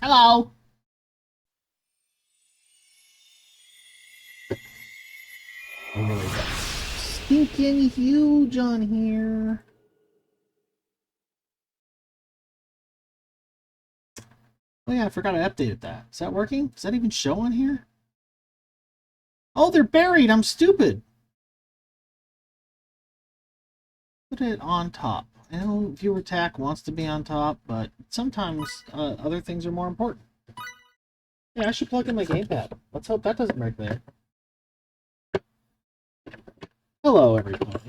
Hello. I really got stinking huge on here. Oh yeah, I forgot I updated that. Is that working? Does that even show on here? Oh, they're buried. I'm stupid. Put it on top. I know viewer attack wants to be on top, but sometimes other things are more important. Yeah, I should plug in my gamepad. Let's hope that doesn't break there. Hello, everybody.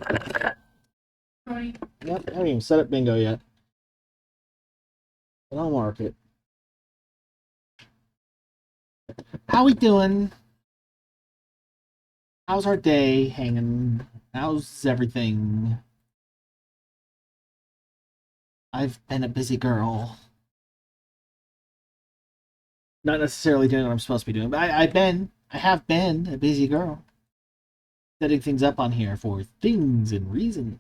Hi. Yep, I haven't even set up bingo yet. But I'll mark it. How we doing? How's our day hanging? How's everything? I've been a busy girl. Not necessarily doing what I'm supposed to be doing, but I have been a busy girl. Setting things up on here for things and reasons.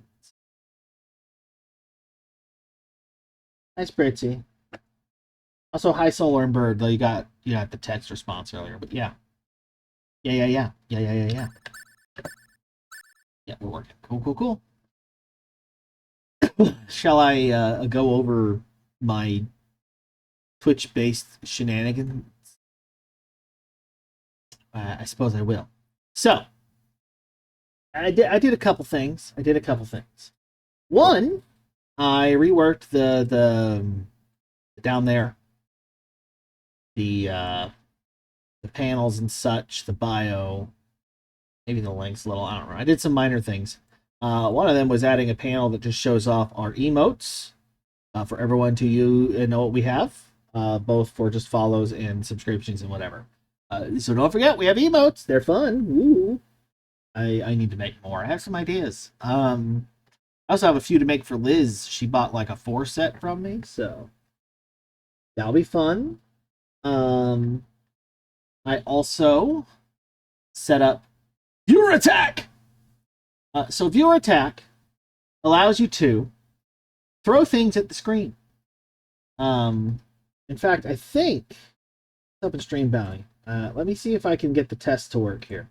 Nice, Britzy. Also, hi, Solar and Bird, though you got the text response earlier, but yeah. Yeah. Yeah, we're working. Cool. Shall I go over my Twitch-based shenanigans? I suppose I will. So, I did a couple things. One, I reworked the down there, the panels and such, the bio, maybe the links a little. I don't know. I did some minor things. One of them was adding a panel that just shows off our emotes for everyone to know what we have, both for just follows and subscriptions and whatever. So don't forget, we have emotes. They're fun. Woo. I need to make more. I have some ideas. I also have a few to make for Liz. She bought like a 4 set from me, so that'll be fun. I also set up viewer attack. So viewer attack allows you to throw things at the screen. In fact, I think it's up in Stream Bounty. Let me see if I can get the test to work here.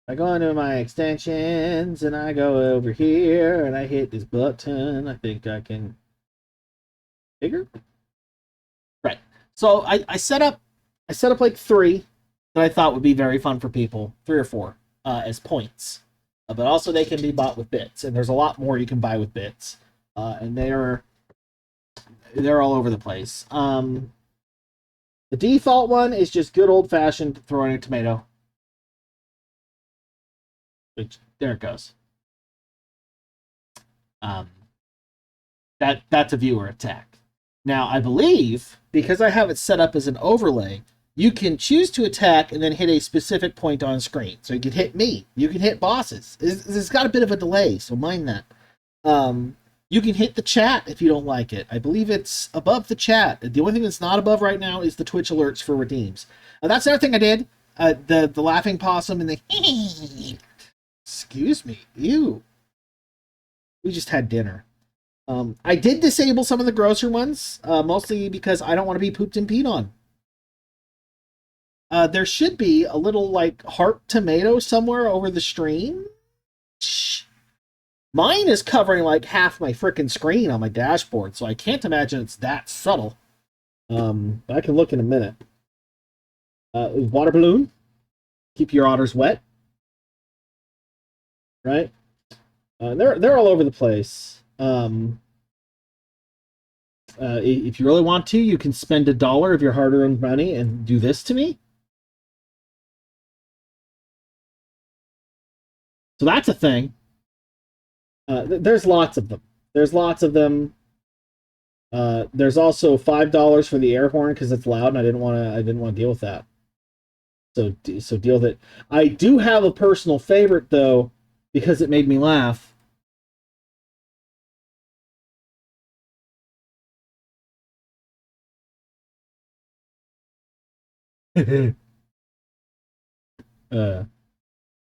I go into my extensions and I go over here and I hit this button. I think I can bigger. Right. So I set up like 3 that I thought would be very fun for people, 3 or 4 as points. But also they can be bought with bits, and there's a lot more you can buy with bits, and they're all over the place. The default one is just good old fashioned throwing a tomato. Which there it goes. That's a viewer attack. Now I believe because I have it set up as an overlay, you can choose to attack and then hit a specific point on screen. So you can hit me. You can hit bosses. It's got a bit of a delay, so mind that. You can hit the chat if you don't like it. I believe it's above the chat. The only thing that's not above right now is the Twitch alerts for redeems. That's another thing I did. The laughing possum and the excuse me. Ew. We just had dinner. I did disable some of the grosser ones, mostly because I don't want to be pooped and peed on. There should be a little like heart tomato somewhere over the stream. Mine is covering like half my freaking screen on my dashboard, so I can't imagine it's that subtle. But I can look in a minute. Water balloon. Keep your otters wet. Right? They're all over the place. If you really want to, you can spend $1 of your hard-earned money and do this to me. So that's a thing. There's lots of them. There's also $5 for the air horn because it's loud, and I didn't want to deal with that. So deal with it. I do have a personal favorite though, because it made me laugh.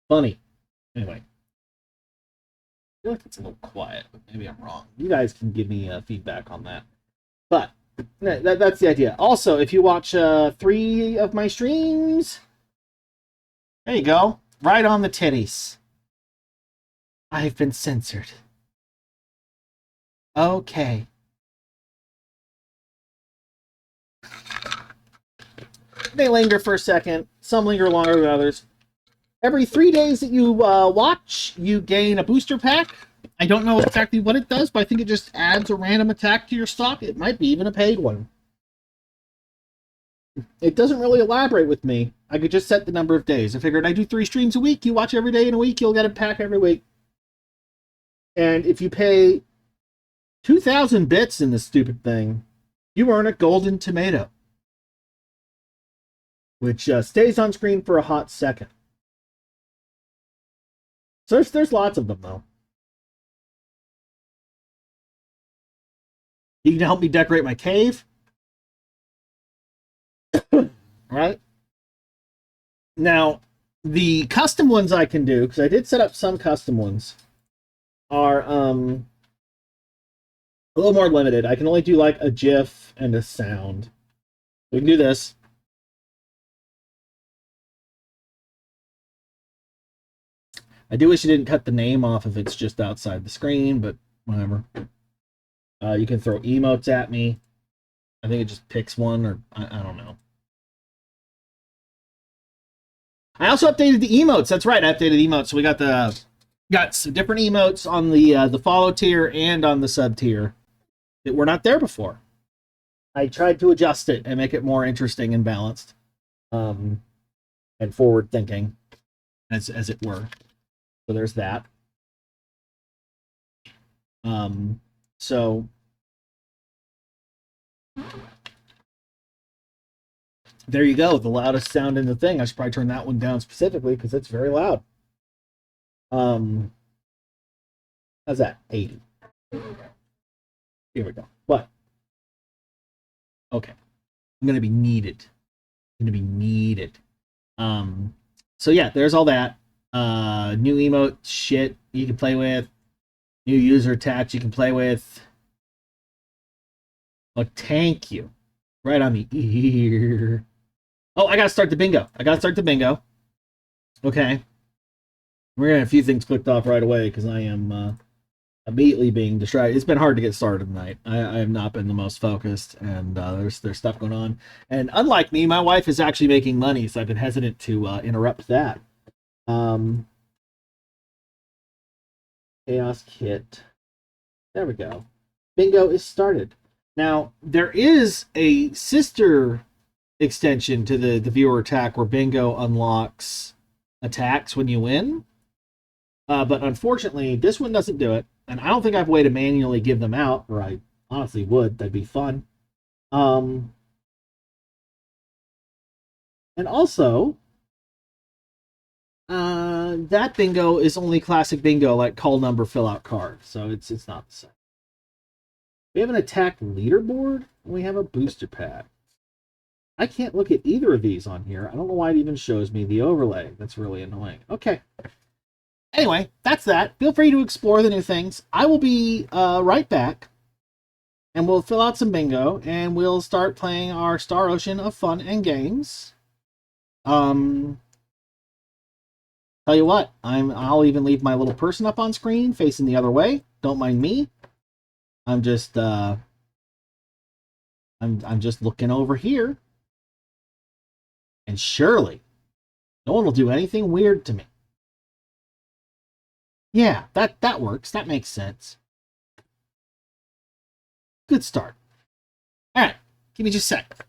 Funny. Anyway, I feel like it's a little quiet, but maybe I'm wrong. You guys can give me feedback on that. But That's the idea. Also, if you watch 3 of my streams, there you go. Right on the titties. I've been censored. Okay. They linger for a second. Some linger longer than others. Every 3 days that you watch, you gain a booster pack. I don't know exactly what it does, but I think it just adds a random attack to your stock. It might be even a paid one. It doesn't really elaborate with me. I could just set the number of days. I figured I do 3 streams a week. You watch every day in a week, you'll get a pack every week. And if you pay 2,000 bits in this stupid thing, you earn a golden tomato, which stays on screen for a hot second. So there's lots of them, though. You can help me decorate my cave. Right? Now, the custom ones I can do, because I did set up some custom ones, are a little more limited. I can only do like a GIF and a sound. We can do this. I do wish you didn't cut the name off if it's just outside the screen, but whatever. You can throw emotes at me. I think it just picks one, or I don't know. I also updated the emotes. That's right, I updated emotes. So we got some different emotes on the follow tier and on the sub tier that were not there before. I tried to adjust it and make it more interesting and balanced, and forward thinking, as it were. So there's that. So there you go. The loudest sound in the thing. I should probably turn that one down specifically because it's very loud. How's that? 80. Here we go. What? Okay. I'm gonna be needed. So yeah, there's all that. New emote shit you can play with. New user attach you can play with. Oh, thank you. Right on the ear. Oh, I gotta start the bingo. Okay. We're gonna have a few things clicked off right away because I am immediately being distracted. It's been hard to get started tonight. I have not been the most focused, and there's stuff going on. And unlike me, my wife is actually making money, so I've been hesitant to interrupt that. Chaos Kit. There we go. Bingo is started. Now, there is a sister extension to the viewer attack where Bingo unlocks attacks when you win. But unfortunately, this one doesn't do it. And I don't think I have a way to manually give them out, or I honestly would. That'd be fun. And also, that bingo is only classic bingo, like call number, fill out card. So it's not the same. We have an attack leaderboard. We have a booster pack. I can't look at either of these on here. I don't know why it even shows me the overlay. That's really annoying. Okay. Anyway, that's that. Feel free to explore the new things. I will be right back. And we'll fill out some bingo. And we'll start playing our Star Ocean of fun and games. Tell you what, I'll even leave my little person up on screen facing the other way. Don't mind me. I'm just I'm just looking over here. And surely no one will do anything weird to me. Yeah, that works. That makes sense. Good start. All right, give me just a sec.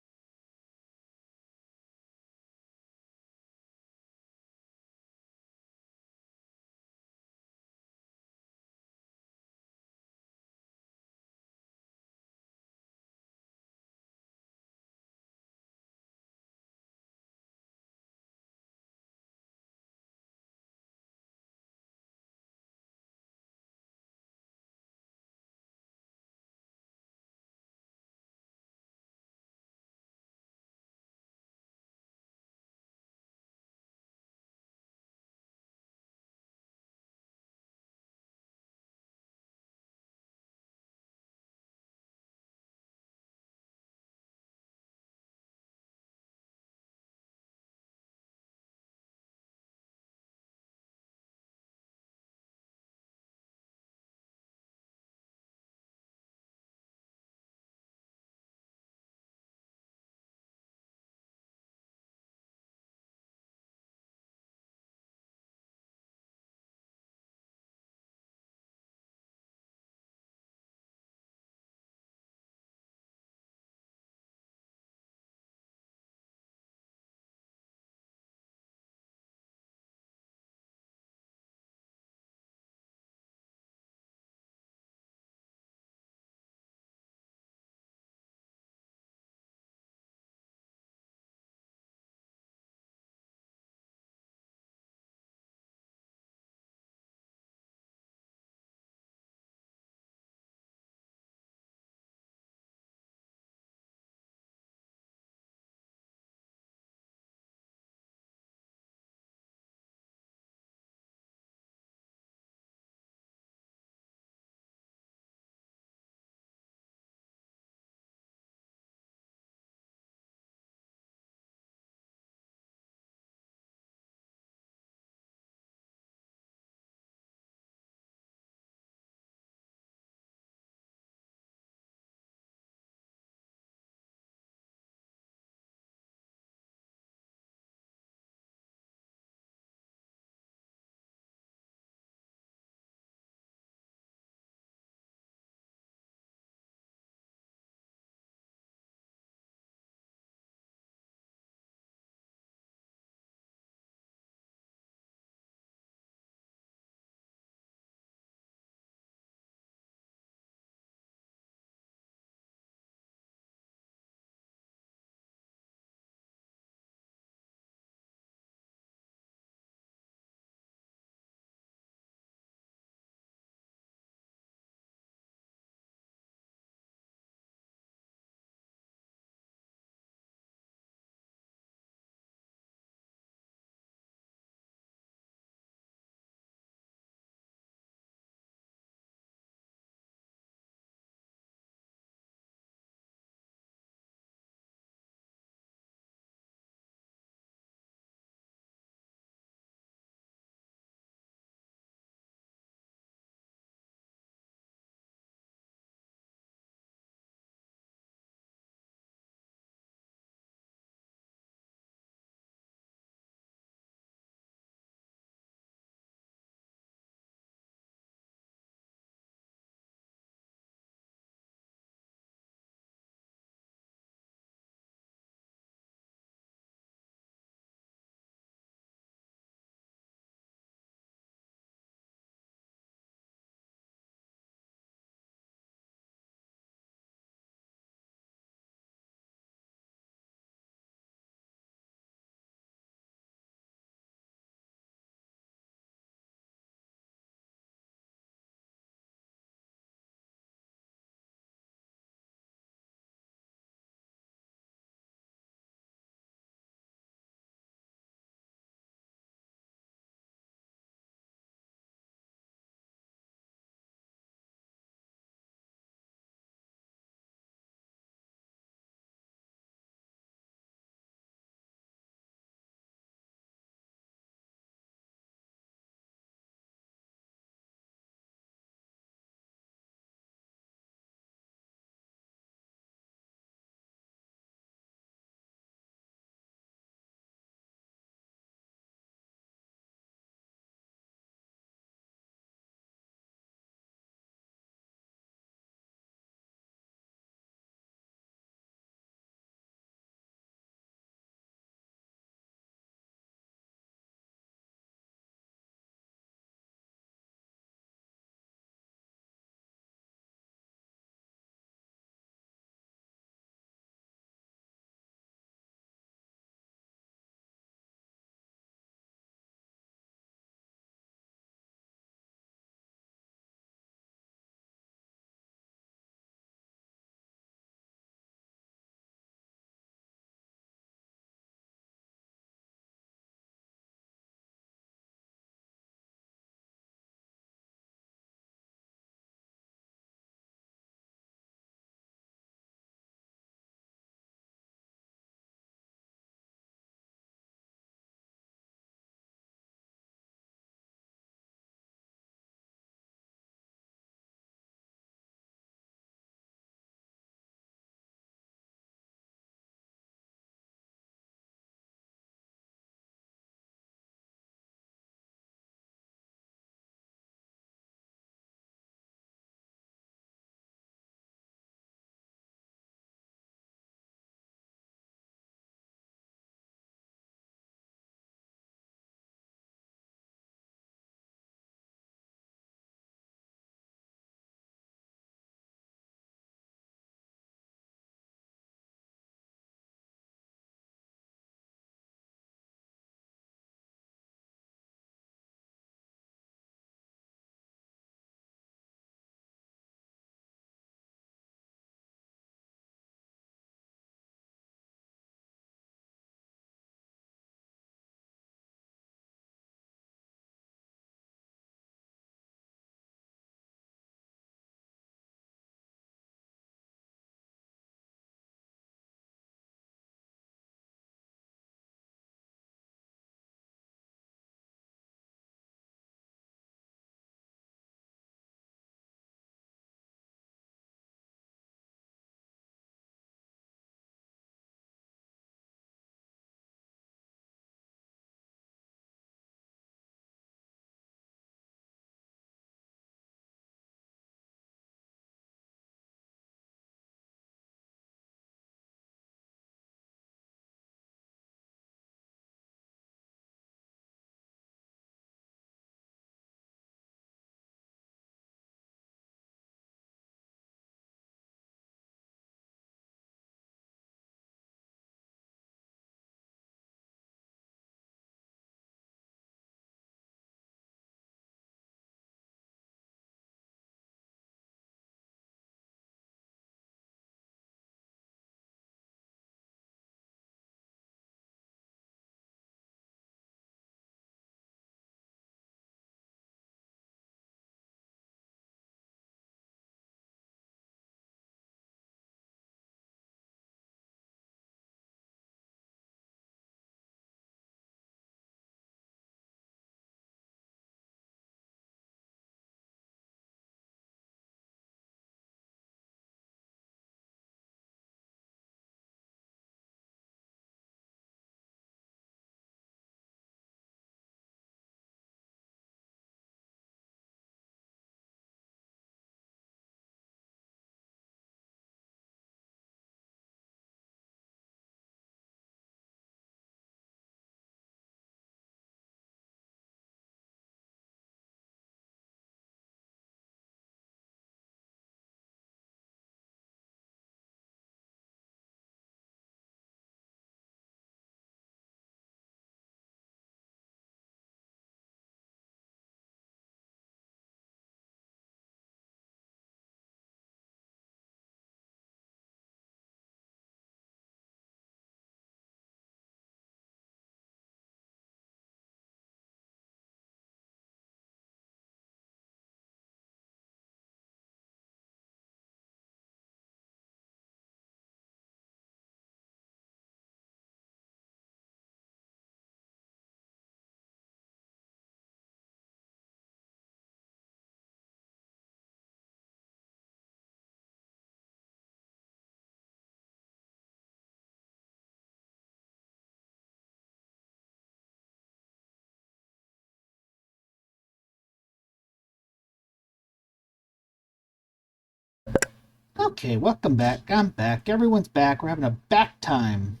Okay, welcome back. I'm back. Everyone's back. We're having a back time.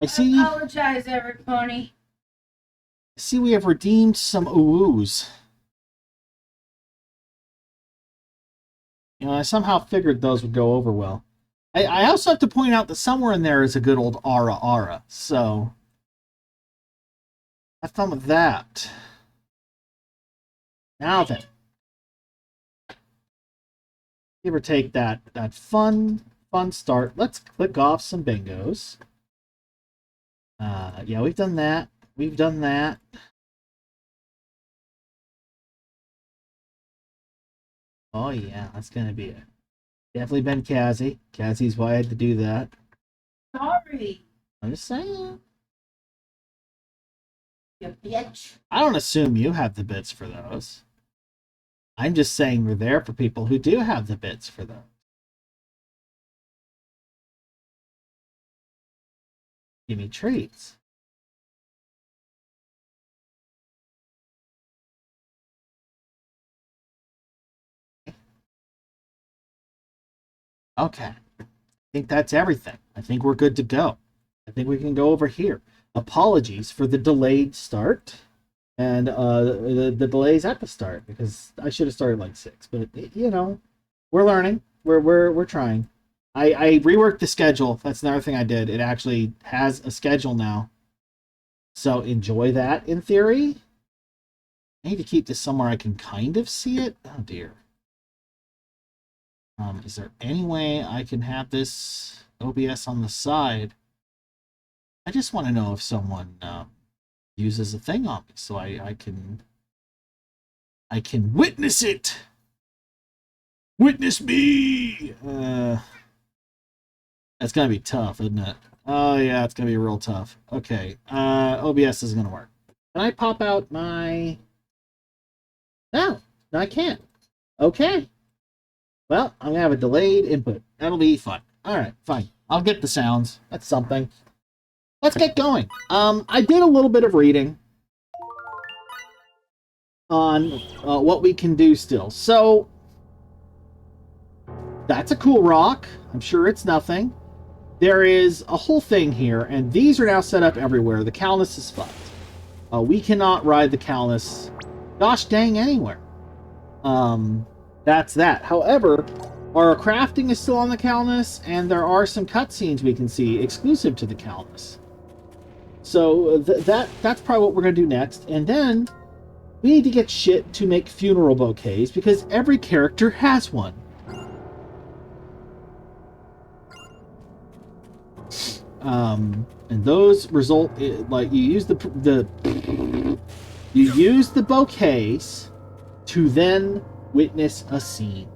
I see apologize, everybody. we have redeemed some oohs. You know, I somehow figured those would go over well. I also have to point out that somewhere in there is a good old Ara Ara, so have fun with that. Now then, give or take that fun start. Let's click off some bingos. Yeah, we've done that. We've done that. Oh yeah, that's gonna be it. Definitely been Kazzy. Kazzy's why I had to do that. Sorry, I'm just saying. you bitch. I don't assume you have the bits for those. I'm just saying we're there for people who do have the bits for those. Give me treats. Okay. I think that's everything. I think we're good to go. I think we can go over here. Apologies for the delayed start and the delays at the start, because I should have started like 6, but you know, we're learning. We're trying. I reworked the schedule. That's another thing I did. It actually has a schedule now. So enjoy that in theory. I need to keep this somewhere I can kind of see it. Oh dear. Is there any way I can have this OBS on the side? I just want to know if someone uses a thing on me so I can witness it. Witness me. That's gonna be tough, isn't it? Oh yeah, it's gonna be real tough. Okay, OBS isn't gonna work. Can I pop out my? No, I can't. Okay. Well, I'm gonna have a delayed input. That'll be fun. All right, fine. I'll get the sounds. That's something. Let's get going. I did a little bit of reading on what we can do still. So that's a cool rock. I'm sure it's nothing. There is a whole thing here, and these are now set up everywhere. The Calnus is fucked. We cannot ride the Calnus, gosh dang, anywhere. That's that. However, our crafting is still on the Calnus, and there are some cutscenes we can see exclusive to the Calnus. So that's probably what we're going to do next. And then we need to get shit to make funeral bouquets, because every character has one. And those result like you use the bouquets to then witness a scene.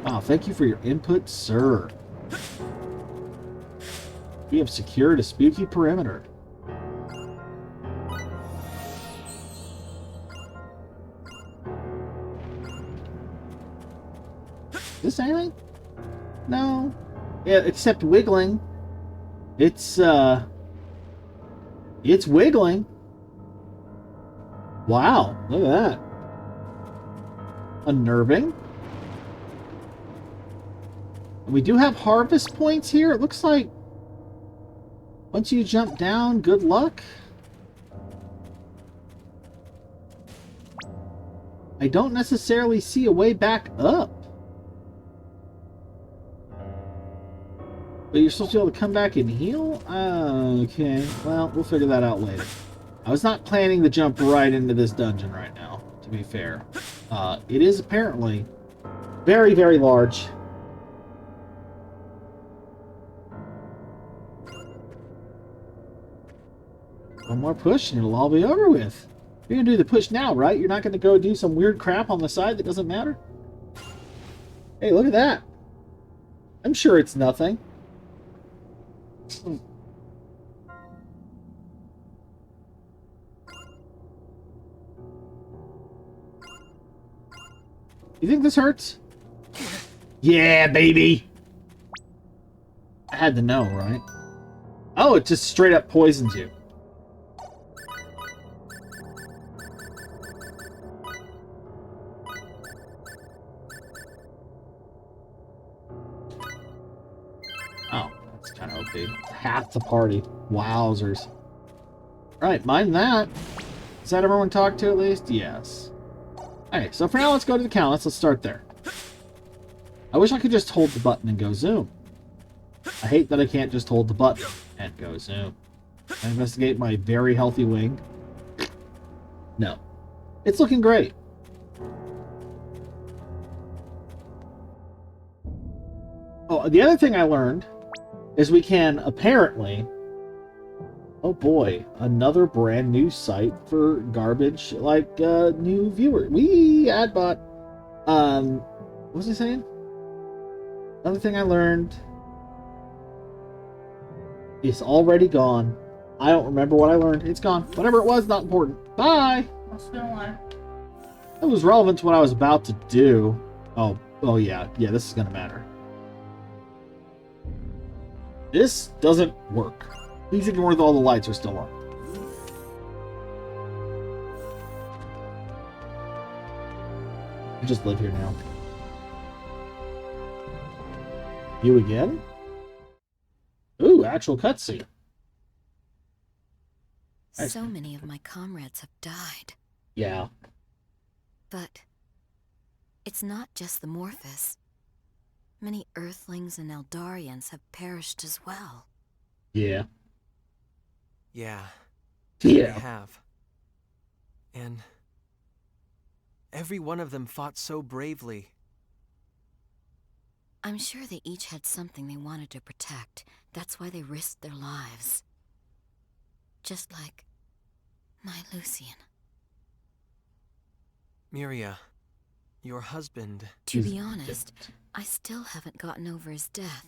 Wow, thank you for your input, sir. We have secured a spooky perimeter. Is this anything? No. Yeah, except wiggling. It's wiggling. Wow, look at that. Unnerving. And we do have harvest points here. It looks like once you jump down, good luck. I don't necessarily see a way back up. But you're supposed to be able to come back and heal? Okay, well, we'll figure that out later. I was not planning to jump right into this dungeon right now, to be fair. It is apparently very, very large. One more push and it'll all be over with. You're going to do the push now, right? You're not going to go do some weird crap on the side that doesn't matter? Hey, look at that. I'm sure it's nothing. You think this hurts? Yeah, baby! I had to know, right? Oh, it just straight up poisons you. empty. Half the party. Wowzers. Right, mind that. Is that everyone talked to at least? Yes. Alright, so for now, let's go to the count. Let's start there. I wish I could just hold the button and go zoom. I hate that I can't just hold the button and go zoom. Can I investigate my very healthy wing? No. It's looking great. Oh, the other thing I learned is we can apparently... Oh boy, another brand new site for garbage, like, new viewers. Adbot. What was I saying? Another thing I learned... It's already gone. I don't remember what I learned. It's gone. Whatever it was, not important. Bye! It's been a while. It was relevant to what I was about to do. Oh yeah. Yeah, this is gonna matter. This doesn't work. Please ignore that all the lights are still on. I just live here now. You again? Ooh, actual cutscene. So many of my comrades have died. Yeah. But it's not just the Morphus. Many Earthlings and Eldarians have perished as well. Yeah. Yeah. Yeah. They have. And every one of them fought so bravely. I'm sure they each had something they wanted to protect. That's why they risked their lives. Just like my Lucian. Miria, your husband... To be honest, I still haven't gotten over his death.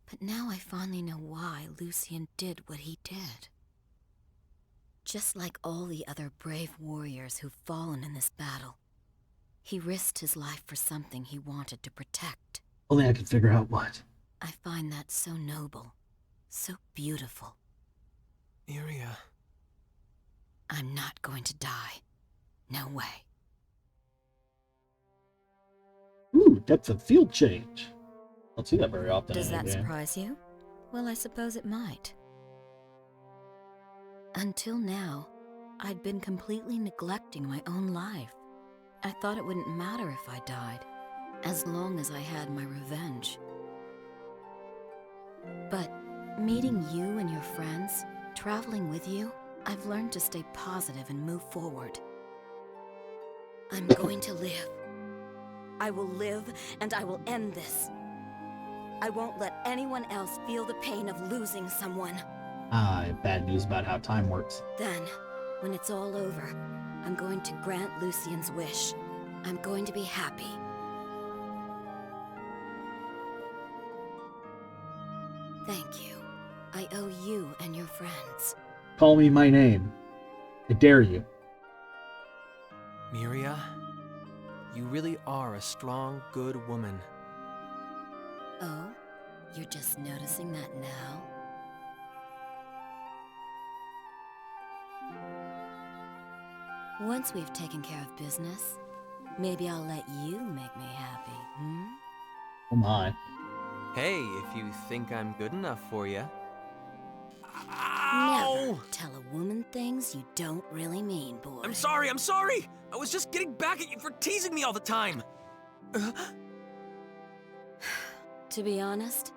But now I finally know why Lucian did what he did. Just like all the other brave warriors who've fallen in this battle, he risked his life for something he wanted to protect. Only I could figure out what. I find that so noble, so beautiful. Miria... I'm not going to die. No way. Ooh, depth of field change. Don't see that very often. Does in a that game. surprise you? Well, I suppose it might. Until now, I'd been completely neglecting my own life. I thought it wouldn't matter if I died, as long as I had my revenge. But meeting you and your friends, traveling with you, I've learned to stay positive and move forward. I'm going to live. I will live, and I will end this. I won't let anyone else feel the pain of losing someone. Ah, bad news about how time works. Then, when it's all over, I'm going to grant Lucian's wish. I'm going to be happy. Thank you. I owe you and your friends. Call me my name. I dare you. Miria, you really are a strong, good woman. Oh? You're just noticing that now? Once we've taken care of business, maybe I'll let you make me happy, hmm? Oh my. Hey, if you think I'm good enough for you. Never tell a woman things you don't really mean, boy. I'm sorry! I was just getting back at you for teasing me all the time! To be honest,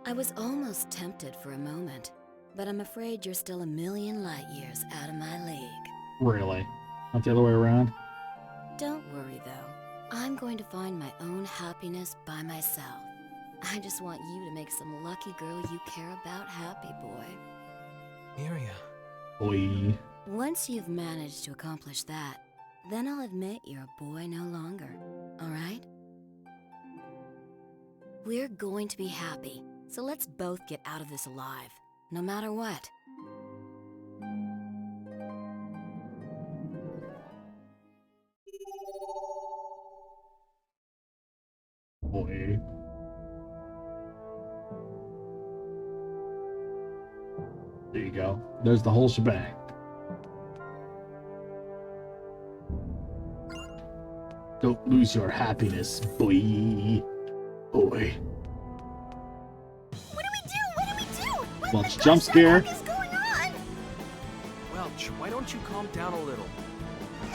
I was almost tempted for a moment, but I'm afraid you're still a million light years out of my league. Really? Not the other way around? Don't worry, though. I'm going to find my own happiness by myself. I just want you to make some lucky girl you care about happy, boy. Miria. Boy. Once you've managed to accomplish that, then I'll admit you're a boy no longer, alright? We're going to be happy, so let's both get out of this alive, no matter what. Boy. There you go. There's the whole shebang. Don't lose your happiness, boy. Boy. What do we do? What do we do? Welch jump scare. What is going on? Welch, why don't you calm down a little?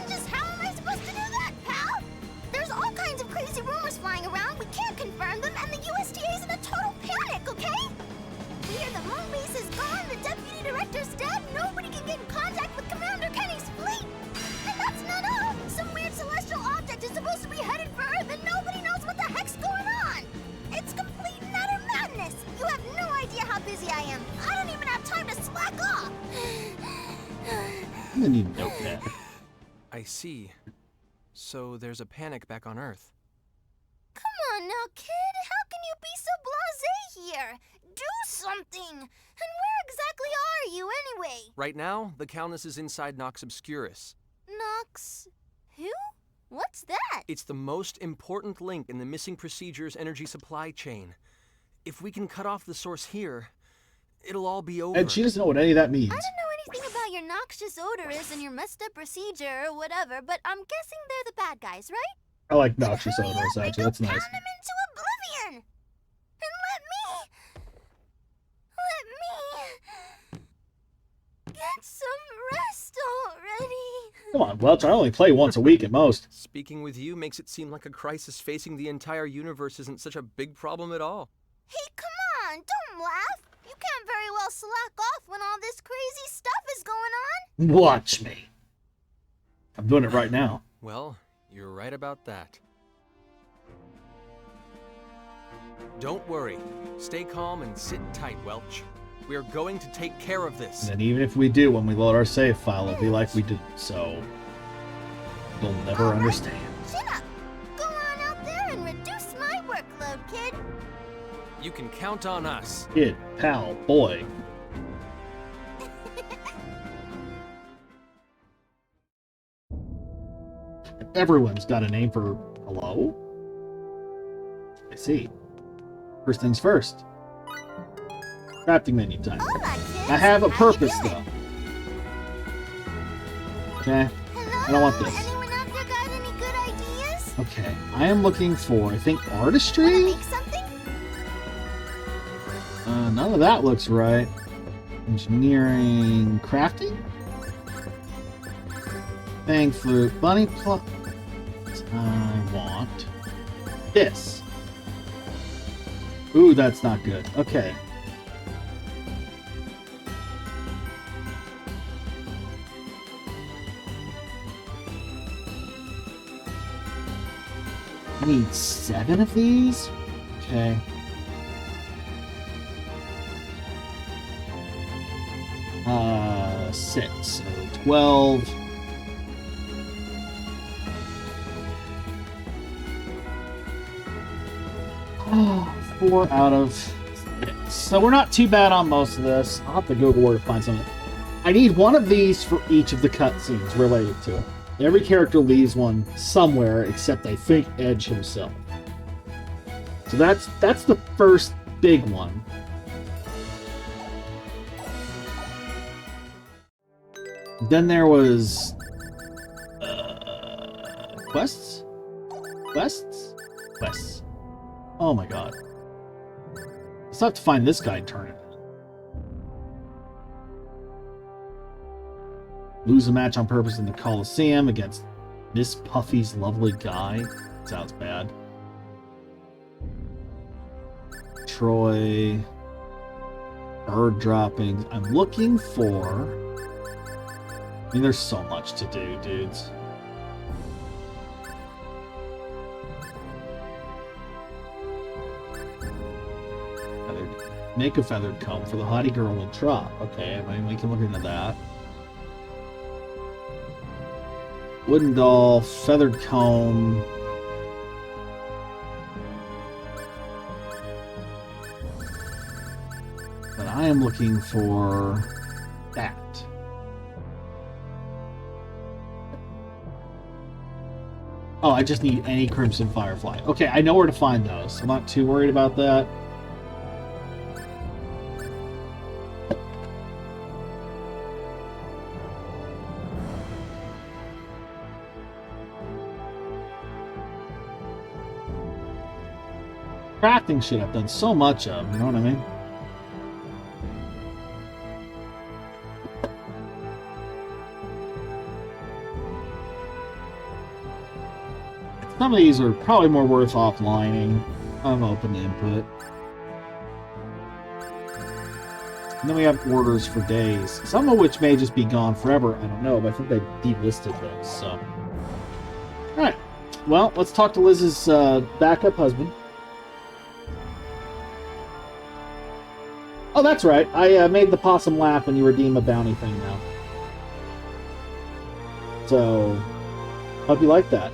Just how am I supposed to do that, pal? There's all kinds of crazy rumors flying around. We can't confirm them, and the USDA's in a total panic, okay? We hear the moon base is gone, the deputy director's dead, nobody can get in contact with Commander Kenny's fleet. And that's not all. Some weird celestial object is supposed to be headed for Earth, and nobody knows what the heck's going on. It's complete and utter madness. You have no idea how busy I am. I don't even have time to slack off. I'm gonna need to note that. I see. So there's a panic back on Earth. Come on now, kid. How can you be so blasé here? Do something. And where exactly are you, anyway? Right now, the Calnus is inside Nox Obscurus. Nox... who? What's that? It's the most important link in the missing procedures energy supply chain. If we can cut off the source here, it'll all be over. And she doesn't know what any of that means. I don't know anything about your noxious odorous and your messed up procedure or whatever, but I'm guessing they're the bad guys, right? I like noxious Hurry odors, up, actually. or That's go nice. pound them into oblivion. And let me get some rest already. Come on, Welch. I only play once a week at most. Speaking with you makes it seem like a crisis facing the entire universe isn't such a big problem at all. Hey, come on, don't laugh. You can't very well slack off when all this crazy stuff is going on. Watch me. I'm doing it right now. Well, you're right about that. Don't worry. Stay calm and sit tight, Welch. We are going to take care of this. And then even if we do, when we load our save file, it'll be like we did. So you'll never All right, understand. Shut up. Go on out there and reduce my workload, kid. You can count on us. Kid, pal, boy. Everyone's got a name for hello? I see. First things first. Crafting menu time. Hola, kids. I have a How you purpose, doing? though. Okay. Hello? I don't want this. Anyone out there got any good ideas? Okay. I am looking for, I think, Wanna artistry? make something? None of that looks right. Engineering, crafting? Fang flute, bunny pluck. I want this. Ooh, that's not good. Okay. I need 7 of these? Okay. Six. So 12. Oh, 4 out of 6. So we're not too bad on most of this. I'll have to Google where to find something. I need one of these for each of the cutscenes related to it. Every character leaves one somewhere except I think Edge himself. So that's the first big one. Then there was quests? Quests? Quests. Oh my god. Let's have to find this guy and turn it in. Lose a match on purpose in the Coliseum against Miss Puffy's lovely guy. Sounds bad. Troy. Bird droppings. I'm looking for... I mean, there's so much to do, dudes. Make a feathered comb for the haughty girl in Trot. Okay, I mean, we can look into that. Wooden doll, feathered comb. But I am looking for that. Oh, I just need any Crimson Firefly. Okay, I know where to find those. I'm not too worried about that. Crafting shit I've done so much of, you know what I mean? Some of these are probably more worth offlining. I'm open to input. And then we have orders for days, some of which may just be gone forever. I don't know, but I think they delisted those. So, all right. Well, let's talk to Liz's backup husband. Oh, that's right. I made the possum laugh when you redeem a bounty thing now. So, hope you like that.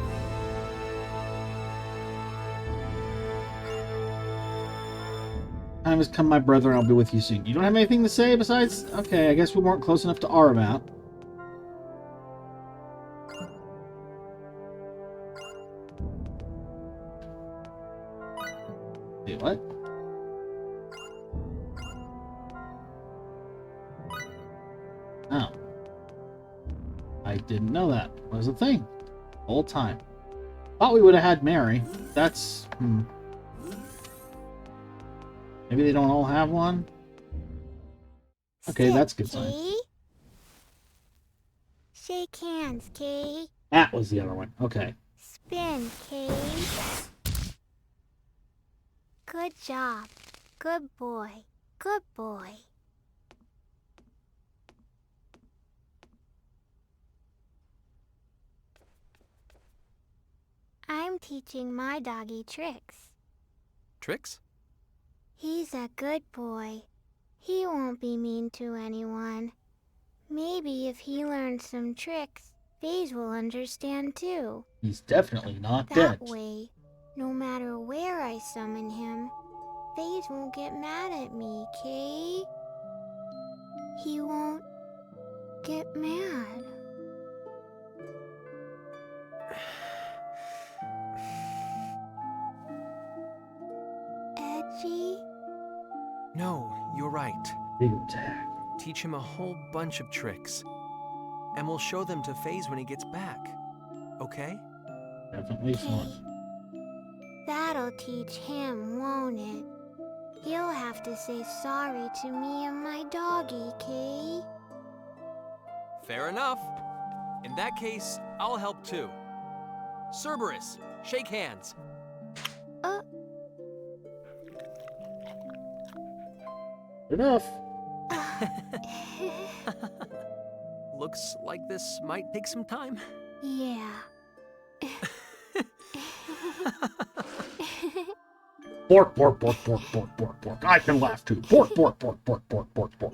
Time has come, my brother, and I'll be with you soon. You don't have anything to say besides... Okay, I guess we weren't close enough to our map. Wait, what? Oh. I didn't know that was a thing. Whole time. Thought we would have had Mary. That's... Maybe they don't all have one? Okay, Sit, that's a good sign. Kay. Shake hands, Kay. That was the other one. Okay. Spin, Kay. Good job. Good boy. Good boy. I'm teaching my doggy tricks. Tricks? He's a good boy. He won't be mean to anyone. Maybe if he learns some tricks, Faze will understand too. He's definitely not That dead. way, no matter where I summon him, Faze won't get mad at me, Kay. He won't get mad. Edgy? No, you're right. Big attack. Teach him a whole bunch of tricks. And we'll show them to Faze when he gets back. Okay? Definitely Kay. fun. That'll teach him, won't it? He'll have to say sorry to me and my doggy, Kay. Fair enough. In that case, I'll help too. Cerberus, shake hands. Enough. Looks like this might take some time. Yeah. Bork, bork, bork, bork, bork, bork, bork. I can laugh too. Bork, bork, bork, bork, bork, bork, bork.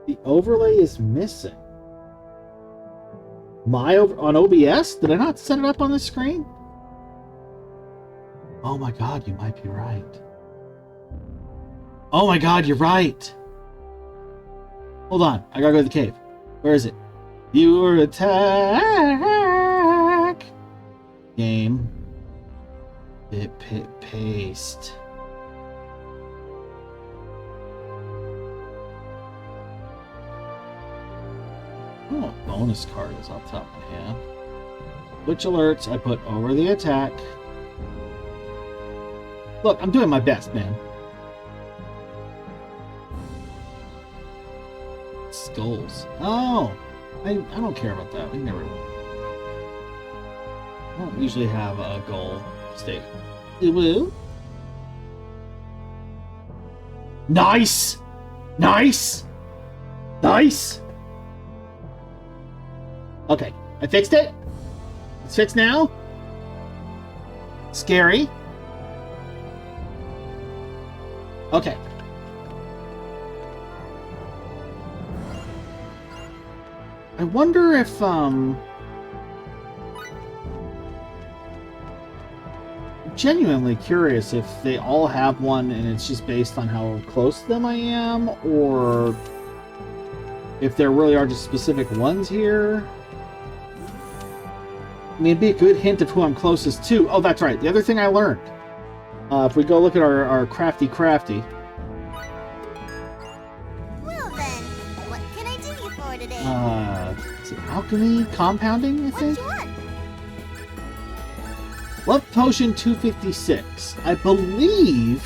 The overlay is missing. On OBS? Did I not set it up on the screen? Oh my god, you might be right. Oh my god, you're right. Hold on, I gotta go to the cave. Where is it? Viewer attack. Game. Paste. Oh, bonus card is off the top of my head. Which alerts I put over the attack. Look, I'm doing my best, man. Skulls. Oh, I don't care about that. We never. I don't usually have a goal state. Woo. Nice, nice, nice. Okay, I fixed it. It's fixed now. Scary. Okay. I wonder if, I'm genuinely curious if they all have one and it's just based on how close to them I am, or if there really are just specific ones here. I mean, it'd be a good hint of who I'm closest to. Oh, that's right. The other thing I learned. If we go look at our crafty. Well then, what can I do you for today? Is it alchemy? Compounding, I What think? you want? Love Potion 256. I believe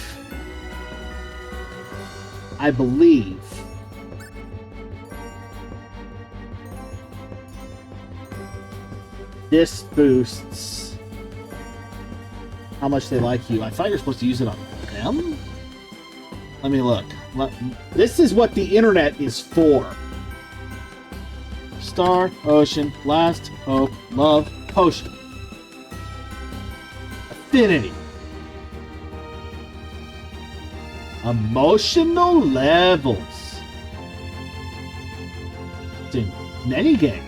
this boosts how much they like you. I thought you were supposed to use it on them? Let me look. This is what the internet is for. Star, Ocean, Last Hope, Love, Potion. Affinity. Emotional levels. It's in many games.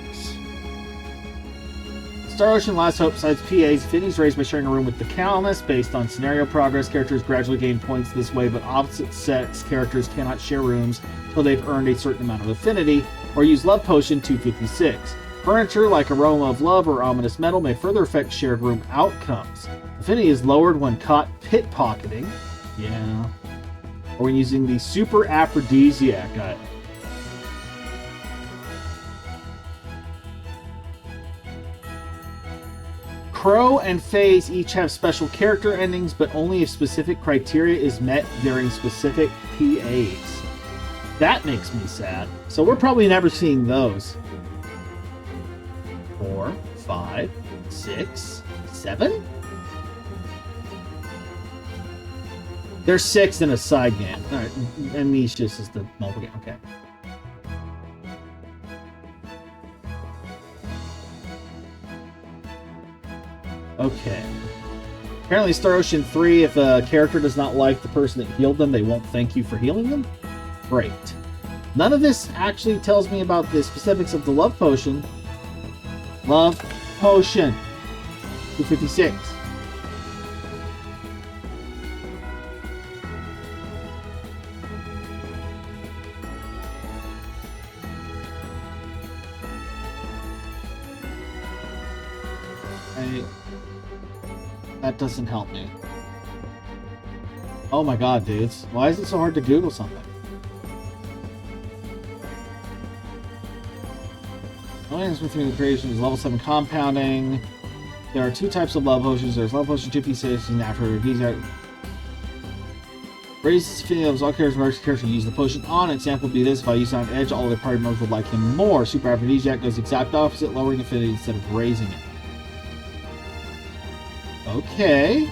Star Ocean Last Hope, besides PAs, affinities raised by sharing a room with the Calmus. Based on scenario progress, characters gradually gain points this way, but opposite sex characters cannot share rooms until they've earned a certain amount of affinity, or use Love Potion 256. Furniture, like Aroma of Love or Ominous Metal, may further affect shared room outcomes. Affinity is lowered when caught pickpocketing. Yeah. Or when using the Super Aphrodisiac item. Crow and Phase each have special character endings, but only if specific criteria is met during specific PAs. That makes me sad. So we're probably never seeing those. 4, 5, 6, 7? There's 6 in a side game. Alright, Amnesius is the multiple game. Okay. Okay. Apparently Star Ocean 3, if a character does not like the person that healed them, they won't thank you for healing them? Great. None of this actually tells me about the specifics of the Love Potion. Love Potion. 256. That doesn't help me. Oh my god, dudes. Why is it so hard to Google something? Alliance between the creation is level 7 compounding. There are 2 types of love potions. There's Love Potion 256 and after these are raises affinity levels. All characters use the potion on. Example would be this: if I use it on Edge, all the party members would like him more. Super Aphrodisiac does the exact opposite, lowering affinity instead of raising it. Okay.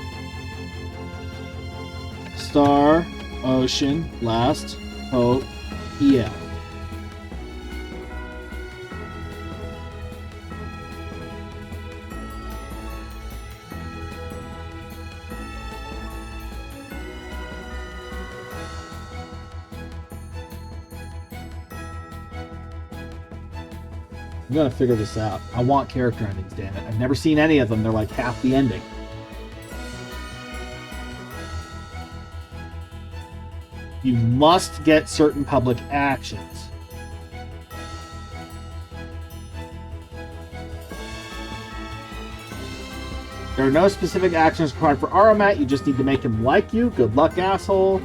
Star, Ocean, Last Hope, EL. I'm gonna figure this out. I want character endings, damn it. I've never seen any of them. They're like half the ending. You must get certain public actions. There are no specific actions required for Aromat. You just need to make him like you. Good luck, asshole.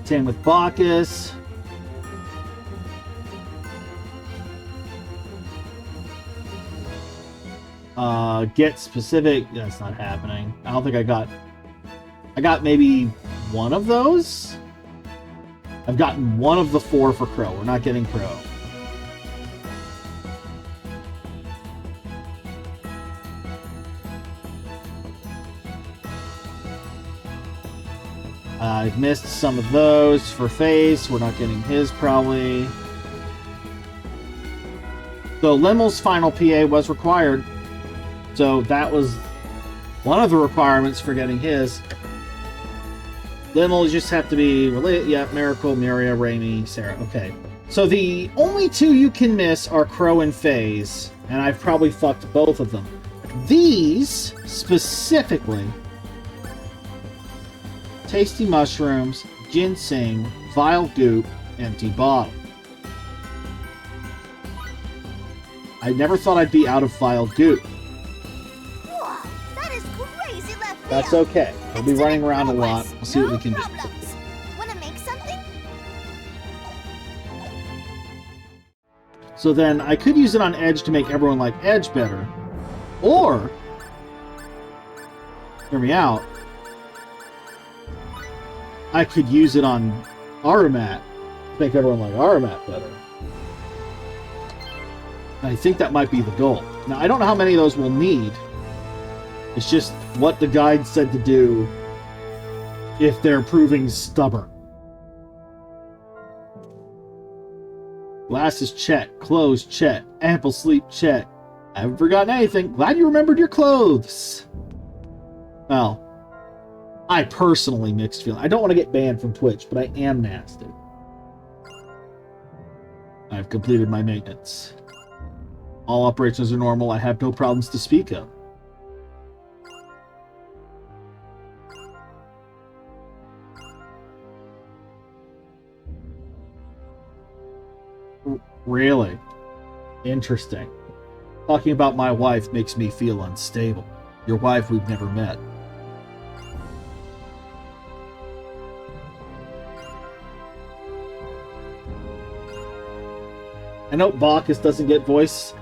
Same with Bacchus. Get specific. That's not happening. I don't think I got maybe one of those. I've gotten one of the 4 for Crow. We're not getting Crow. I've missed some of those for Face. We're not getting his probably. So Limmel's final PA was required. So that was one of the requirements for getting his. Limmel just have to be related. Yeah, Miracle, Miria, Raimi, Sarah. Okay. So the only 2 you can miss are Crow and Phase, and I've probably fucked both of them. These, specifically, Tasty Mushrooms, Ginseng, Vile Goop, Empty Bottle. I never thought I'd be out of Vile Goop. That's okay. We'll be running around a lot. We'll see what we can do. Wanna make something? So then I could use it on Edge to make everyone like Edge better. Or hear me out, I could use it on Aramat to make everyone like Aramat better. And I think that might be the goal. Now, I don't know how many of those we'll need. It's just what the guide said to do if they're proving stubborn. Glasses, check. Clothes, check. Ample sleep, check. I haven't forgotten anything. Glad you remembered your clothes. Well, I personally mixed feeling. I don't want to get banned from Twitch, but I am nasty. I've completed my maintenance. All operations are normal. I have no problems to speak of. Really? Interesting. Talking about my wife makes me feel unstable. Your wife we've never met. I know Bacchus doesn't get voice.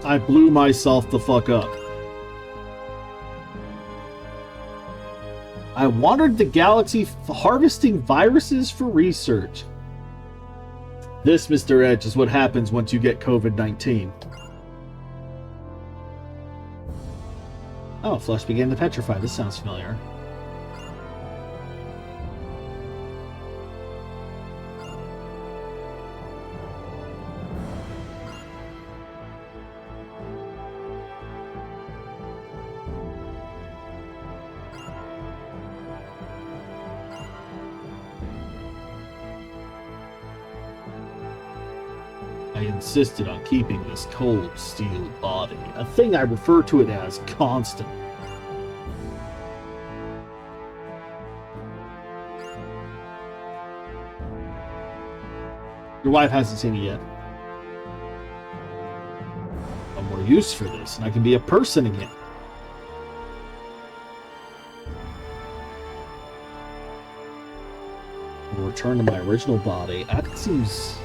I blew myself the fuck up. I wandered the galaxy harvesting viruses for research. This, Mr. Edge, is what happens once you get COVID-19. Oh, flesh began to petrify. This sounds familiar. Insisted on keeping this cold steel body, a thing I refer to it as constant. Your wife hasn't seen it yet. I'm more use for this, and I can be a person again. I'll return to my original body. That seems...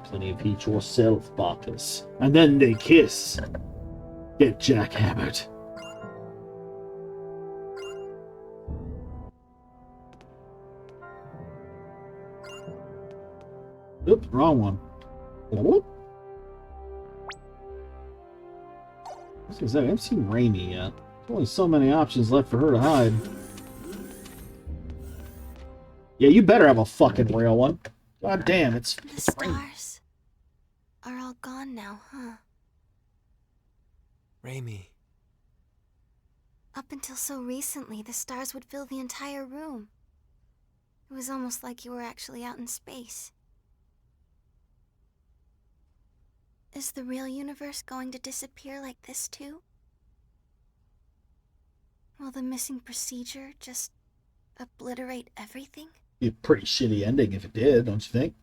plenty of heat yourself, Bacchus. And then they kiss. Get jackhammered. Oops, wrong one. Whoop. I was gonna say, I haven't seen Raimi yet. There's only so many options left for her to hide. Yeah, you better have a fucking real one. God damn, it's... The stars are all gone now, huh? Raimi. Up until so recently, the stars would fill the entire room. It was almost like you were actually out in space. Is the real universe going to disappear like this too? Will the missing procedure just obliterate everything? Be a pretty shitty ending if it did, don't you think?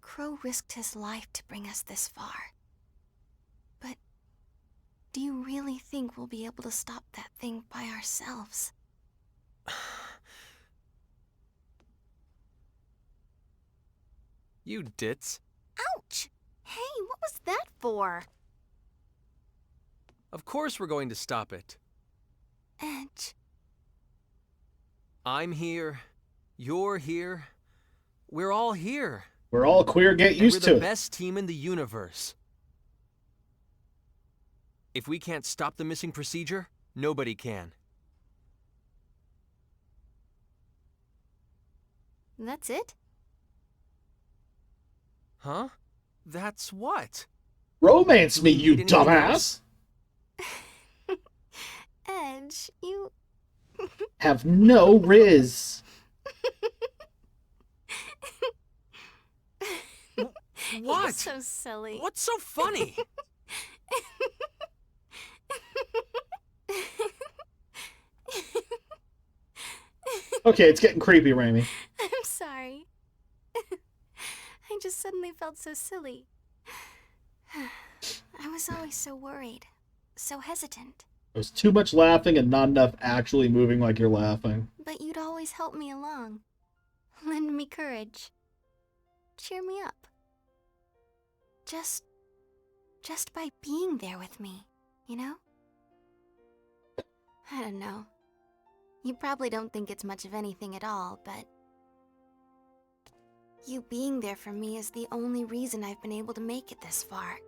Crow risked his life to bring us this far. But do you really think we'll be able to stop that thing by ourselves? You ditz. Ouch! Hey, what was that for? Of course we're going to stop it. Edge. I'm here. You're here. We're all here. We're all queer, get used to We're it. the best team in the universe. If we can't stop the missing procedure, nobody can. That's it? Huh? That's what? Romance me, Do we you need anything dumbass! Edge, you... Have no riz. You're What? so silly. What's so funny? Okay, it's getting creepy, Raimi. I'm sorry. I just suddenly felt so silly. I was always so worried, so hesitant. There's too much laughing and not enough actually moving like you're laughing. But you'd always help me along. Lend me courage. Cheer me up. Just by being there with me, you know? I don't know. You probably don't think it's much of anything at all, but you being there for me is the only reason I've been able to make it this far.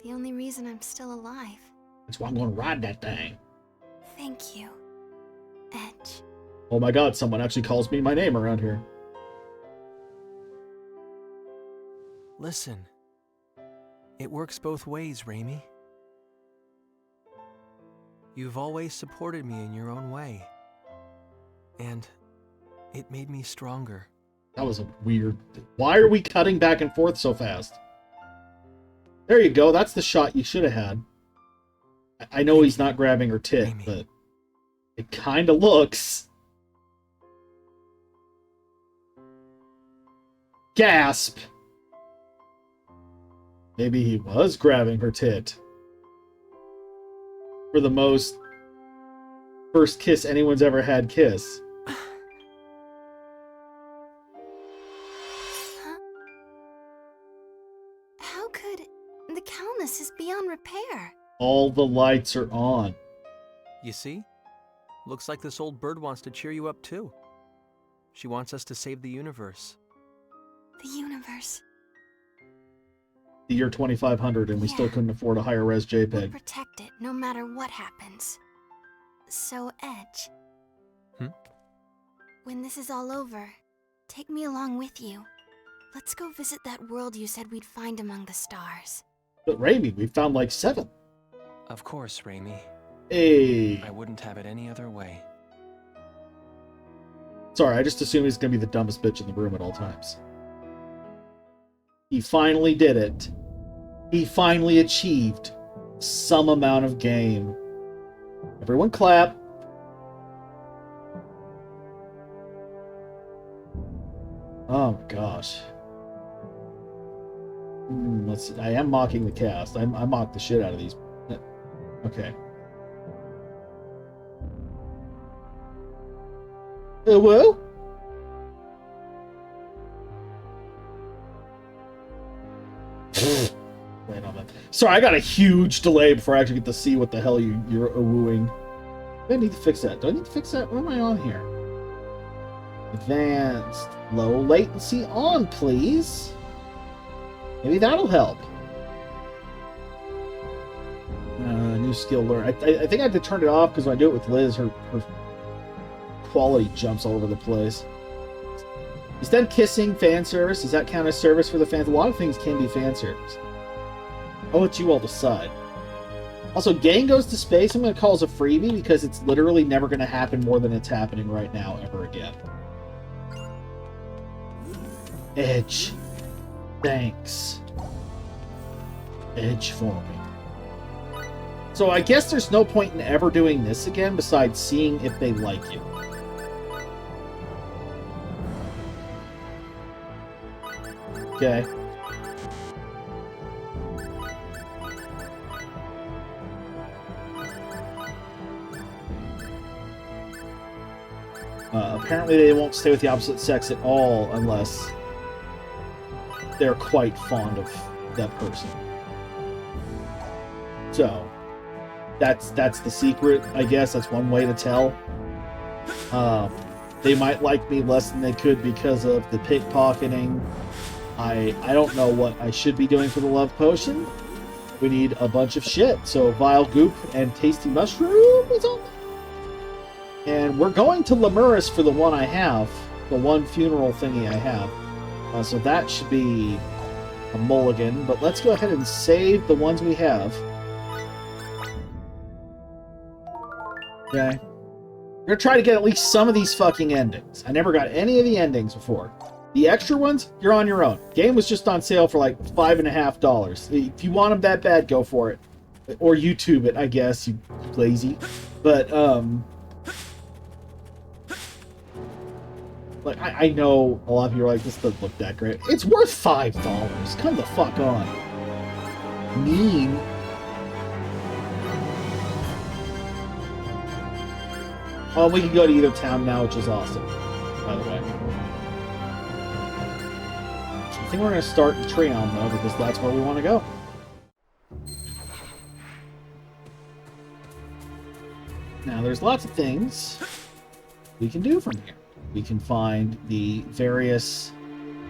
The only reason I'm still alive. That's why I'm going to ride that thing. Thank you, Edge. Oh my god, someone actually calls me my name around here. Listen. It works both ways, Raimi. You've always supported me in your own way. And it made me stronger. That was a weird... Why are we cutting back and forth so fast? There you go, that's the shot you should have had. I know he's not grabbing her tit, Raimi. but it kind of looks. Gasp! Maybe he was grabbing her tit. For the most first kiss anyone's ever had kiss. Huh? How could... The Calnus is beyond repair. All the lights are on. You see? Looks like this old bird wants to cheer you up too. She wants us to save the universe. The universe. The year 2500 and we still Yeah. couldn't afford a higher res We'll JPEG. protect it no matter what happens. So, Edge. Hmm? When this is all over, take me along with you. Let's go visit that world you said we'd find among the stars. But Raimi, we found like 7. Of course, Raimi. Hey. I wouldn't have it any other way. Sorry, I just assume he's gonna be the dumbest bitch in the room at all times. He finally did it. He finally achieved some amount of game. Everyone clap. Oh my gosh. Let's see. I am mocking the cast. I mock the shit out of these. Okay. Whoa? Wait on that. Sorry, I got a huge delay before I actually get to see what the hell you're wooing. I need to fix that. Do I need to fix that? What am I on here? Advanced. Low latency on, please. Maybe that'll help. New skill learn. I think I have to turn it off because when I do it with Liz, her quality jumps all over the place. Is them kissing fan service? Does that count as service for the fans? A lot of things can be fan service. I'll let you all decide. Also, Gang Goes to Space, I'm going to call as a freebie because it's literally never going to happen more than it's happening right now ever again. Edge. Thanks. Edge for me. So I guess there's no point in ever doing this again besides seeing if they like you. Okay. Apparently they won't stay with the opposite sex at all unless they're quite fond of that person. So, that's the secret, I guess. That's one way to tell. They might like me less than they could because of the pickpocketing. I don't know what I should be doing for the love potion. We need a bunch of shit. So vile goop and tasty mushroom is on. And we're going to Lemurus for the one I have. The one funeral thingy I have. So that should be a mulligan. But let's go ahead and save the ones we have. Okay. We're going to try to get at least some of these fucking endings. I never got any of the endings before. The extra ones, you're on your own. Game was just on sale for like $5.50. If you want them that bad, go for it. Or YouTube it, I guess, you lazy. But, Like, I know a lot of you are like, this doesn't look that great. It's worth $5. Come the fuck on. Mean. Oh, we can go to either town now, which is awesome, by the way. I think we're going to start in Treon, though, because that's where we want to go. Now, there's lots of things we can do from here. We can find the various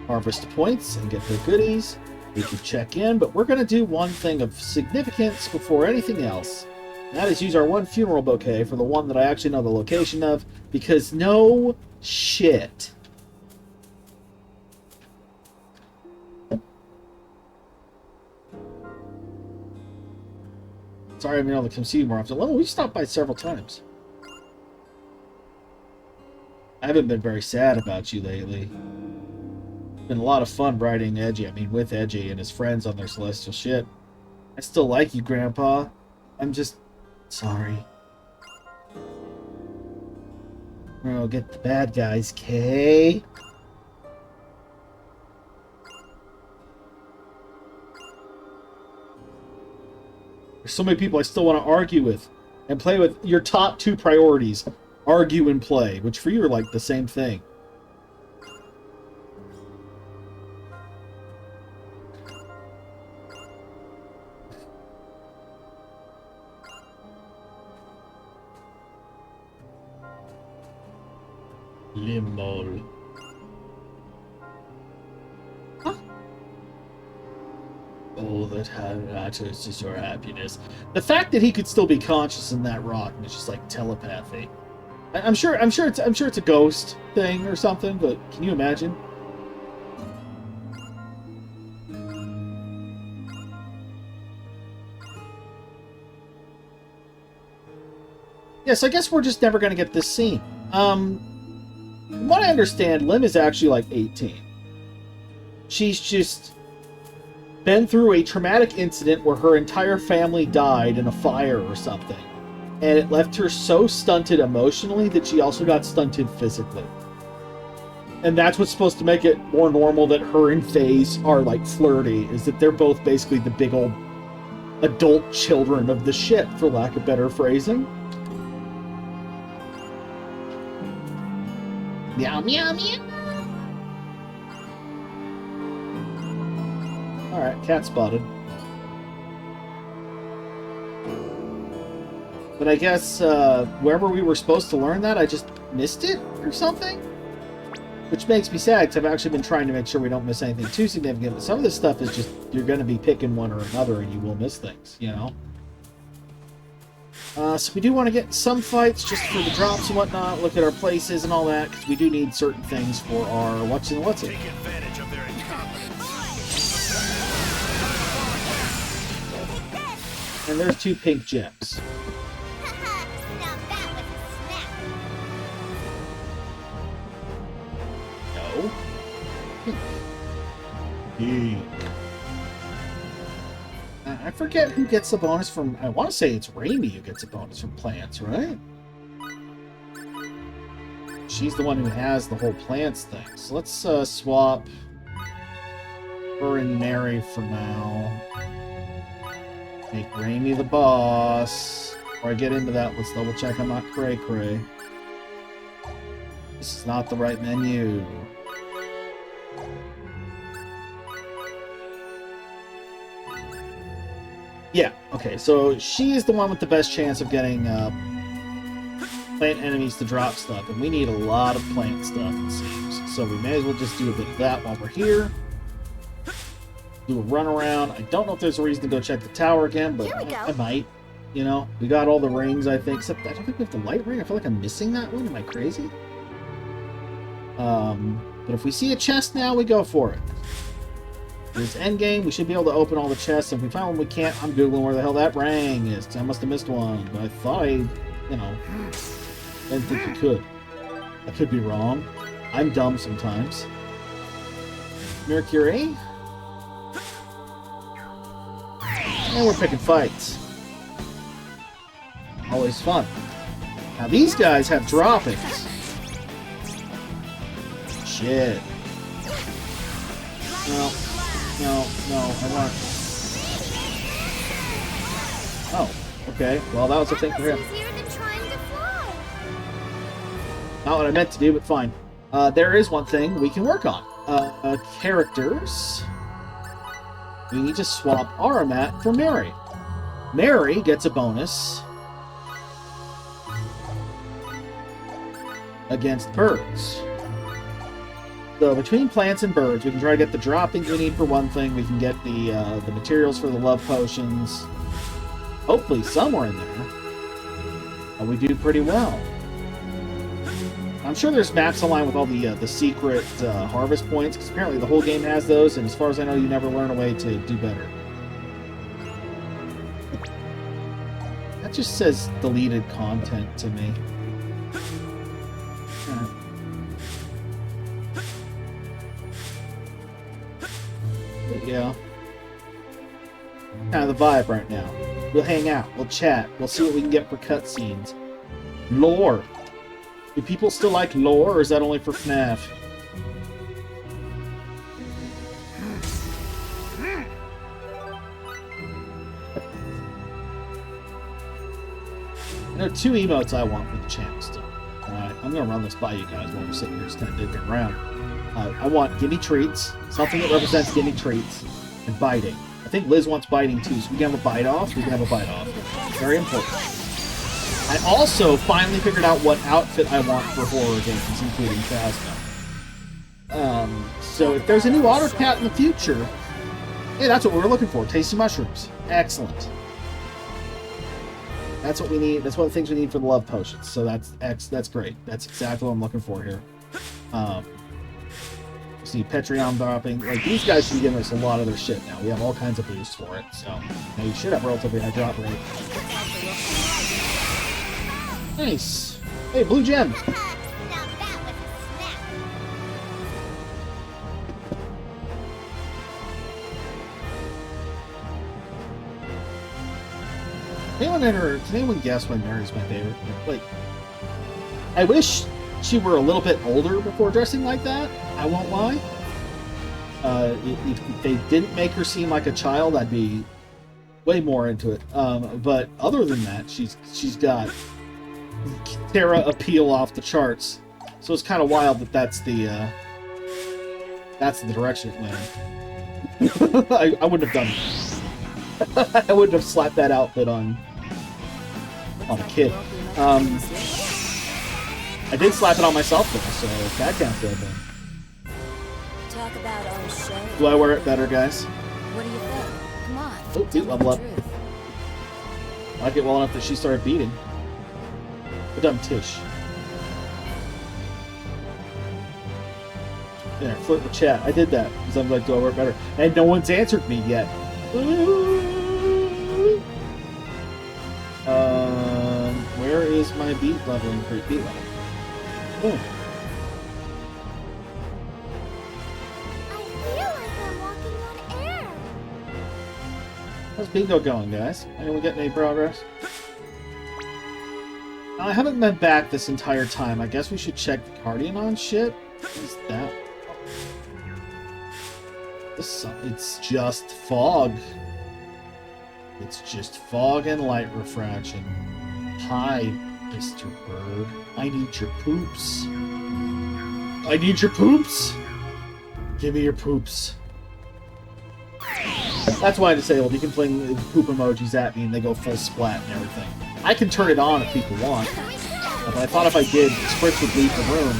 harvest points and get their goodies. We can check in, but we're going to do one thing of significance before anything else. And that is use our one funeral bouquet for the one that I actually know the location of, because no shit. Sorry, I've been able to come see you more often. Well, we've stopped by several times. I haven't been very sad about you lately. It's been a lot of fun riding Edgy. I mean, with Edgy and his friends on their celestial ship. I still like you, Grandpa. I'm just sorry. We'll get the bad guys, Kay. There's so many people I still want to argue with and play with. Your top two priorities. Argue and play, which for you are like the same thing. Limol. Huh? All that matters is your happiness. The fact that he could still be conscious in that rock is just like telepathy. I'm sure it's a ghost thing or something, but can you imagine? Yes, I guess we're just never going to get this scene. From what I understand, Lim is actually like 18. She's just been through a traumatic incident where her entire family died in a fire or something. And it left her so stunted emotionally that she also got stunted physically. And that's what's supposed to make it more normal that her and FaZe are like flirty, is that they're both basically the big old adult children of the ship, for lack of better phrasing. Meow, meow, meow. Alright, cat spotted. But I guess wherever we were supposed to learn that, I just missed it or something? Which makes me sad, because I've actually been trying to make sure we don't miss anything too significant. But some of this stuff is just, you're going to be picking one or another and you will miss things, you know? So we do want to get some fights just for the drops and whatnot, look at our places and all that, because we do need certain things for our what's it. Take advantage of their And there's 2 pink gems. Now that was a snap. No. I forget who gets the bonus from... I want to say it's Raimi who gets a bonus from plants, right? She's the one who has the whole plants thing. So let's swap her and Mary for now. Make Raimi the boss. Before I get into that, let's double check I'm not cray-cray. This is not the right menu. Yeah, okay, so she is the one with the best chance of getting plant enemies to drop stuff, and we need a lot of plant stuff, it seems. So we may as well just do a bit of that while we're here. Do a run around. I don't know if there's a reason to go check the tower again, but I might. You know, we got all the rings, I think, except I don't think we have the light ring. I feel like I'm missing that one. Am I crazy? But if we see a chest now, we go for it. It's endgame. We should be able to open all the chests. If we find one we can't, I'm Googling where the hell that ring is. I must have missed one. But I thought I didn't think you could. I could be wrong. I'm dumb sometimes. Mercury. And we're picking fights. Always fun. Now these guys have droppings. shit. No, I want... Oh, okay. Well, that was a thing for him. Easier than trying to fly. Not what I meant to do, but fine. There is one thing we can work on. Characters. We need to swap Aramat for Mary. Mary gets a bonus against birds. So between plants and birds, we can try to get the droppings we need for one thing. We can get the materials for the love potions. Hopefully somewhere in there. We do pretty well. I'm sure there's maps online with all the secret harvest points, because apparently the whole game has those, and as far as I know, you never learn a way to do better. That just says deleted content to me. Yeah. Kind of the vibe right now. We'll hang out, we'll chat, we'll see what we can get for cutscenes. Lore. Do people still like lore, or is that only for FNAF? There are 2 emotes I want for the channel still. Alright, I'm gonna run this by you guys while we're sitting here just kind of digging around. I want gimme treats, something that represents gimme treats, and biting. I think Liz wants biting too, so we can have a bite off. We can have a bite off. Very important. I also finally figured out what outfit I want for horror games, including Phasma. So if there's a new Otter Cat in the future, hey, that's what we were looking for. Tasty mushrooms. Excellent. That's what we need. That's one of the things we need for the love potions. So that's great. That's exactly what I'm looking for here. See Patreon dropping. Like, these guys should be giving us a lot of their shit now. We have all kinds of boosts for it. So now you should have relatively high drop rate. Nice. Hey, blue gems. Now that was a snap. Can anyone guess why Mary's my favorite? Like, I wish she were a little bit older before dressing like that. I won't lie. If they didn't make her seem like a child, I'd be way more into it. But other than that, she's got Terra appeal off the charts. So it's kind of wild that that's the direction it went in. I wouldn't have done it. I wouldn't have slapped that outfit on a kid. I did slap it on myself though, so that counts good then. Talk about our show. Do I wear it better, guys? What do you think? Come on. Oh, dude, tell level the up. truth. I like it well enough that she started beating. Good done, Tish. There, flirt with chat. I did that because I'm like, do I wear it better? And no one's answered me yet. Where is my beat level increase? Beat level. Boom. I feel like I'm walking on air. How's bingo going, guys? Anyone getting any progress? I haven't been back this entire time. I guess we should check the Cardianon shit. What is that? It's just fog. It's just fog and light refraction. Hi, Mr. Bird. I need your poops. I need your poops! Give me your poops. That's why I disabled. You can fling poop emojis at me and they go full splat and everything. I can turn it on if people want. But I thought if I did, Spritz would leave the room.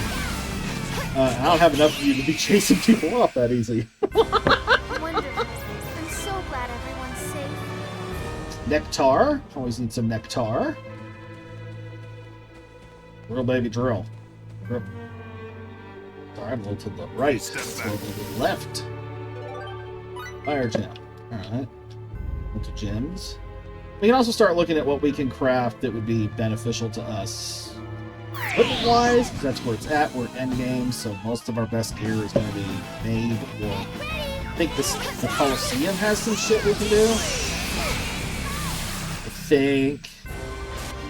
I don't have enough of you to be chasing people off that easy. Wonderful. I'm so glad everyone's safe. Nectar. Always need some nectar. Drill, baby, drill. Drill. Sorry, I'm a little to the right. Let's go to the left. Fire gem. Alright. Into gems. We can also start looking at what we can craft that would be beneficial to us. Equipment-wise, because that's where it's at. We're endgame, so most of our best gear is going to be made. Or I think the Coliseum has some shit we can do. I think.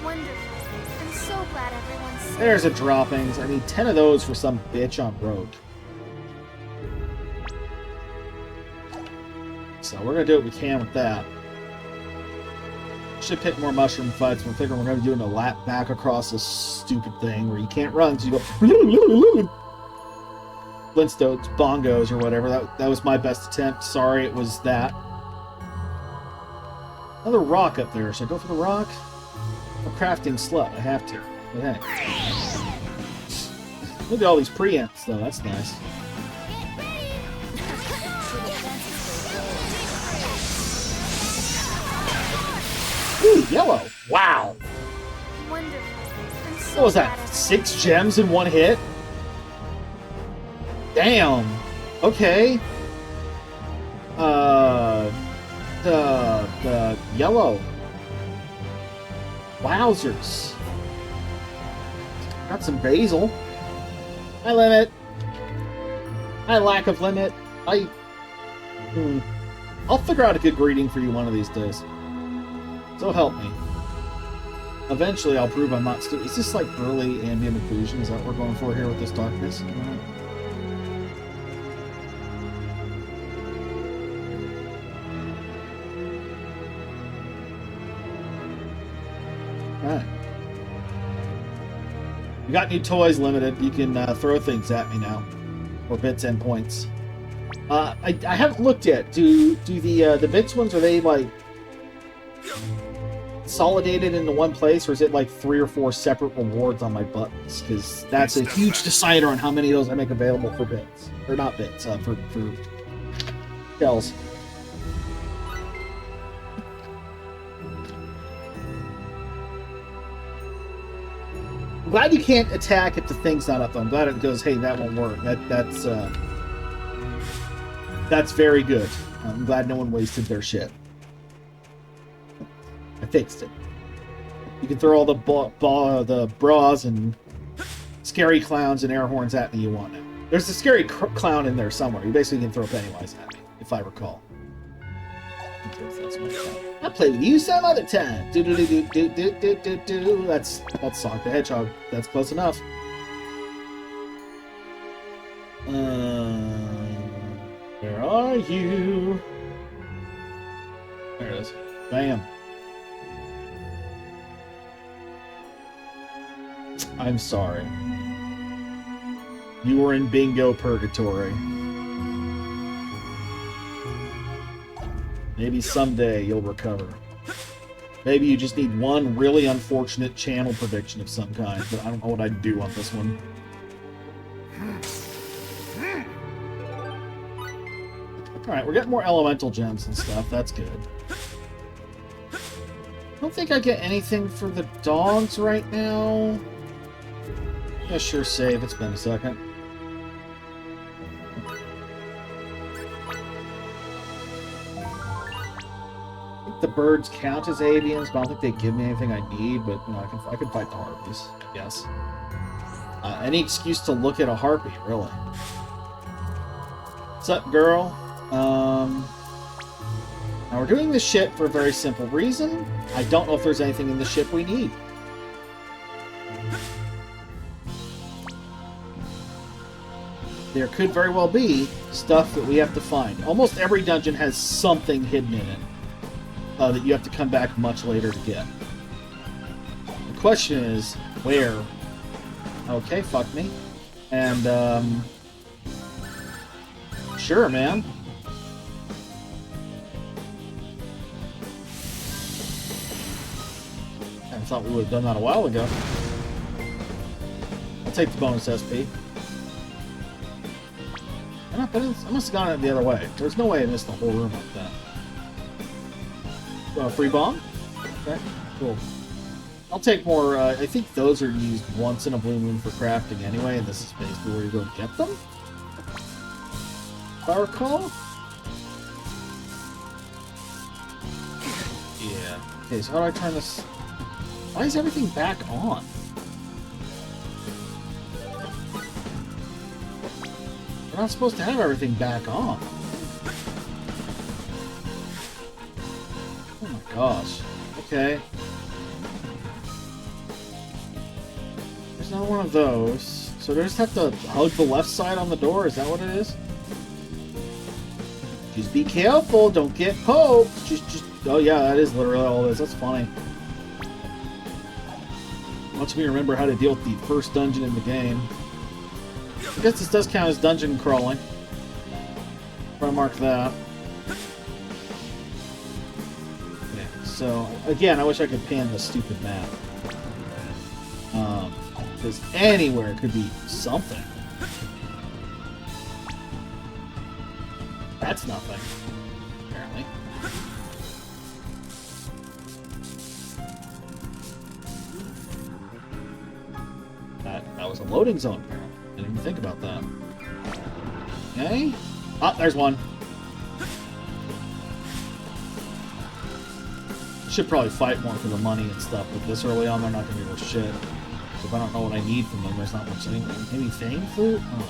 Wonderful. I'm so glad everyone's safe. There's a droppings. I need 10 of those for some bitch on road. So we're going to do what we can with that. Should pick more mushroom fights. We're figuring we're going to be doing a lap back across this stupid thing where you can't run, so you go Flintstones, bongos, or whatever. That was my best attempt. Sorry, it was that. Another rock up there. Should I go for the rock? I'm a crafting slut. I have to. Okay. Look at all these preamps, though. That's nice. Ooh, yellow. Wow. Wonderful. What was that? 6 gems in one hit? Damn. Okay. The yellow. Wowzers. Got some basil. Hi, limit. Hi, lack of limit. I'll figure out a good greeting for you one of these days. So help me. Eventually, I'll prove I'm not stupid. Is this like early ambient occlusion? Is that what we're going for here with this darkness? Alright. We got new toys, Limited. You can throw things at me now. Or bits and points. I haven't looked yet. Do the bits ones, are they like consolidated into one place, or is it like 3 or 4 separate rewards on my buttons? Because that's a huge decider on how many of those I make available for bits. Or not bits, for shells. I'm glad you can't attack if the thing's not up, though. I'm glad it goes, hey, that won't work. That's very good. I'm glad no one wasted their shit. I fixed it. You can throw all the bras and scary clowns and air horns at me you want now. There's a scary clown in there somewhere. You basically can throw Pennywise at me, if I recall. I'll play with you some other time. Do do do do do do do do. That's Sonic the Hedgehog. That's close enough. Where are you? There it is. Bam. I'm sorry. You were in bingo purgatory. Maybe someday you'll recover. Maybe you just need one really unfortunate channel prediction of some kind, but I don't know what I'd do on this one. Alright, we're getting more elemental gems and stuff. That's good. I don't think I get anything for the dogs right now. Yeah, sure, save. It's been a second. I think the birds count as avians, but I don't think they give me anything I need, but you know, I can fight the harpies, I guess. Any excuse to look at a harpy, really. What's up, girl? Now we're doing this ship for a very simple reason. I don't know if there's anything in the ship we need. There could very well be stuff that we have to find. Almost every dungeon has something hidden in it that you have to come back much later to get. The question is, where? Okay, fuck me. And, sure, man. I thought we would have done that a while ago. I'll take the bonus SP. I must have gone it the other way. There's no way I missed the whole room like that. Free bomb? Okay, cool. I'll take more, I think those are used once in a blue moon for crafting anyway, and this is basically where you go get them? If I recall? Yeah. Okay, so how do I turn this? Why is everything back on? We're not supposed to have everything back on. Oh my gosh. Okay. There's not one of those. So do I just have to hug the left side on the door? Is that what it is? Just be careful, don't get poked. Just. Oh yeah, that is literally all this. That's funny. Lets me remember how to deal with the first dungeon in the game. I guess this does count as dungeon crawling. If I mark that. Yeah, so, again, I wish I could pan this stupid map. Because anywhere could be something. That's nothing, apparently. That was a loading zone, apparently. Didn't even think about that. Okay. Ah, there's one. Should probably fight more for the money and stuff, but this early on, they're not going to be worth shit. So if I don't know what I need from them, there's not much anyway. Maybe Fang Flute? I don't know.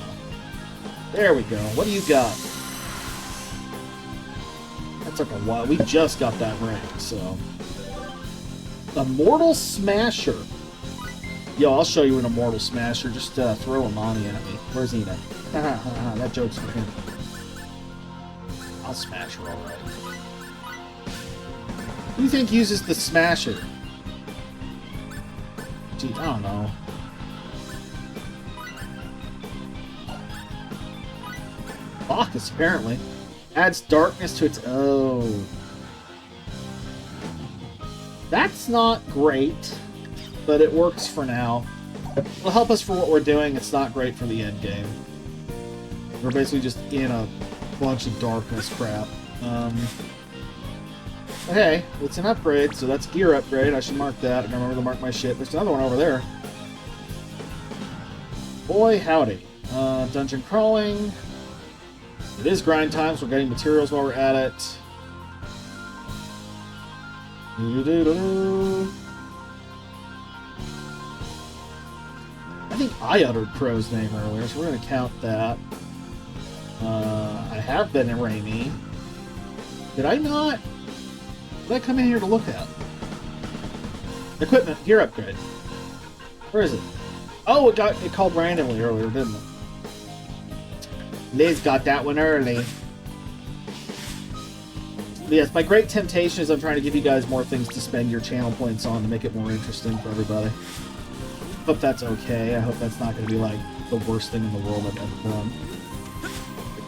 There we go. What do you got? That took a while. We just got that rank, so... Immortal Smasher. Yo, I'll show you an Immortal Smasher. Just throw Amani at me. Where's Ina? That joke's for him. I'll smash her alright. Who do you think uses the Smasher? Gee, I don't know. Bacchus, apparently. Adds darkness to its... Oh. That's not great, but it works for now. It'll help us for what we're doing. It's not great for the end game. We're basically just in a bunch of darkness crap. Okay, it's an upgrade, so that's gear upgrade. I should mark that. I remember to mark my shit. There's another one over there. Boy, howdy. Dungeon crawling. It is grind time, so we're getting materials while we're at it. I think I uttered Crow's name earlier, so we're going to count that. I have been in Raimi. Did I not? What did I come in here to look at? Equipment, gear upgrade. Where is it? Oh, it called randomly earlier, didn't it? Liz got that one early. But yes, my great temptation is I'm trying to give you guys more things to spend your channel points on to make it more interesting for everybody. Hope that's okay. I hope that's not going to be like the worst thing in the world I've ever done.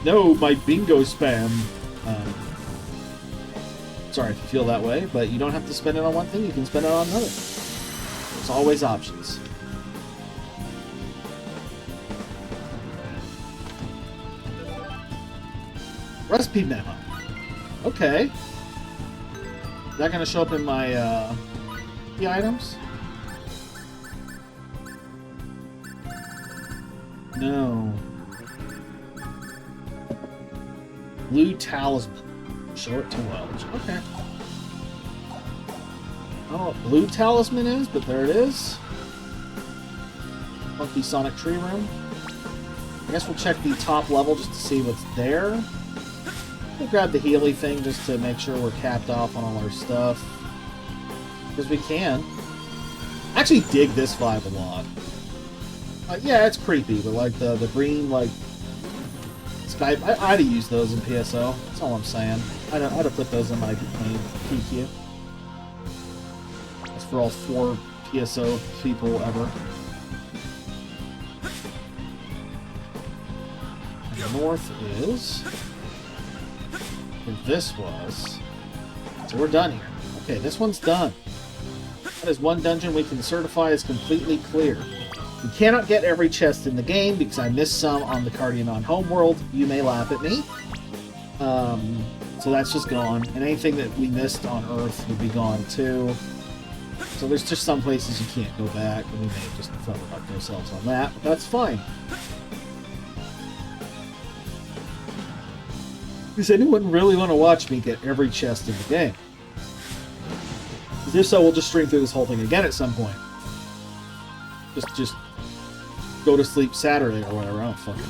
No, my bingo spam. Sorry if you feel that way, but you don't have to spend it on one thing. You can spend it on another. There's always options. Recipe memo. Okay. Is that going to show up in my the items? No. Blue talisman. Show it to Welch. Okay. I don't know what blue talisman is, but there it is. Funky Sonic Tree Room. I guess we'll check the top level just to see what's there. We'll grab the Healy thing just to make sure we're capped off on all our stuff. Because we can. I actually dig this vibe a lot. Yeah, it's creepy, but like the green, like, Skype, I'd have used those in PSO. That's all I'm saying. I'd have put those in my PQ. That's for all 4 PSO people ever. And the north is... where this was. So we're done here. Okay, this one's done. That is one dungeon we can certify as completely clear. We cannot get every chest in the game because I missed some on the Cardionon homeworld. You may laugh at me. So that's just gone. And anything that we missed on Earth would be gone too. So there's just some places you can't go back, and we may just fuck ourselves on that, but that's fine. Does anyone really want to watch me get every chest in the game? Because if so, we'll just stream through this whole thing again at some point. Just go to sleep Saturday or whatever. I don't fucking...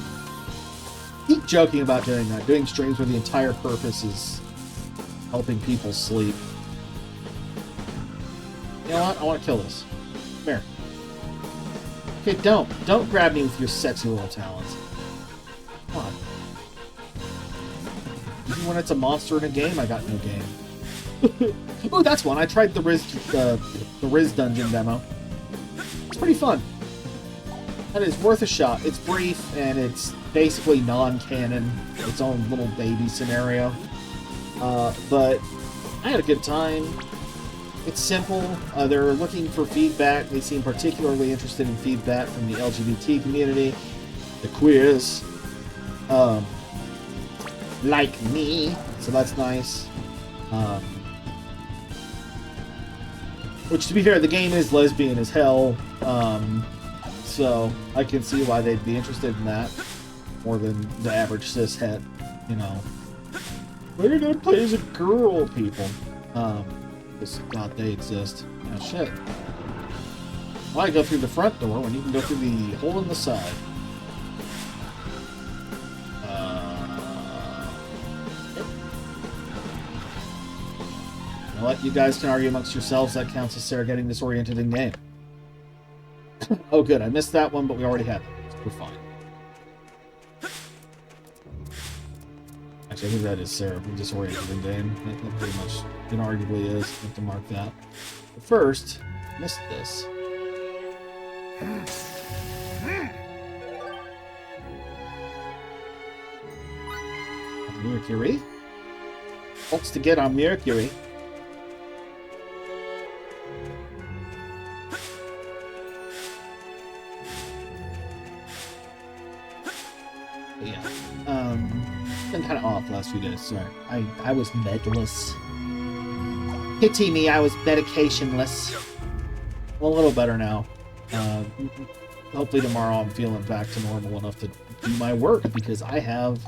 keep joking about doing that. Doing streams where the entire purpose is helping people sleep. You know what? I want to kill this. Come here. Okay, don't grab me with your sexy little talons. Come on. when it's a monster in a game, I got no game. Oh, that's one. I tried the Riz dungeon demo. It's pretty fun. That is worth a shot. It's brief, and it's basically non-canon. Its own little baby scenario. But I had a good time. It's simple. They're looking for feedback. They seem particularly interested in feedback from the LGBT community, the queers, like me. So that's nice. Which, to be fair, the game is lesbian as hell. So I can see why they'd be interested in that more than the average cishet, you know. We're gonna play as a girl, people. Just thought they exist. Oh shit. Why go through the front door when you can go through the hole in the side? Yep. You know what? You guys can argue amongst yourselves. That counts as Sarah getting disoriented in game. Oh good, I missed that one, but we already had it. We're fine. Actually, I think that is Sarah being disoriented in game. That pretty much inarguably is. I have to mark that. But first, missed this. Mercury? What's to get on Mercury? But yeah. Been kind of off last few days, sorry. I was medless. Pity me, I was medicationless. Well, a little better now. Hopefully tomorrow I'm feeling back to normal enough to do my work, because I have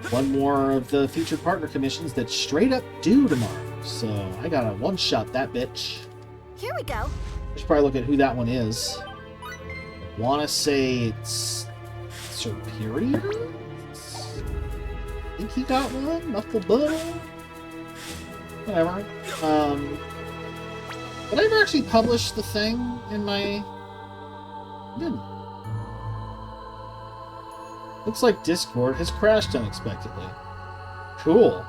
one more of the featured partner commissions that straight up due tomorrow. So I gotta one-shot that bitch. Here we go. I should probably look at who that one is. Wanna say it's Superior? I think he got one? Muffled Butter? Whatever. Did I ever actually publish the thing in my... I didn't. Looks like Discord has crashed unexpectedly. Cool.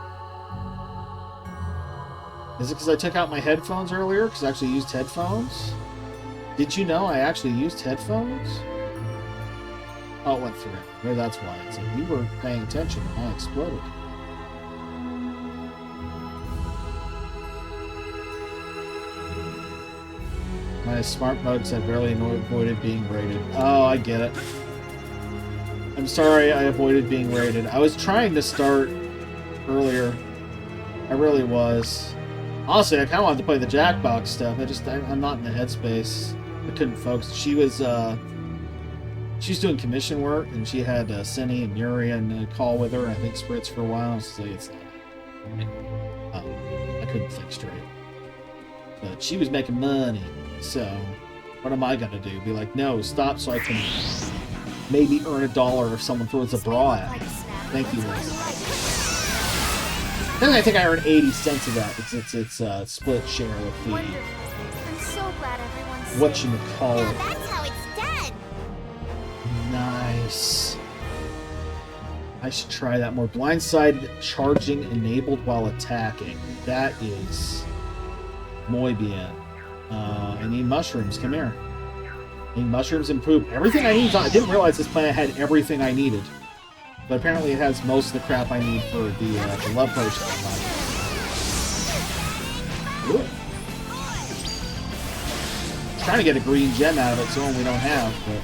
Is it because I took out my headphones earlier? Because I actually used headphones? Did you know I actually used headphones? Oh, it went through. Maybe that's why. It's like, you were paying attention when I exploded. My smart bugs have barely avoided being raided. Oh, I get it. I'm sorry I avoided being raided. I was trying to start earlier. I really was. Honestly, I kind of wanted to play the Jackbox stuff. I'm not in the headspace. I couldn't focus. She's doing commission work, and she had Cindy and Yuri on a call with her. I think Spritz for a while. So it's not. I couldn't think straight. But she was making money. So, what am I gonna do? Be like, no, stop so I can maybe earn $1 if someone throws a bra at me. Thank you, Liz. Then I think I earned 80 cents of that. It's split share with the... Wonderful. I'm so glad everyone's what you call it. Now that's how it's done. Nice. I should try that more. Blindside charging enabled while attacking. That is... muy bien. I need mushrooms. Come here. I need mushrooms and poop. Everything I need. I didn't realize this planet had everything I needed. But apparently it has most of the crap I need for the love potion. Ooh. Trying to get a green gem out of it, so one we don't have, but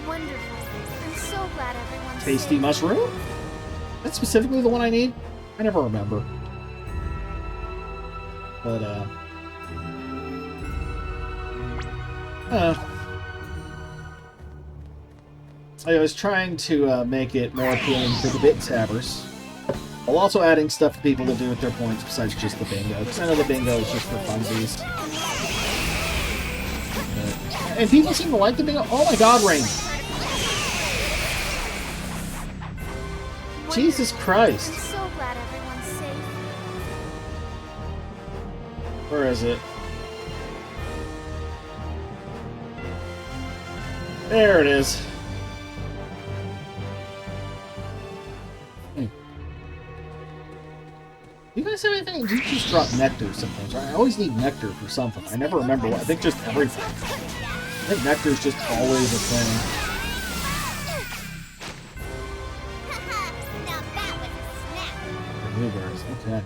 Wonderful. I'm so glad everyone's tasty safe. mushroom? That's specifically the one I need? I never remember. But, I was trying to make it more appealing to the bit tabbers, while also adding stuff for people to do with their points besides just the bingo, because I know the bingo is just for funsies. And people seem to like the bingo. Oh my god, Rain! Jesus Christ! I'm so glad everyone's safe. Where is it? There it is. You guys have anything? You just drop nectar sometimes, right? I always need nectar for something. I never remember what. I think just everything. I think nectar is just always a thing. Now that was a snap. Blueberries, okay.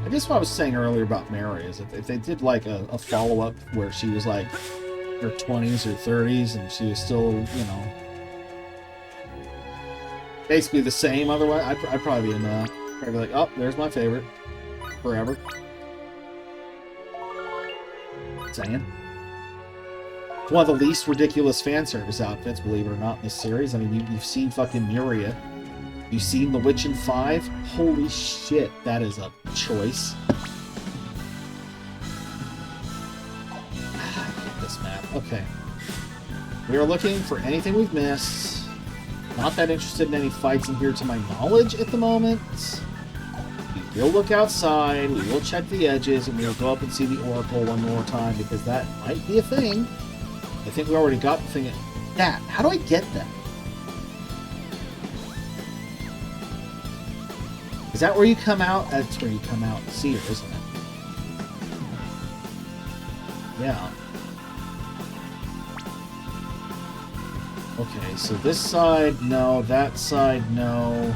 I guess what I was saying earlier about Mary is if they did like a follow-up where she was like her 20s or 30s and she was still, you know, basically the same otherwise, I'd probably be in that. I'd be like, oh, there's my favorite. Forever. Saying. It's one of the least ridiculous fan service outfits, believe it or not, in this series. I mean, you've seen fucking Muria. You've seen The Witch in 5? Holy shit, that is a choice. I hate this map. Okay. We are looking for anything we've missed. Not that interested in any fights in here to my knowledge at the moment. We will look outside, we will check the edges, and we will go up and see the Oracle one more time, because that might be a thing. I think we already got the thing. That. How do I get that? Is that where you come out? That's where you come out and see her, isn't it? Yeah. Okay, so this side, no. That side, no.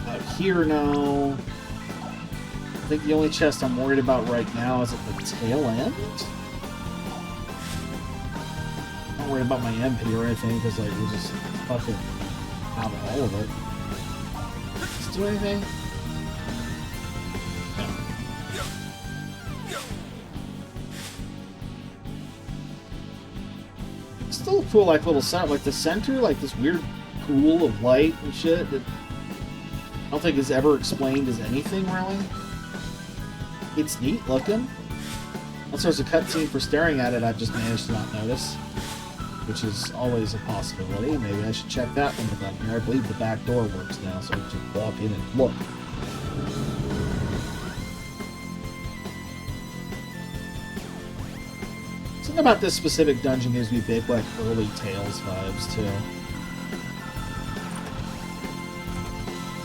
Out here, no. I think the only chest I'm worried about right now is at the tail end. I'm not worried about my MP or anything, because like, we'll just fucking have all of it. Does it do anything? Still a cool, like, little sound, like the center, like this weird pool of light and shit that I don't think is ever explained as anything really. It's neat looking. Unless there's a cutscene for staring at it, I've just managed to not notice, which is always a possibility. Maybe I should check that when we're done here. I believe the back door works now, so we can just walk in and look. Something about this specific dungeon gives me big, like, early Tales vibes, too.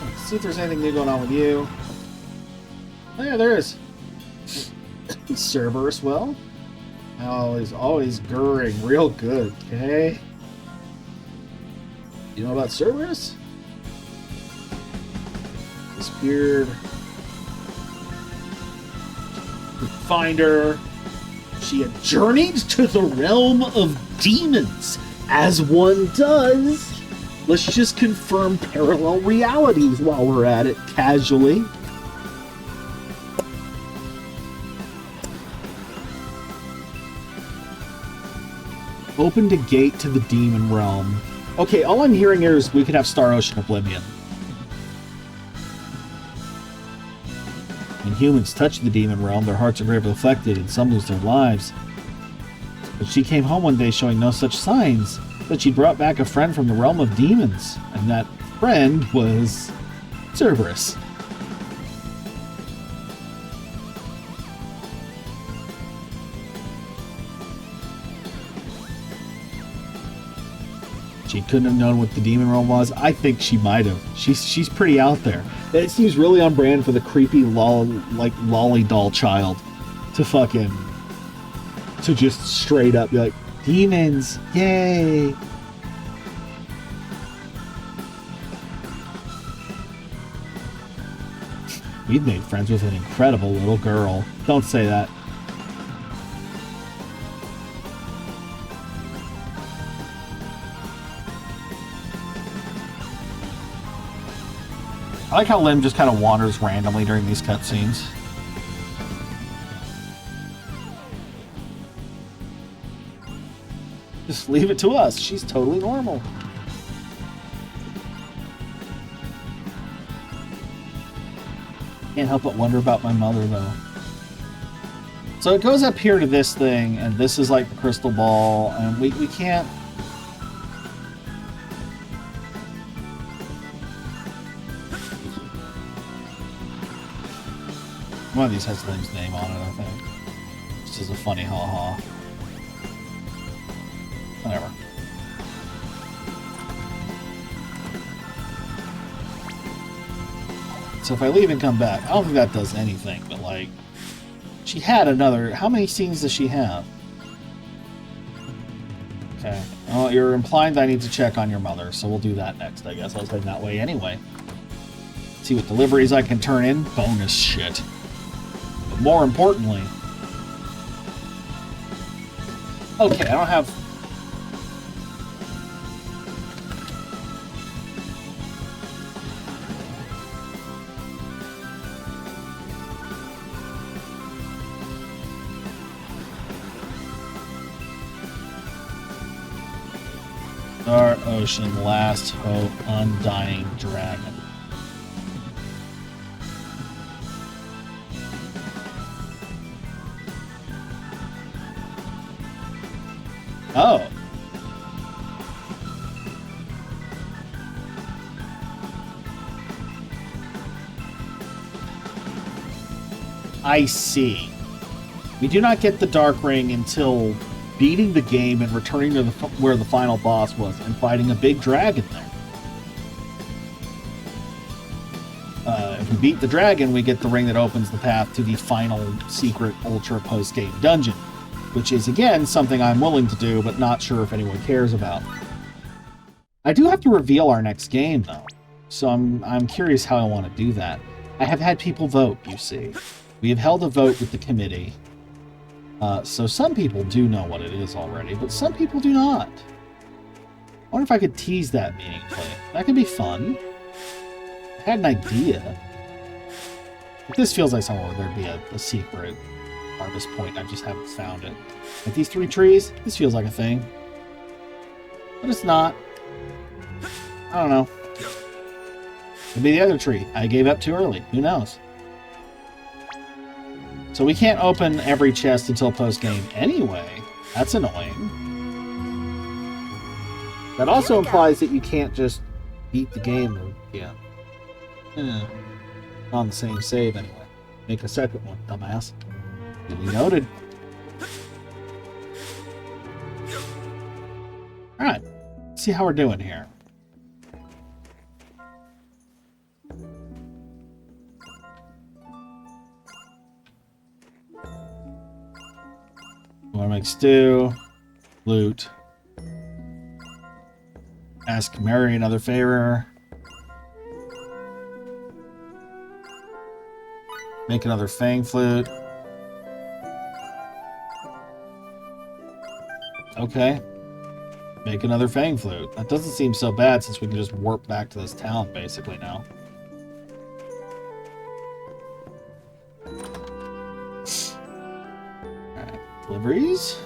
Let's see if there's anything new going on with you. Oh, yeah, there is. Cerberus, well. Always gurring real good, okay? You know about Cerberus? Disappeared. Find her. She had journeyed to the realm of demons, as one does. Let's just confirm parallel realities while we're at it, casually. Opened a gate to the demon realm. Okay, all I'm hearing here is we could have Star Ocean Oblivion. When humans touch the demon realm, their hearts are gravely affected and some lose their lives. But she came home one day showing no such signs, but she brought back a friend from the realm of demons, and that friend was Cerberus. She couldn't have known what the demon realm was. I think she might have. She's pretty out there. It seems really on brand for the creepy lolly doll child to just straight up be like, demons, yay! We've made friends with an incredible little girl. Don't say that. I like how Lim just kind of wanders randomly during these cutscenes. Just leave it to us. She's totally normal. Can't help but wonder about my mother, though. So it goes up here to this thing, and this is like the crystal ball, and we can't... One of these has Lim's name on it, I think. just as a funny ha-ha. Whatever. So if I leave and come back, I don't think that does anything, but like, she had another, how many scenes does she have? Okay. Oh, you're implying that I need to check on your mother, so we'll do that next, I guess. I was heading that way anyway. See what deliveries I can turn in. Bonus shit. But more importantly... Okay, I don't have... Dark Ocean, Last Hope, Undying Dragon. Oh. I see. We do not get the Dark Ring until beating the game and returning to where the final boss was and fighting a big dragon there. If we beat the dragon, we get the ring that opens the path to the final secret ultra post-game dungeon, which is, again, something I'm willing to do, but not sure if anyone cares about. I do have to reveal our next game, though, so I'm curious how I want to do that. I have had people vote, you see. We have held a vote with the committee. So some people do know what it is already, but some people do not. I wonder if I could tease that meaningfully. That could be fun. I had an idea. But this feels like somewhere where there'd be a secret harvest point. I just haven't found it. Like these 3 trees, this feels like a thing. But it's not. I don't know. Could be the other tree. I gave up too early. Who knows? So we can't open every chest until post-game anyway. That's annoying. That also implies that you can't just beat the game again. On the same save anyway. Make a second one, dumbass. Duly noted. Alright. See how we're doing here. Want to make stew, loot, ask Mary another favor, make another fang flute. Okay, make another fang flute. That doesn't seem so bad since we can just warp back to this town basically now. Deliveries.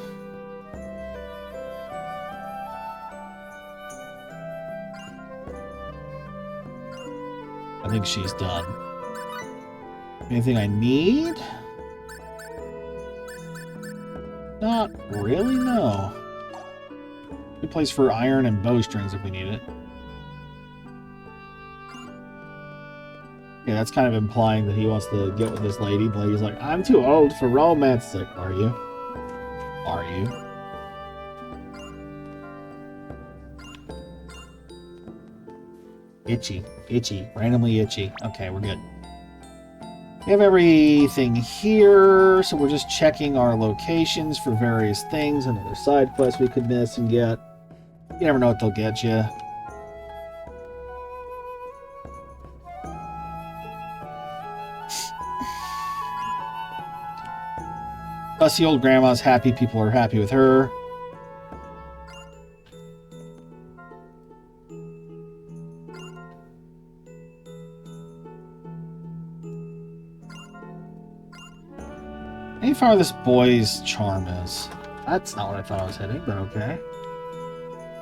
I think she's done. Anything I need? Not really, no. Good place for iron and bowstrings if we need it. Yeah, that's kind of implying that he wants to get with this lady. The lady's like, I'm too old for romance. Like, are you? Are you? Itchy. Itchy. Randomly itchy. Okay, we're good. We have everything here, so we're just checking our locations for various things. Another side quest we could miss and get. You never know what they'll get you. Fussy old grandma's happy, people are happy with her. Any far this boy's charm is. That's not what I thought I was hitting, but okay.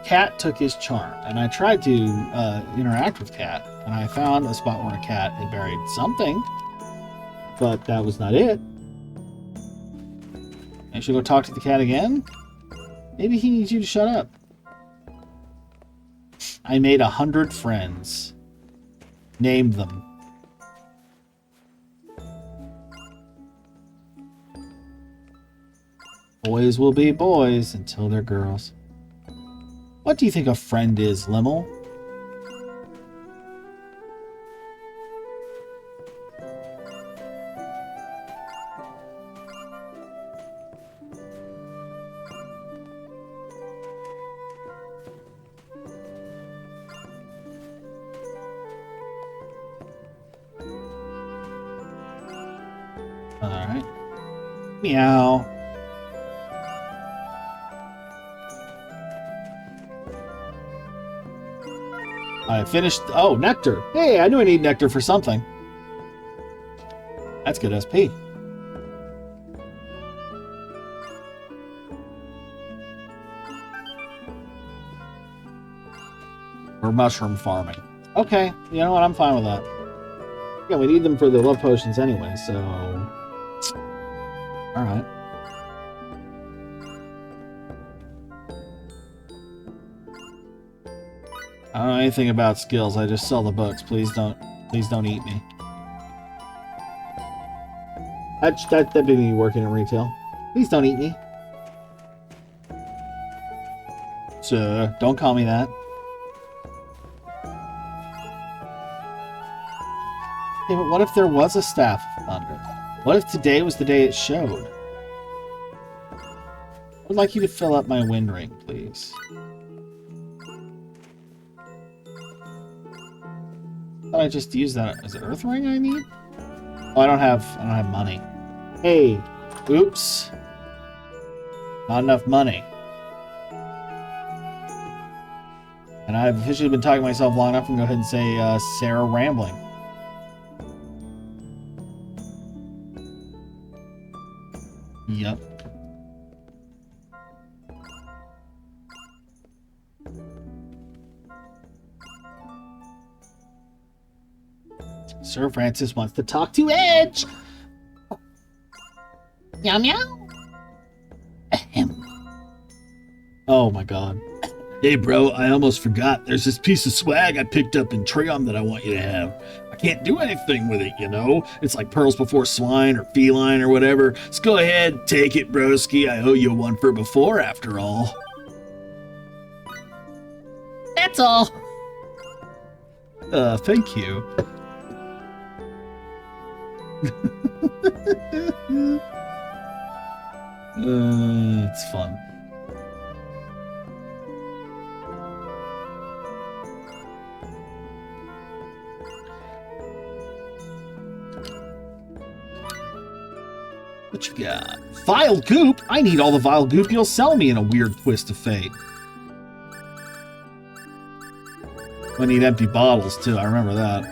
Cat took his charm, and I tried to interact with Cat, and I found a spot where a cat had buried something, but that was not it. I should go talk to the cat again? Maybe he needs you to shut up. I made 100 friends. Name them. Boys will be boys until they're girls. What do you think a friend is, Limmel? Alright. Meow. I finished... Oh, nectar. Hey, I knew I need nectar for something. That's good SP. Or mushroom farming. Okay, you know what? I'm fine with that. Yeah, we need them for the love potions anyway, so... Alright. I don't know anything about skills. I just sell the books. Please don't eat me. That'd be me working in retail. Please don't eat me. Sir, don't call me that. Yeah, but what if there was a Staff of Thunder? What if today was the day it showed? I would like you to fill up my wind ring, please. Thought I just used that. Is it Earth Ring I need? Oh, I don't have money. Hey, oops. Not enough money. And I've officially been talking to myself long enough and go ahead and say Sarah rambling. Yep. Sir Francis wants to talk to Edge. Meow meow. Ahem. Oh my god. Hey bro, I almost forgot. There's this piece of swag I picked up in Trium that I want you to have. I can't do anything with it, you know? It's like pearls before swine or feline or whatever. Just go ahead, take it, broski. I owe you one for before, after all. That's all. Thank you. It's fun. What you got? Vile goop? I need all the vile goop you'll sell me in a weird twist of fate. I need empty bottles too, I remember that.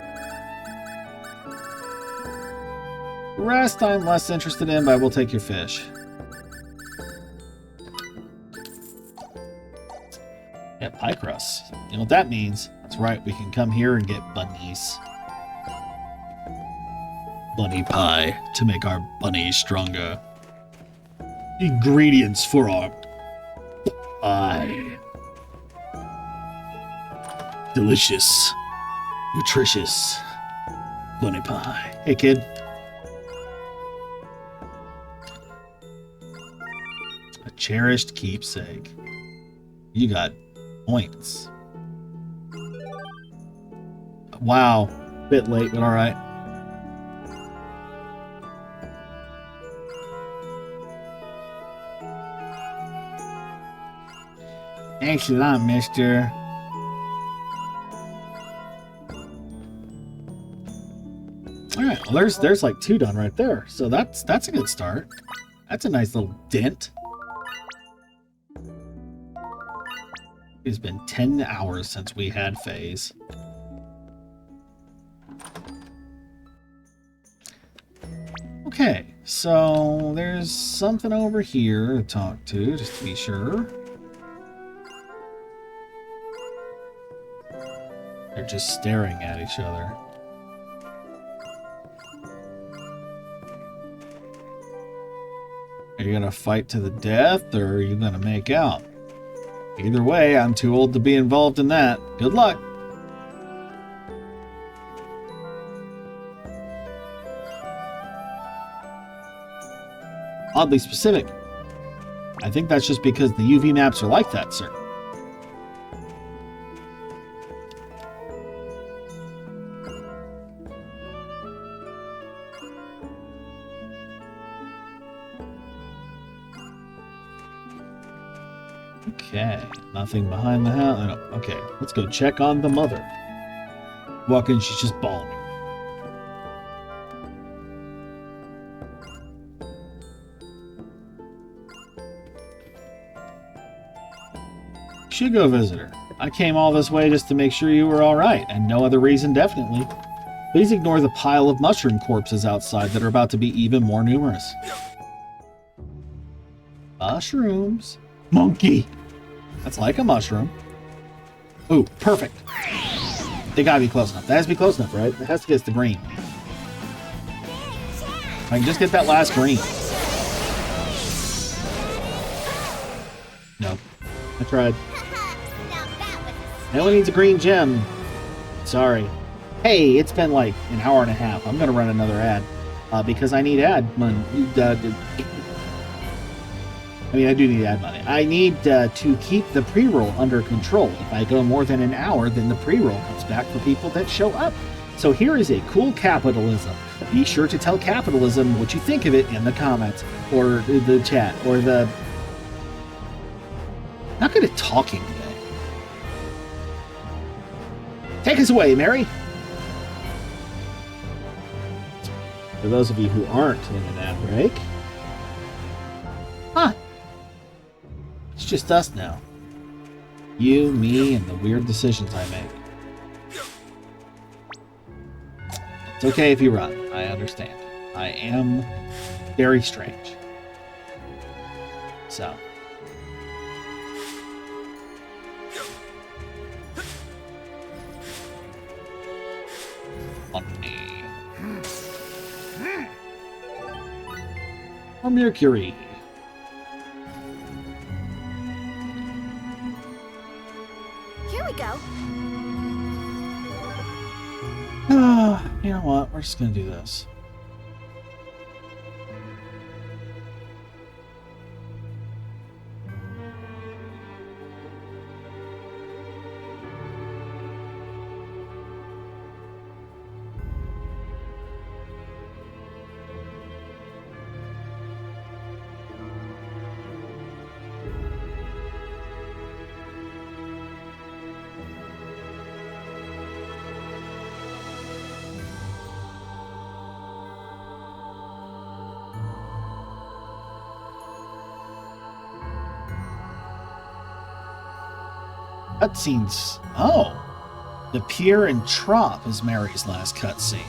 The rest I'm less interested in, but I will take your fish. Yeah, pie crust. You know what that means? That's right, we can come here and get bunnies. Bunny pie to make our bunnies stronger. Ingredients for our pie. Delicious. Nutritious. Bunny pie. Hey, kid. A cherished keepsake. You got points. Wow. Bit late, but alright. Thanks a lot, mister. Alright, well there's like 2 done right there. So that's a good start. That's a nice little dent. It's been 10 hours since we had phase. Okay, so there's something over here to talk to, just to be sure. They're just staring at each other. Are you gonna fight to the death, or are you gonna make out? Either way, I'm too old to be involved in that. Good luck! Oddly specific. I think that's just because the UV maps are like that, sir. Okay, nothing behind the house. No, okay, let's go check on the mother. Walk in, she's just bawling. Should go visit her. I came all this way just to make sure you were alright, and no other reason definitely. Please ignore the pile of mushroom corpses outside that are about to be even more numerous. Mushrooms? Monkey! That's like a mushroom. Ooh, perfect. They gotta be close enough. That has to be close enough, right? It has to get us the green. I can just get that last green. Nope. I tried. No one needs a green gem. Sorry. Hey, it's been like an hour and a half. I'm gonna run another ad. Because I need ad money. I mean, I do need ad money. I need to keep the pre-roll under control. If I go more than an hour, then the pre-roll comes back for people that show up. So here is a cool capitalism. Be sure to tell capitalism what you think of it in the comments, or the chat, or the... Not good at talking today. Take us away, Mary! For those of you who aren't in an ad break... Huh. It's just us now. You, me, and the weird decisions I make. It's okay if you run. I understand. I am very strange. So. On me. Or Mercury. Here we go. You know what? We're just gonna do this. Cutscenes. Oh! The Pier and Trop is Mary's last cutscene.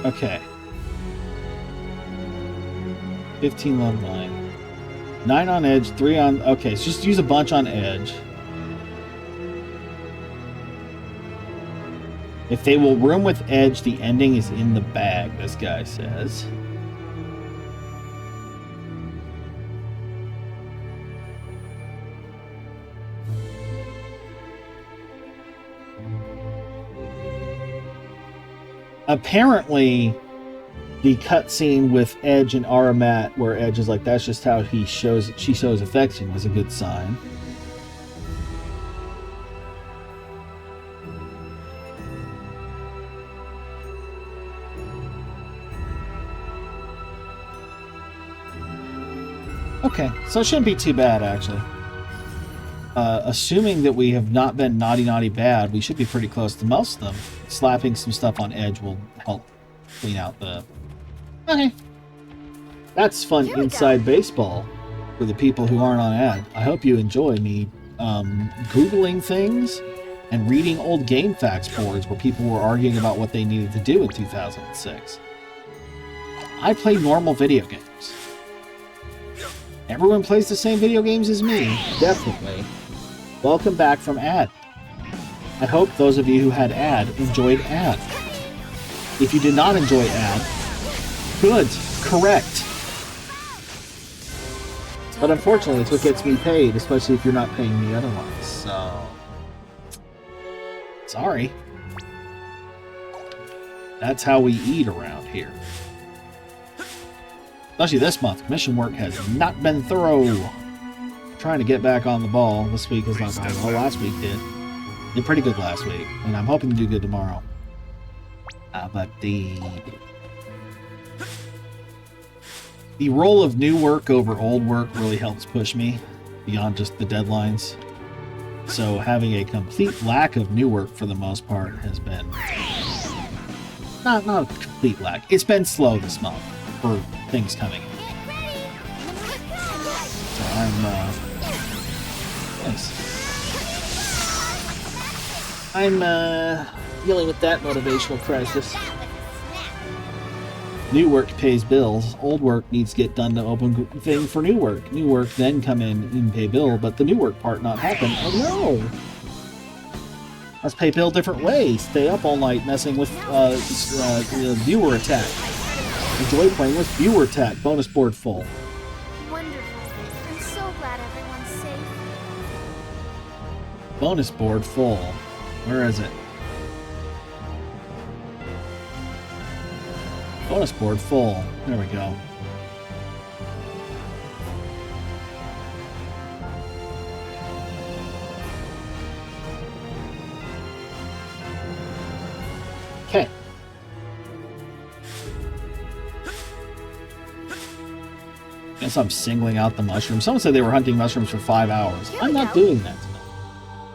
Okay. 15 level 9. 9 on Edge, 3 on... Okay, so just use a bunch on Edge. If they will room with Edge, the ending is in the bag, this guy says. Apparently, the cutscene with Edge and Aramat, where Edge is like, that's just how she shows affection, was a good sign. Okay, so it shouldn't be too bad, actually. Assuming that we have not been naughty bad, we should be pretty close to most of them. Slapping some stuff on Edge will help clean out the... Okay. That's fun inside baseball for the people who aren't on ad. I hope you enjoy me Googling things and reading old game facts boards where people were arguing about what they needed to do in 2006. I play normal video games. Everyone plays the same video games as me, definitely. Welcome back from ad. I hope those of you who had ad enjoyed ad. If you did not enjoy ad, good, correct. But unfortunately, it's what gets me paid, especially if you're not paying me otherwise. So, sorry. That's how we eat around here. Especially this month. Commission work has not been thorough. Trying to get back on the ball. This week is not going well. Last week did. Did pretty good last week. And I'm hoping to do good tomorrow. But the role of new work over old work really helps push me beyond just the deadlines. So having a complete lack of new work for the most part has been not a complete lack. It's been slow this month for things coming in. So I'm dealing with that motivational crisis. New work pays bills. Old work needs to get done to open thing for new work. New work then come in and pay bill, but the new work part not happen. Oh no! Let's pay bill different ways. Stay up all night messing with viewer attack. Enjoy playing with viewer attack. Bonus board full. Wonderful. I'm so glad everyone's safe. Bonus board full. Where is it? Bonus board full. There we go. Okay. Guess I'm singling out the mushrooms. Someone said they were hunting mushrooms for 5 hours. I'm not doing that tonight.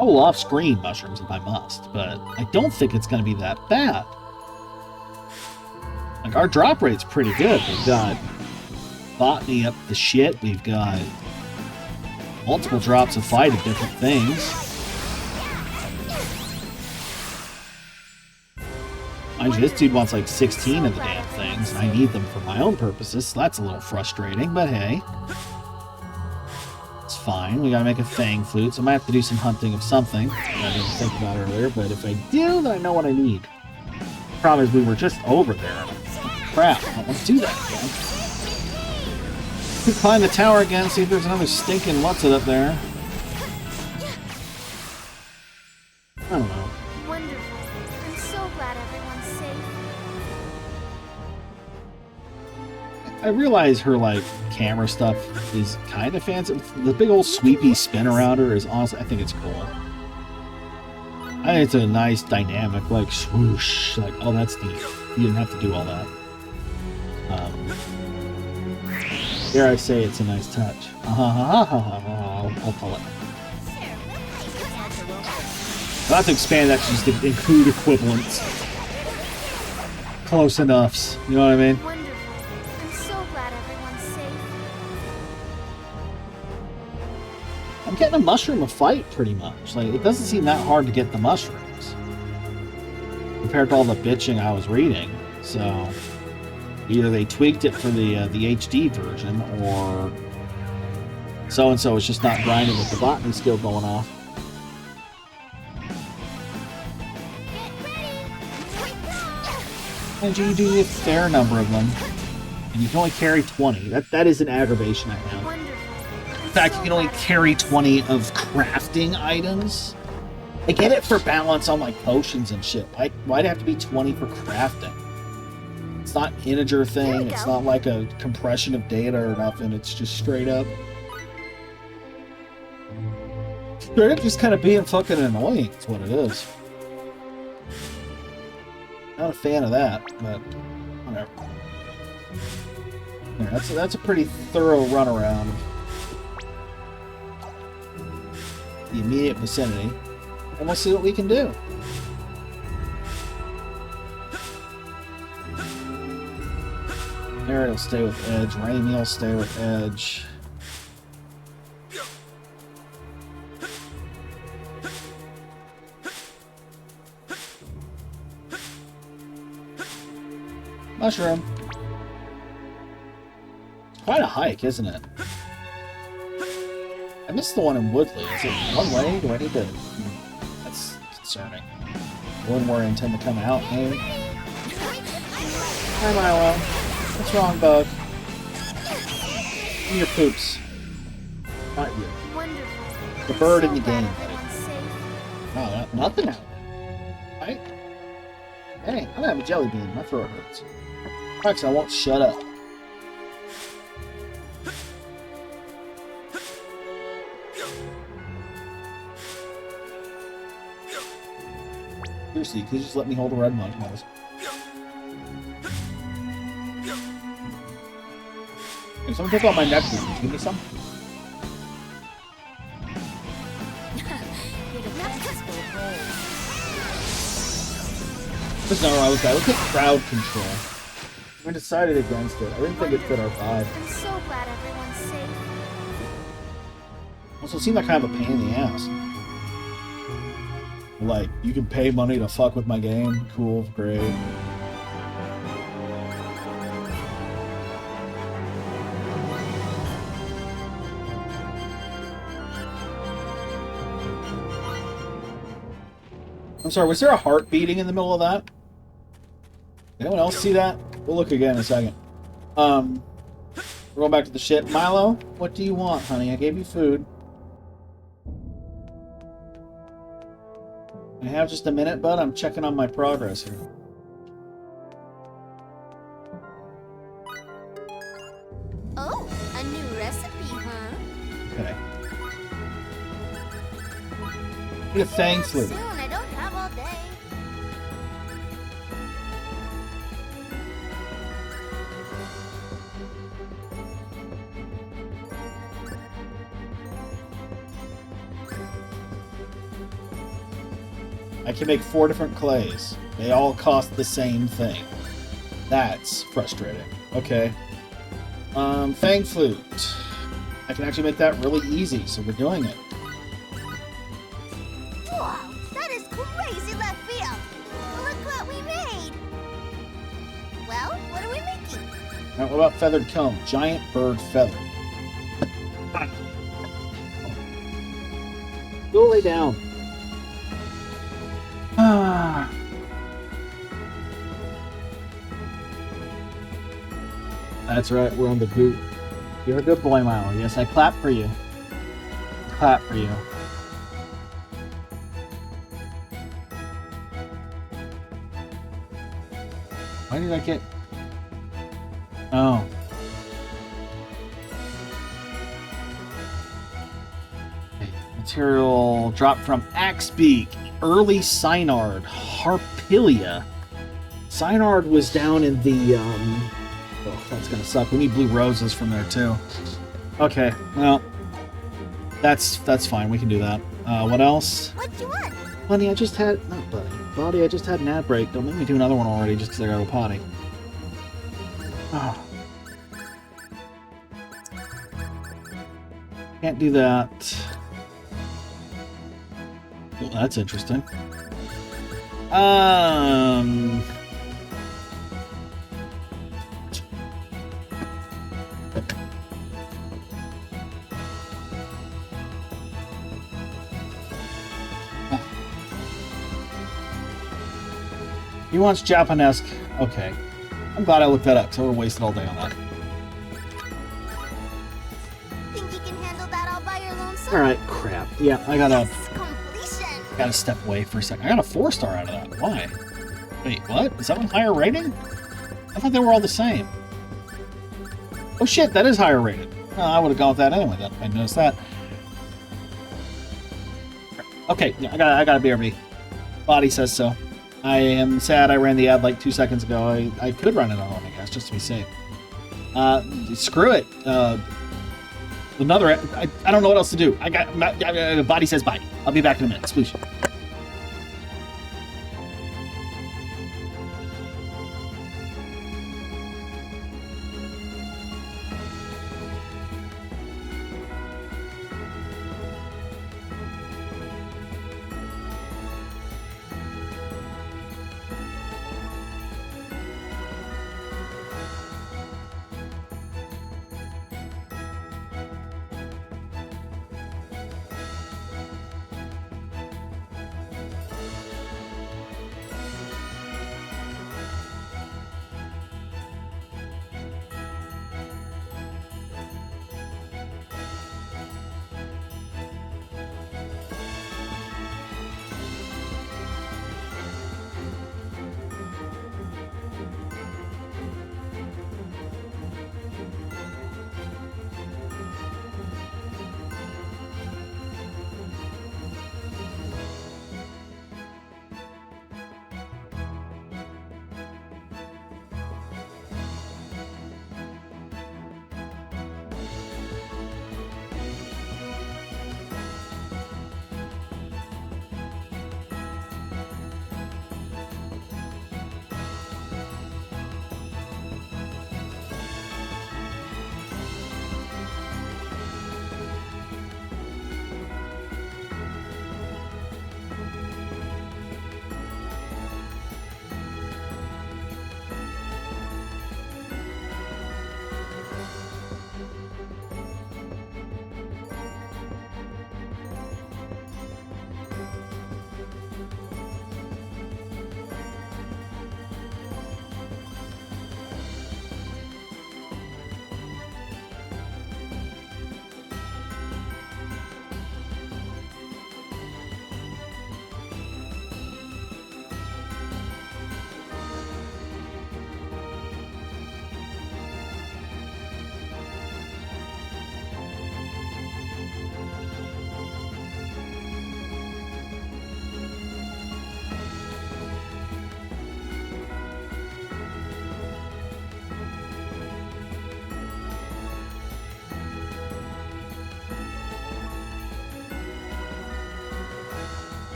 I will off-screen mushrooms if I must, but I don't think it's going to be that bad. Like, our drop rate's pretty good. We've got botany up the shit. We've got multiple drops of fight of different things. Mind you, this dude wants like 16 of the damn things, and I need them for my own purposes, so that's a little frustrating, but hey. It's fine. We gotta make a fang flute, so I might have to do some hunting of something that I didn't think about earlier, but if I do, then I know what I need. Problem is, we were just over there. Crap, I don't want to do that again. Could climb the tower again, see if there's another stinking what's it up there. I don't know. Wonderful. I'm so glad everyone's safe. I realize her, like, camera stuff is kind of fancy. The big old sweepy spin around her is awesome. I think it's cool. I think it's a nice dynamic, like, swoosh. Like, oh, that's neat. You didn't have to do all that. Dare I say it's a nice touch. I'll call it. I'll have to expand that to just include equivalents. Close enoughs. You know what I mean? Wonderful. I'm so glad everyone's safe. I'm getting a mushroom a fight pretty much. Like, it doesn't seem that hard to get the mushrooms compared to all the bitching I was reading. So either they tweaked it for the HD version, or so and so is just not grinding with the botany skill going off. And you do need a fair number of them, and you can only carry 20. That is an aggravation I have. In fact, you can only carry 20 of crafting items. I get it for balance on like potions and shit. Why'd it have to be 20 for crafting? It's not an integer thing. It's not like a compression of data or nothing. It's just straight up just kind of being fucking annoying. It's what it is. Not a fan of that, but whatever. Yeah, that's a pretty thorough runaround of the immediate vicinity, and we'll see what we can do. Mary will stay with Edge. Raimi will stay with Edge. Mushroom. Quite a hike, isn't it? I missed the one in Woodley. Is it one way? Do I need to... That's concerning. One where I intend to come out, maybe? Hi, Milo. What's wrong, bug? Give me your poops. Not you. Wonderful. The I'm bird so in the glad game. everyone's safe. Oh, nothing out. Right? Hey, I'm gonna have a jelly bean. My throat hurts. Rex, I won't shut up. Seriously, could you just let me hold a red nose? Can someone take out my neck? Give me some. That's not what I looked at. I looked at crowd control. I decided against it. I didn't think it fit our vibe. I'm so glad everyone's safe. Also, it seemed like kind of a pain in the ass. Like, you can pay money to fuck with my game. Cool, great. I'm sorry, was there a heart beating in the middle of that? Anyone else see that? We'll look again in a second. We're going back to the ship. Milo, what do you want, honey? I gave you food. I have just a minute, bud. I'm checking on my progress here. Oh, a new recipe, huh? Okay. Get a fang flute. Soon, I don't have all day. I can make 4 different clays. They all cost the same thing. That's frustrating. Okay. Fang flute. I can actually make that really easy, so we're doing it. Wow, that is crazy left field. Look what we made. Well, what are we making? Now, what about feathered comb? Giant bird feather. Go lay down. Ah. That's right, we're on the boot. You're a good boy, Milo. Yes, I clap for you. Clap for you. Why did I get... Oh. Material dropped from Axebeak. Early Synard. Harpilia. Synard was down in the, Oh, that's gonna suck. We need blue roses from there, too. Okay, well... That's fine. We can do that. What else? What you want? Buddy, I just had... Not buddy. Buddy, I just had an ad break. Don't make me do another one already just because I got a potty. Oh. Can't do that. Well, that's interesting. He wants Japanesque. Okay. I'm glad I looked that up, so we're wasting all day on that. Think you can handle that all by your lonesome? Alright, crap. Yeah, I gotta... Yes, completion. Gotta step away for a second. I got a 4-star out of that. Why? Wait, what? Is that one higher rating? I thought they were all the same. Oh shit, that is higher rated. Well, I would have gone with that anyway, then. I noticed that. Okay, yeah, I got a BRB. Body says so. I am sad I ran the ad like 2 seconds ago. I could run it on, I guess, just to be safe. Screw it. Another... I don't know what else to do. Body says bye. I'll be back in a minute. Sploosh.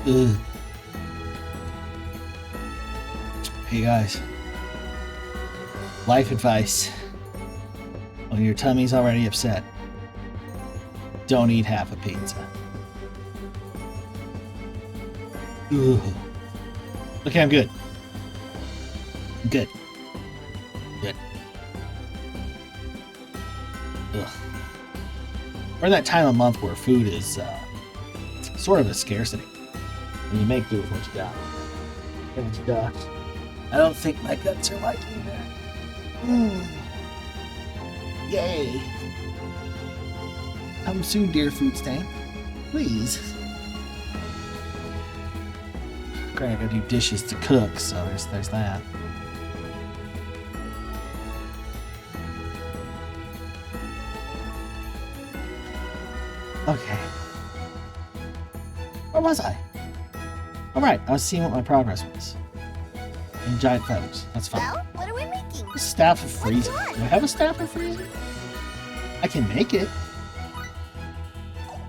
Ugh. Hey guys. Life advice. When your tummy's already upset, don't eat half a pizza. Ugh. Okay, I'm good. I'm good. Good. Ugh. We're in that time of month where food is sort of a scarcity. And you make do with what you got. And what you got. I don't think my guts are liking that. Yay. Come soon, dear food stand. Please. Great, I gotta do dishes to cook, so there's that. Okay. Where was I? Alright, I was seeing what my progress was. And giant feathers. That's fine. Well, what are we making? A staff of freezing. Do I have a staff of freezing? I can make it.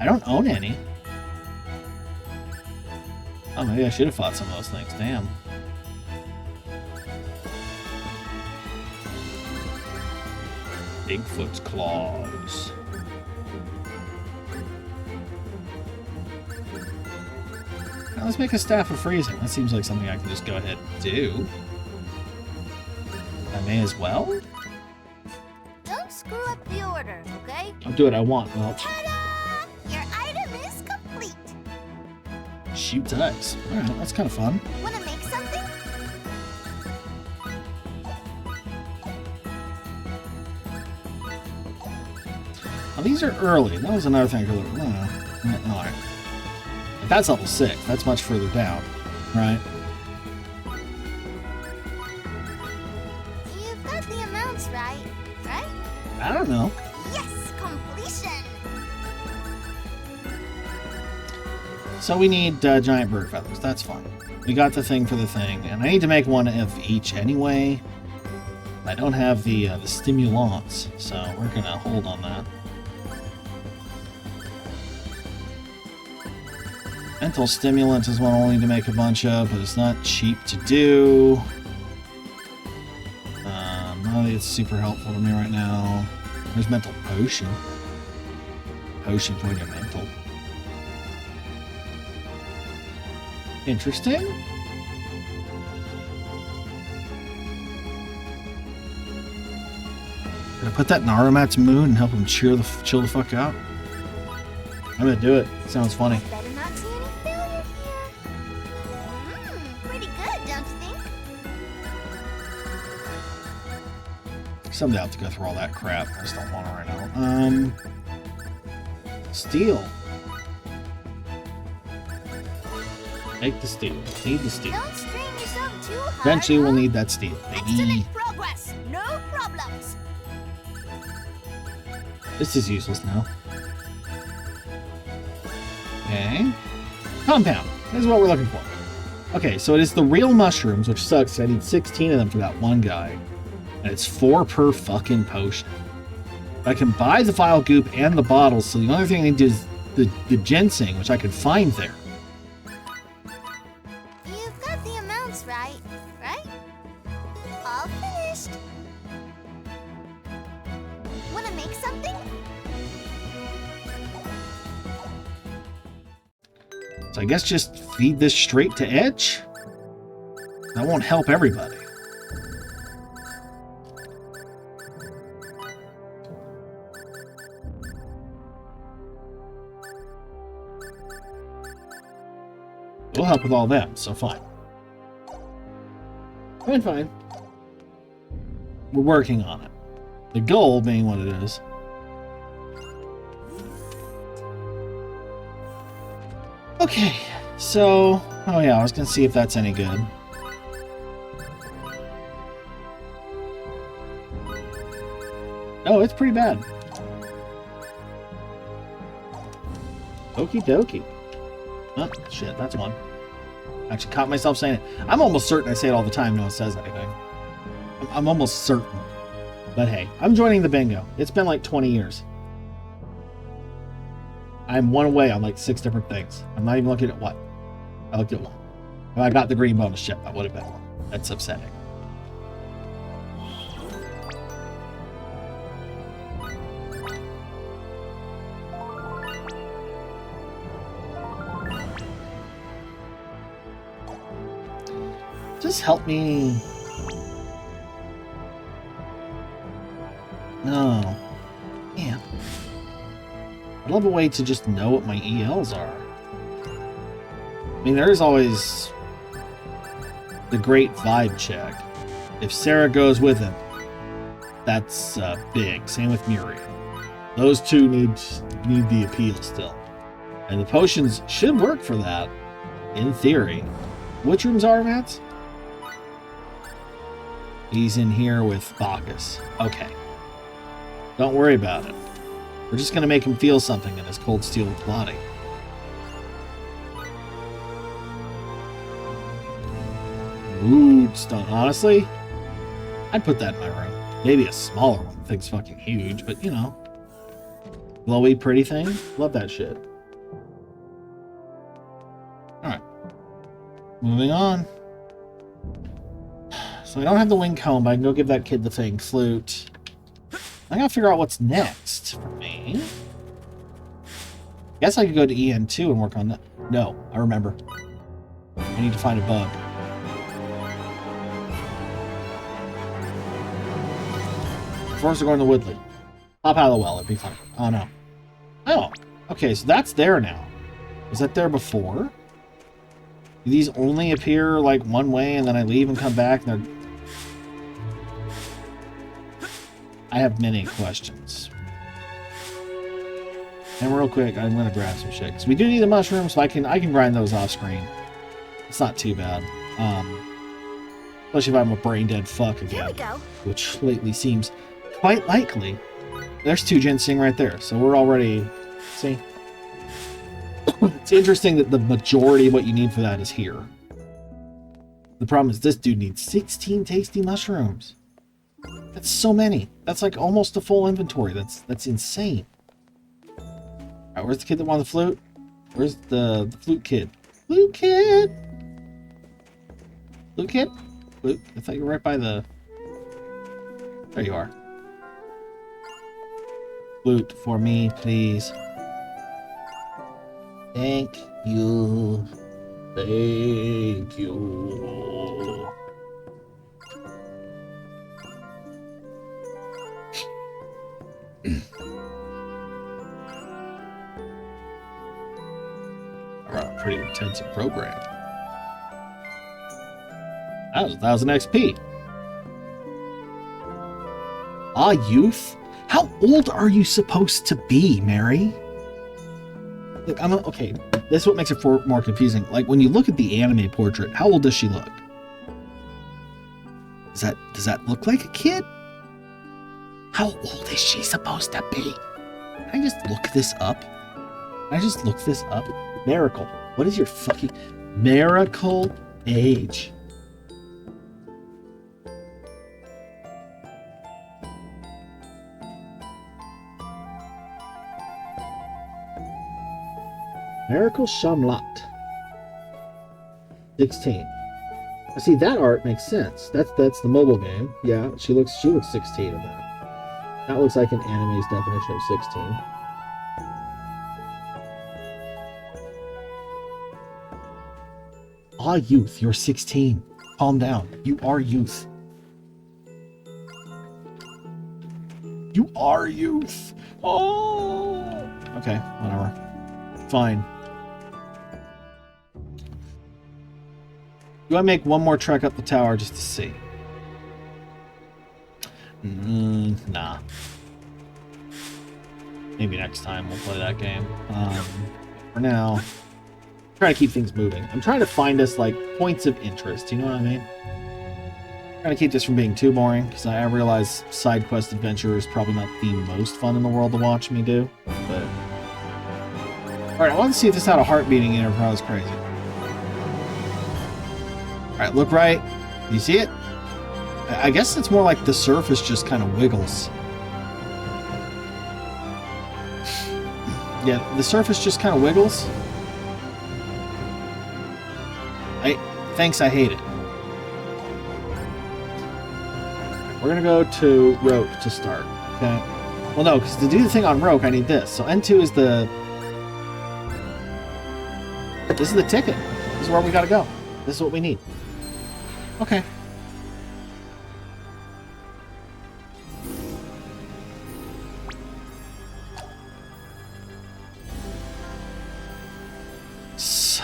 I don't own any. Oh, maybe I should have fought some of those things. Damn. Bigfoot's claws. Now let's make a staff of freezing. That seems like something I can just go ahead and do. I may as well. Don't screw up the order, okay? I'll do what I want. Well, Ta-da! Your item is complete. shoot dice. Alright, that's kind of fun. Wanna make something? Now, these are early. That was another thing I could look at. Alright. If that's level 6, that's much further down, right? You've got the amounts right? I don't know. Yes, completion. So we need giant bird feathers. That's fine. We got the thing for the thing, and I need to make one of each anyway. I don't have the stimulants, so we're gonna hold on that. Mental stimulant is one I'll need to make a bunch of, but it's not cheap to do. None of it's super helpful to me right now. There's mental potion. Potion for your mental. Interesting. Can I put that in Aromat's mood and help him chill the fuck out? I'm gonna do it. Sounds funny. Better not see any failure here. Pretty good, don't you think? Someday I'll have to go through all that crap. I just don't want it right now. Steel. Make the steel. Need the steel. Don't strain yourself too hard. Eventually we'll huh? need that steel, baby. Excellent progress. No problems. This is useless now. Okay. Compound. This is what we're looking for. Okay, so it is the real mushrooms, which sucks. I need 16 of them for that one guy. And it's 4 per fucking potion. I can buy the vial goop and the bottles, so the only thing I need to do is the ginseng, which I can find there. You've got the amounts right? All finished. Wanna make something? So I guess just feed this straight to Edge? That won't help everybody. It'll help with all them, so fine. Fine. We're working on it. The goal being what it is. Okay, so... Oh yeah, I was gonna see if that's any good. Oh, it's pretty bad. Okie dokie. Oh, shit, that's one. Actually caught myself saying it. I'm almost certain I say it all the time, no one says anything. I'm almost certain. But hey, I'm joining the bingo. It's been like 20 years. I'm one away on like 6 different things. I'm not even looking at what. I'll get one. If I got the green bonus chip, that would have been one. That's upsetting. Just help me. No. Damn. I'd love a way to just know what my ELs are. I mean, there's always the great vibe check. If Sarah goes with him, that's big. Same with Muriel. Those two need the appeal still. And the potions should work for that, in theory. Which rooms are Matt's? He's in here with Bacchus. Okay. Don't worry about it. We're just going to make him feel something in his cold steel body. Ooh, stone. Honestly, I'd put that in my room. Maybe a smaller one. The thing's fucking huge, but you know. Glowy, pretty thing. Love that shit. Alright. Moving on. So I don't have the wing comb, but I can go give that kid the thing. Flute. I gotta figure out what's next for me. Guess I could go to EN2 and work on that. No, I remember. I need to find a bug. First, we're going to Woodley. Hop out of the well, it'd be fine. Oh, no. Oh, okay, so that's there now. Was that there before? Do these only appear, like, one way, and then I leave and come back, and they're... I have many questions. And real quick, I'm gonna grab some shit, because we do need the mushrooms, so I can grind those off screen. It's not too bad. Especially if I'm a brain-dead fuck again. Here we go. Which lately seems quite likely. There's 2 ginseng right there, so we're already... See? It's interesting that the majority of what you need for that is here. The problem is this dude needs 16 tasty mushrooms. That's so many. That's like almost a full inventory. That's insane. Alright, where's the kid that wanted the flute? Where's the flute kid? Flute kid! Flute kid? Flute? I thought you were right by the... There you are. Flute for me, please. Thank you. Thank you. Alright, pretty intensive program. That was 1,000 XP. Ah, youth? How old are you supposed to be, Mary? Look, okay, this is what makes it more confusing. Like, when you look at the anime portrait, how old does she look? Does that look like a kid? How old is she supposed to be? Can I just look this up? Can I just look this up? Miracle. What is your fucking... Miracle age? Miracle Shamlat. 16. See, that art makes sense. That's the mobile game. Yeah, she looks 16 in that. That looks like an anime's definition of 16. Ah, youth, you're 16. Calm down. You are youth. You are youth. Oh. Okay, whatever. Fine. Do I make one more trek up the tower just to see? Nah. Maybe next time we'll play that game. For now, try to keep things moving. I'm trying to find us, like, points of interest, you know what I mean? Trying to keep this from being too boring, because I realize Sidequest adventure is probably not the most fun in the world to watch me do, but... Alright, I want to see if this had a heart beating in it, or I was crazy. Alright, look right. You see it? I guess it's more like the surface just kind of wiggles. Yeah, the surface just kind of wiggles. Thanks, I hate it. We're gonna go to Roke to start, okay? Well, no, because to do the thing on Roke, I need this. So N2 is the... This is the ticket. This is where we gotta go. This is what we need. Okay. So...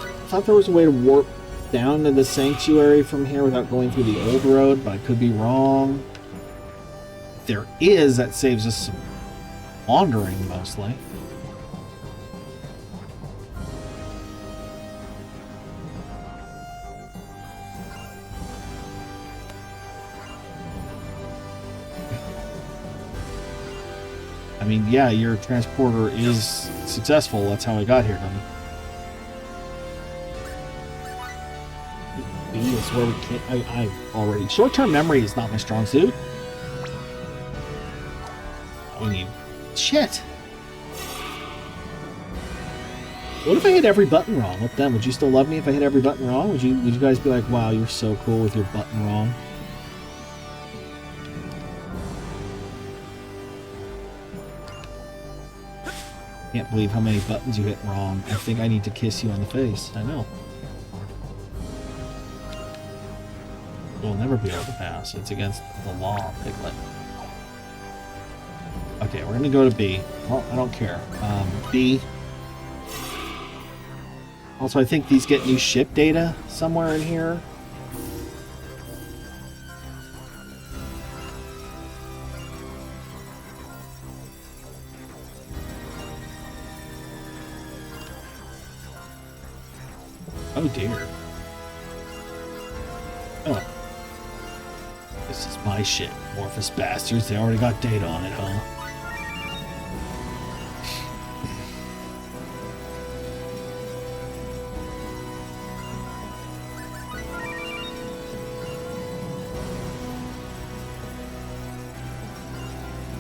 I thought there was a way to warp down to the sanctuary from here without going through the old road, but I could be wrong. If there is, that saves us some wandering, mostly. I mean, yeah, your transporter is successful. That's how I got here, dummy. B is where we can't... I already... Short-term memory is not my strong suit. We need... Shit! What if I hit every button wrong? What then? Would you still love me if I hit every button wrong? Would you guys be like, wow, you're so cool with your button wrong? Can't believe how many buttons you hit wrong. I think I need to kiss you on the face. I know. We'll never be able to pass. It's against the law, Piglet. Okay, we're gonna go to B. Well, I don't care. B. Also, I think these get new ship data somewhere in here. Oh dear. Oh. This is my shit. Morphous bastards, they already got data on it, huh?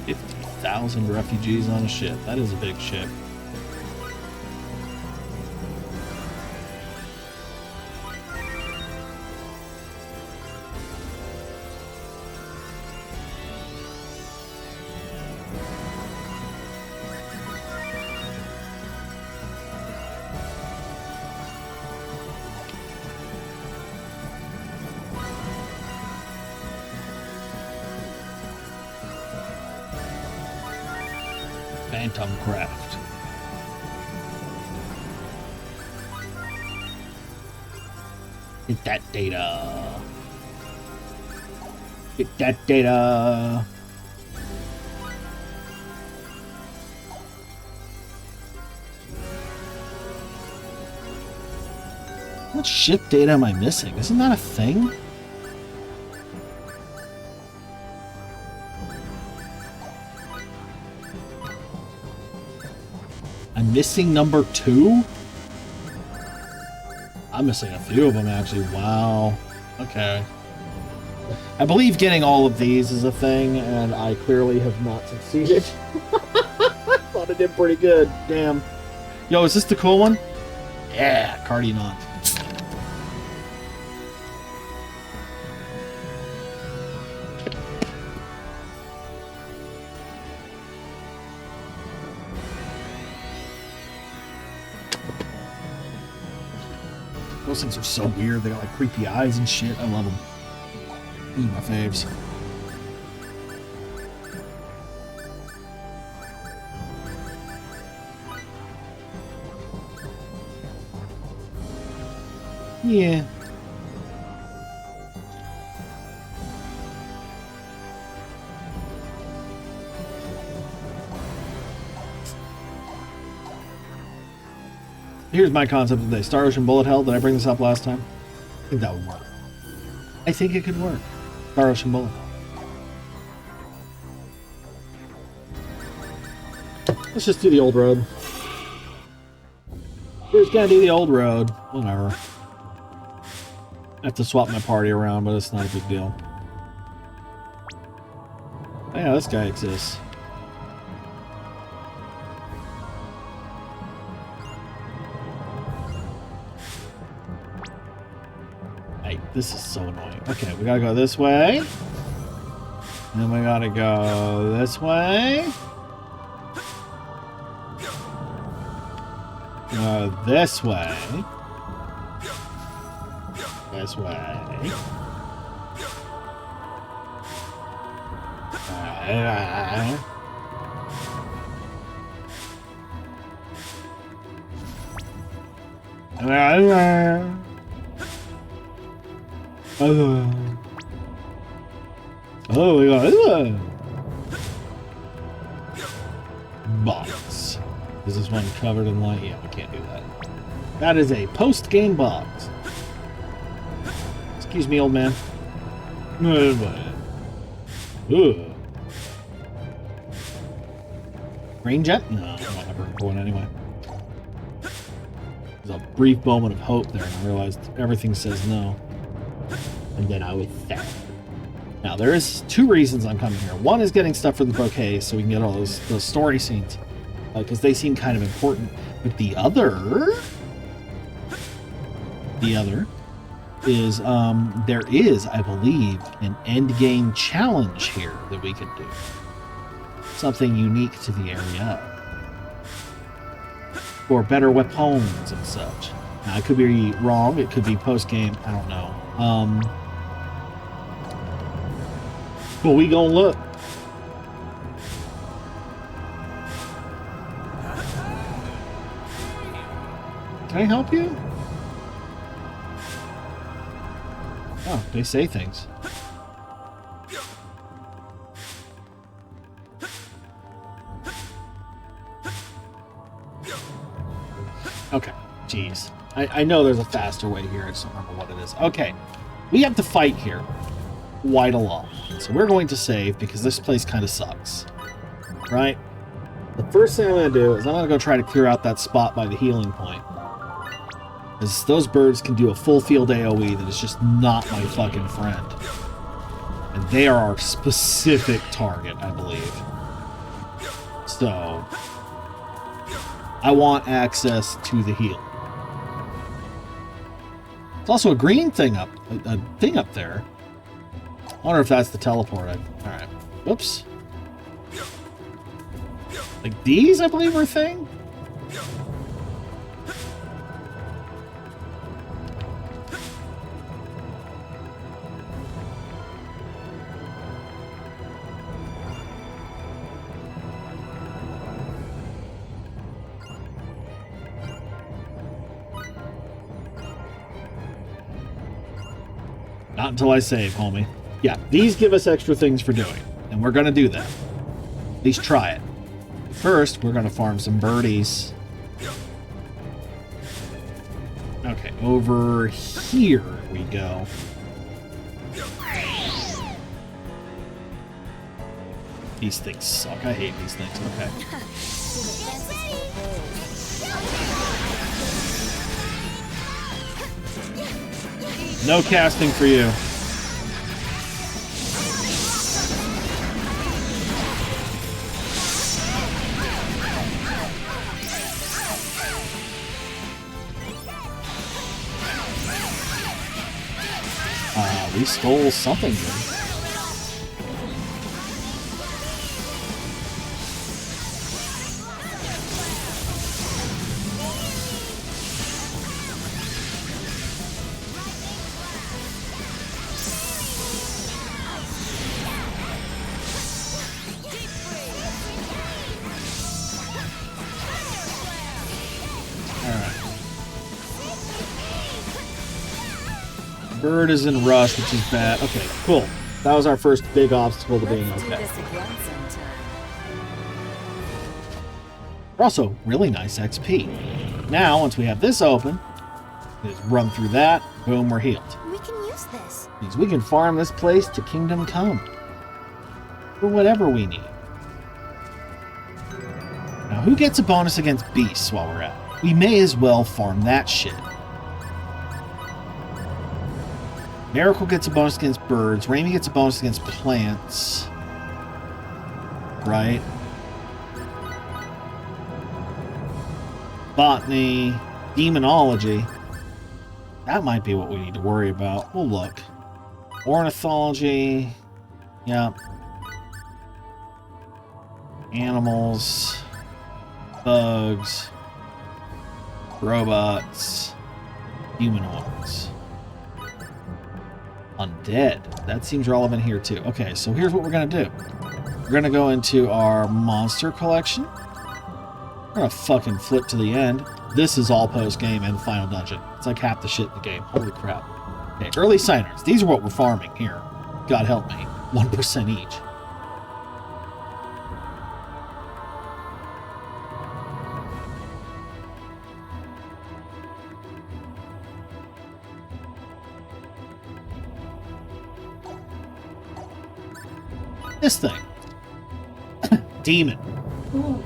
$50,000 refugees on a ship. That is a big ship. Phantom craft. Get that data. Get that data. What ship data am I missing? Isn't that a thing? I'm missing number 2? I'm missing a few of them, actually. Wow. Okay. I believe getting all of these is a thing, and I clearly have not succeeded. I thought I did pretty good. Damn. Yo, is this the cool one? Yeah, Cardinal. Those things are so weird. They got like creepy eyes and shit. I love them. These are my faves. Yeah. Here's my concept of the day. Star Ocean Bullet Hell. Did I bring this up last time? I think that would work. I think it could work. Star Ocean Bullet Hell. Let's just do the old road. We're just gonna do the old road. Whatever. I have to swap my party around, but it's not a big deal. Oh yeah, this guy exists. hate. This is so annoying. Okay, we gotta go this way. And then we gotta go this way. This way. This way. Oh, we got this one. Box. Is this one covered in light? Yeah, we can't do that. That is a post-game box. Excuse me, old man. Ooh. Green jet? No, I'm not ever going anyway. There's a brief moment of hope there, and I realized everything says no. And then I was sad. Now, there is 2 reasons I'm coming here. One is getting stuff for the bouquet, so we can get all those story scenes, because they seem kind of important. But the other is there is, I believe, an end game challenge here that we can do. Something unique to the area. For better weapons and such. Now, I could be wrong. It could be post game. I don't know. But we gonna look. Can I help you? Oh, they say things. Okay, jeez. I know there's a faster way here. I just don't remember what it is. Okay, we have to fight here. Quite a lot. So we're going to save because this place kind of sucks. Right? The first thing I'm going to do is I'm going to go try to clear out that spot by the healing point. Because those birds can do a full field AoE that is just not my fucking friend. And they are our specific target, I believe. So, I want access to the heal. There's also a green thing up, a thing up there. I wonder if that's the teleport. Alright. Whoops. Like these, I believe, are a thing? Not until I save, homie. Yeah, these give us extra things for doing, and we're gonna do that. At least try it. First, we're gonna farm some birdies. Okay, over here we go. These things suck. I hate these things. Okay. No casting for you. We stole something good. Bird is in rush, which is bad. Okay, cool. That was our first big obstacle to being okay. We're also really nice XP. Now, once we have this open, just run through that, boom, we're healed. We can use this. Means we can farm this place to Kingdom Come. For whatever we need. Now, who gets a bonus against beasts while we're at it? We may as well farm that shit. Miracle gets a bonus against birds. Raimi gets a bonus against plants. Right? Botany. Demonology. That might be what we need to worry about. We'll look. Ornithology. Yep. Animals. Bugs. Robots. Humanoids. Undead. That seems relevant here too. Okay, so here's what we're going to do. We're going to go into our monster collection. We're going to fucking flip to the end. This is all post-game and final dungeon. It's like half the shit in the game. Holy crap. Okay, early signers. These are what we're farming here. God help me. 1% each. This thing. Demon. Ooh.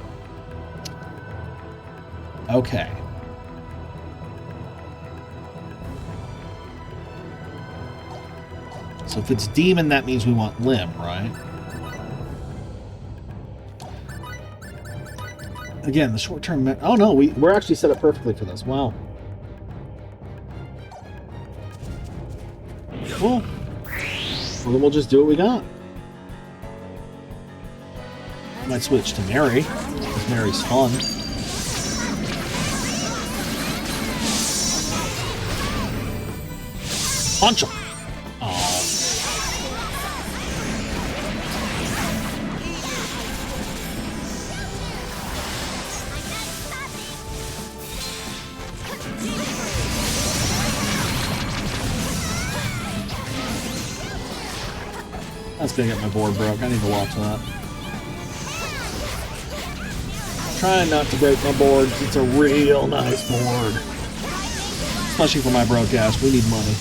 Okay. So if it's demon, that means we want limb, right? Again, the short-term... Oh, no, we're actually set up perfectly for this. Wow. Cool. Well, then we'll just do what we got. Might switch to Mary, because Mary's fun. Punch him! Oh. That's gonna get my board broke. I need to watch that. Trying not to break my boards. It's a real nice board. Especially for my broke ass. We need money.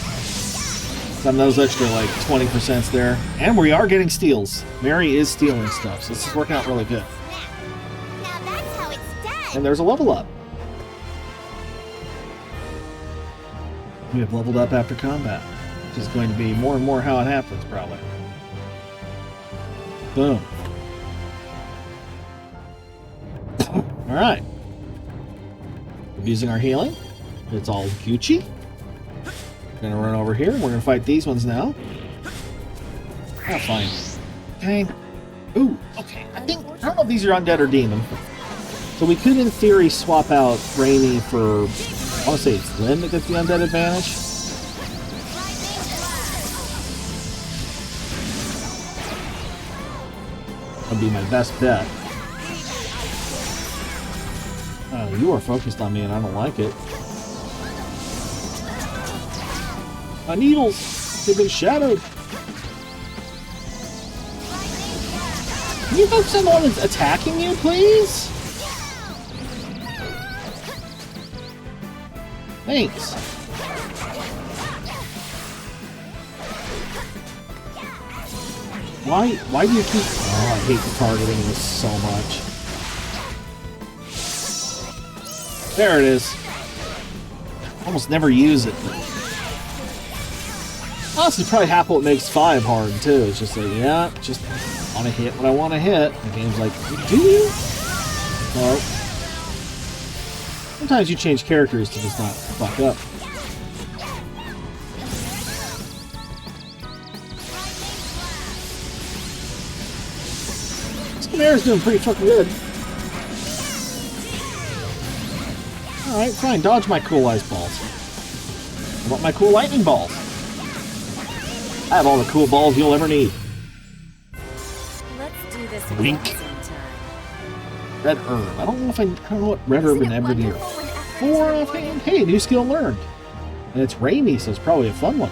Some of those extra like 20%'s there. And we are getting steals. Mary is stealing stuff, so this is working out really good. Now that's how it's done. And there's a level up. We have leveled up after combat, which is going to be more and more how it happens, probably. Boom. Alright. We're using our healing. It's all Gucci. We're gonna run over here. We're gonna fight these ones now. Ah, fine. Okay. Ooh, okay. I don't know if these are undead or demon. So we could, in theory, swap out Rainy for... I want to say it's Lynn that gets the undead advantage. That'd be my best bet. You are focused on me and I don't like it. My needles! They've been shadowed! Can you focus on the one that's attacking you, please? Thanks. Why do you keep... Oh, I hate the targeting this so much. There it is. Almost never use it. Honestly, probably half what makes 5 hard, too. It's just like, yeah, just want to hit what I want to hit. The game's like, do you? No. Sometimes you change characters to just not fuck up. This Chimera's doing pretty fucking good. Alright, fine. Dodge my cool ice balls. I want my cool lightning balls. I have all the cool balls you'll ever need. Let's do this Wink. sometime. Red herb. I don't know what red herb and ebony are. 4 offhand. Hey, new skill learned. And it's Raimi, so it's probably a fun one.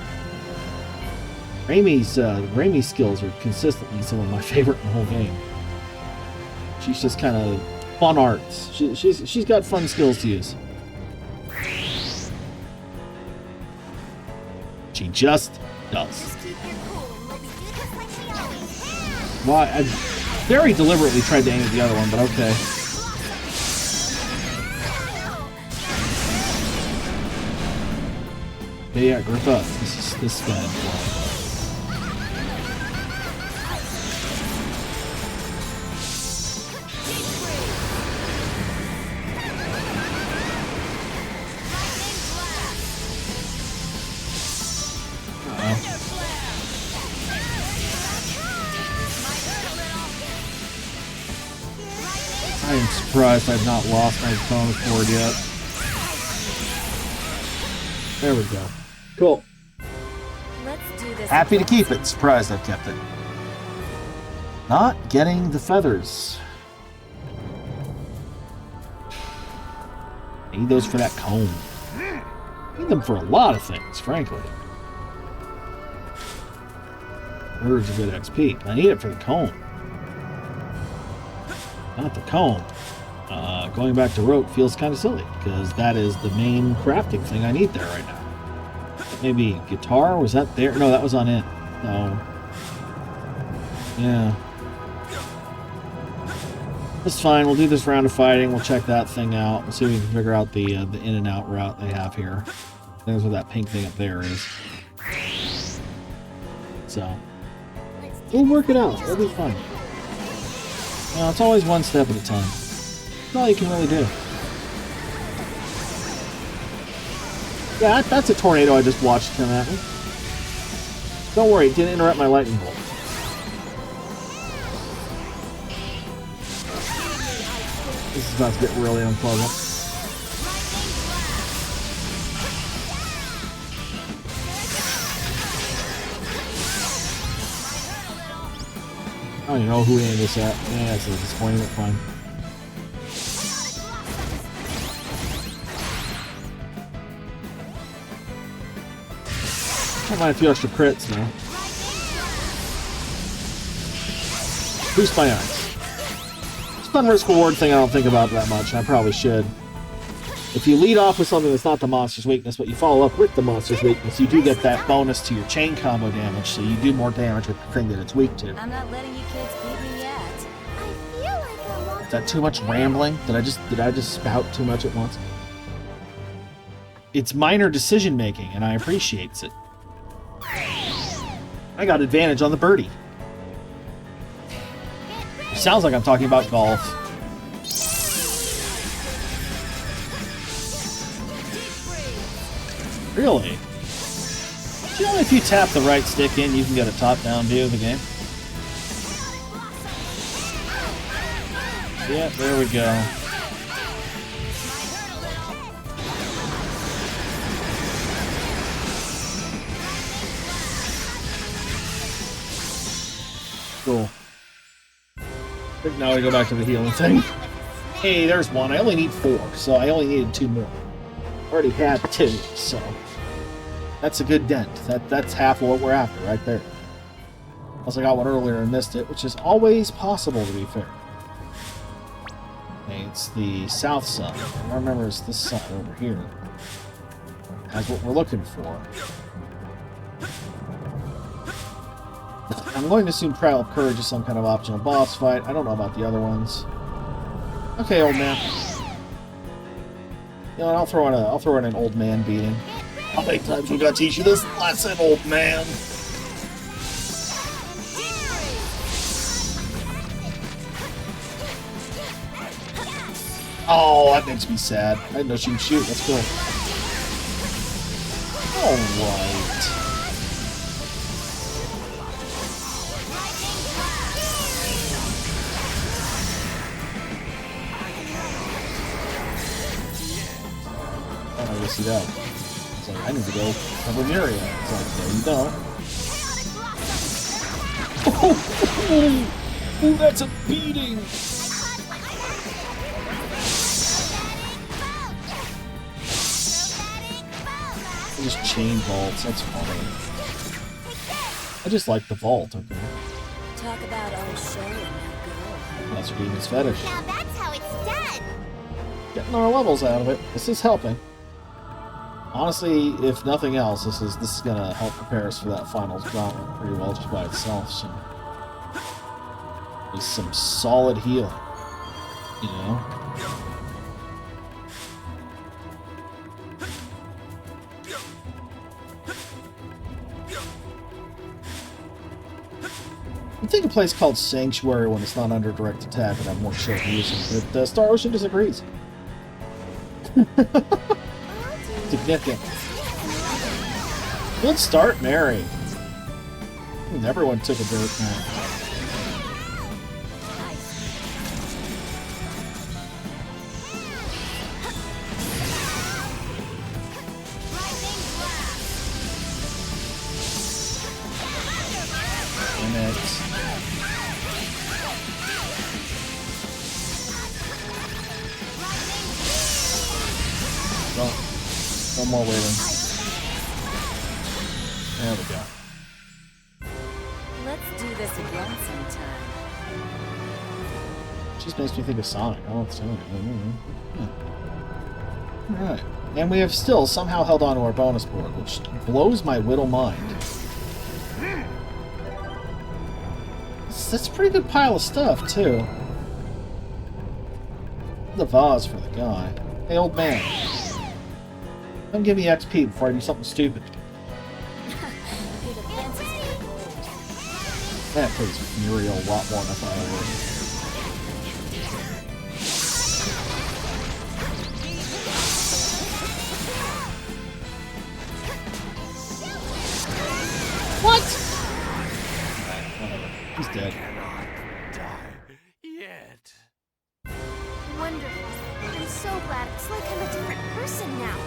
Raimi's skills are consistently some of my favorite in the whole game. She's just kind of fun arts. She's got fun skills to use. She just does. Well, I very deliberately tried to aim at the other one, but okay. Yeah, yeah, grip up. This guy. surprised I've not lost my bonus board yet. There we go. Cool. Let's do this. Happy to keep it. Surprised I've kept it. Not getting the feathers. I need those for that comb. I need them for a lot of things, frankly. Birds of good XP. I need it for the comb. Not the comb. Going back to rope feels kind of silly, because that is the main crafting thing I need there right now. Maybe guitar? Was that there? No, that was on it. No. Yeah. That's fine. We'll do this round of fighting. We'll check that thing out. We'll see if we can figure out the in and out route they have here. I think that's what that pink thing up there is. So, we'll work it out. It'll be fun. It's always one step at a time. That's all you can really do. Yeah, that's a tornado I just watched come at me. Don't worry, it didn't interrupt my lightning bolt. This is about to get really unpleasant. I don't even know who aimed this at. Yeah, it's disappointing, but fine. I might have a few extra crits now. Boost my eyes. It's a fun risk reward thing I don't think about that much, and I probably should. If you lead off with something that's not the monster's weakness, but you follow up with the monster's weakness, you do get that bonus to your chain combo damage, so you do more damage with the thing that it's weak to. I'm not letting you kids beat me yet. I feel like I want Is that too much rambling? Did I just spout too much at once? It's minor decision making, and I appreciate it. I got advantage on the birdie. It sounds like I'm talking about golf. Really? Do you know if you tap the right stick in, you can get a top-down view of the game? Yep, there we go. Cool. Now we go back to the healing thing. Hey, there's one. I only need 4, so I only needed 2 more. Already had 2, so that's a good dent. That's half of what we're after right there. Unless I got one earlier and missed it, which is always possible, to be fair. Okay, it's the south side. I remember it's this side over here. That's what we're looking for. I'm going to assume Trial of Courage is some kind of optional boss fight. I don't know about the other ones. Okay, old man. You know what, I'll throw in an old man beating. How many times we gotta teach you this lesson, old man? Oh, that makes me sad. I didn't know she would shoot. That's cool. Alright. I guess you don't. It's like, I need to go cover the area. It's like, no, you don't. Oh, that's a beating! I just chain vaults, that's funny. I just like the vault, okay. Talk about old show and now go. That's Demon's fetish. Now that's how it's done. Getting our levels out of it. This is helping. Honestly, if nothing else, this is gonna help prepare us for that final gauntlet pretty well just by itself. So, just some solid healing, you know. You'd think a place called Sanctuary, when it's not under direct attack, would have more chill using, but Star Ocean disagrees. Significant. Good start, Mary. Everyone took a dirt nap. One more waiting. There we go. Let's do this again sometime. Just makes me think of Sonic. Oh, it's Sonic. Alright. And we have still somehow held on to our bonus board, which blows my whittle mind. That's a pretty good pile of stuff, too. The vase for the guy. Hey, old man. Don't give me XP before I do something stupid. That plays Muriel a lot more than I thought I would. What? He's dead. Cannot die yet. Wonderful. I'm so glad. It's like I'm a different person now.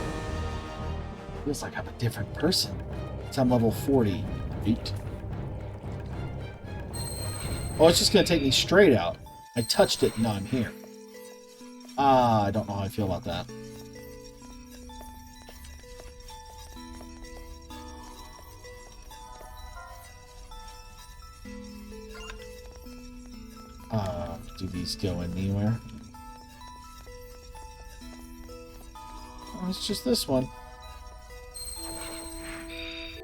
Feels like I'm a different person. It's on level 48. Oh, it's just gonna take me straight out. I touched it, and now I'm here. I don't know how I feel about that. Do these go anywhere? Oh, it's just this one.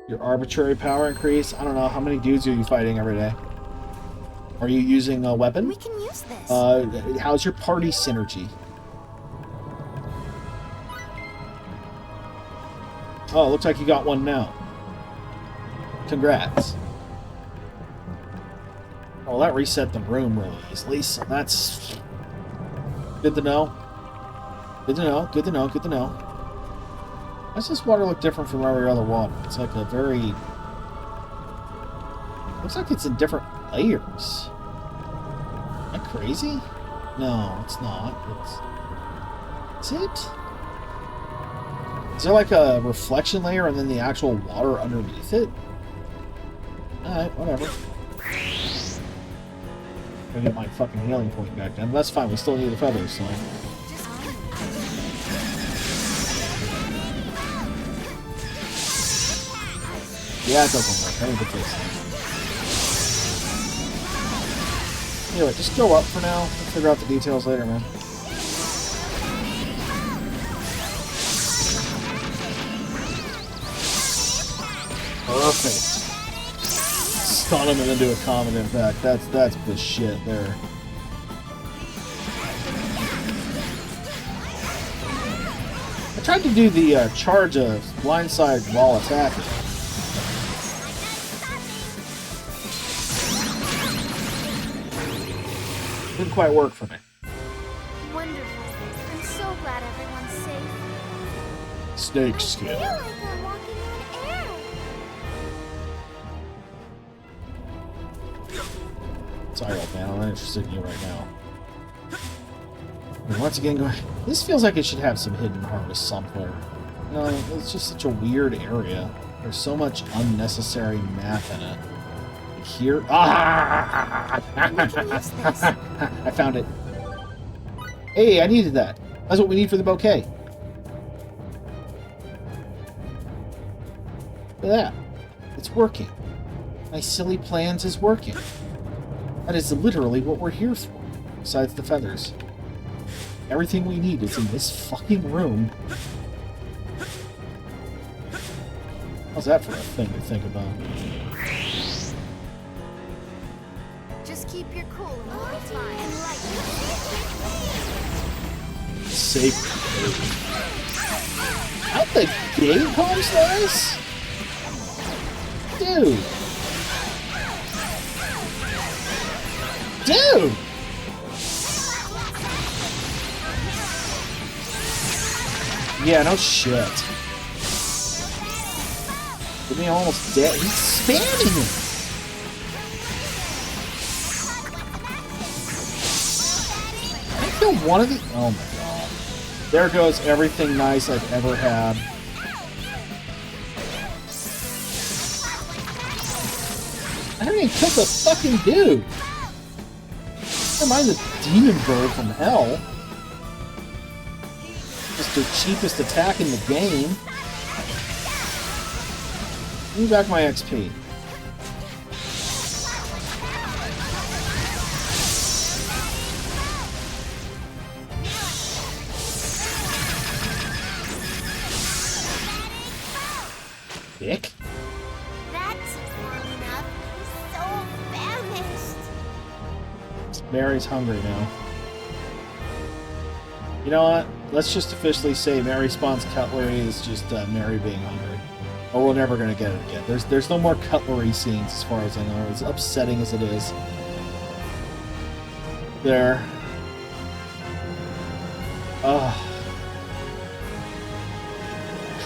Your arbitrary power increase. I don't know. How many dudes are you fighting every day? Are you using a weapon? We can use this. How's your party synergy? Oh, it looks like you got one now. Congrats. Well, that reset the room really easily, so that's good to know. Good to know, good to know, good to know. Why does this water look different from every other water? It's like a very... Looks like it's in different layers. Am I crazy? No, it's not. Is it? Is there like a reflection layer and then the actual water underneath it? Alright, whatever. I'm gonna get my fucking healing point back then. That's fine, we still need the feathers, so... Yeah, it doesn't work. I need to fix it. Anyway, just go up for now. We'll figure out the details later, man. Perfect. Stun him and then do a common impact. That's the shit there. I tried to do the charge of blindside while attacking. Didn't quite work for me. Wonderful. I'm so glad everyone's safe. Snake I skin. feel like I'm walking on air. Sorry, old man. I'm not interested in you right now. And once again, this feels like it should have some hidden harvest somewhere. No, it's just such a weird area. There's so much unnecessary math in it. Here. Ah! I found it. Hey, I needed that. That's what we need for the bouquet. Look at that. It's working. My silly plans is working. That is literally what we're here for, besides the feathers. Everything we need is in this fucking room. How's that for a thing to think about? Just keep your cool and we'll be fine. Safe. Out the gate, home slice? Dude. Dude! Yeah, no shit. Get me almost dead. He's spamming it! I kill one of the... Oh my god. There goes everything nice I've ever had. I haven't even killed the fucking dude! Never mind the demon bird from hell. Just the cheapest attack in the game. Give me back my XP. Dick? That's long enough. He's so famished. Mary's hungry now. You know what? Let's just officially say Mary Spawn's cutlery is just Mary being hungry. Or we're never gonna get it again. There's no more cutlery scenes as far as I know, as upsetting as it is. There. Ugh.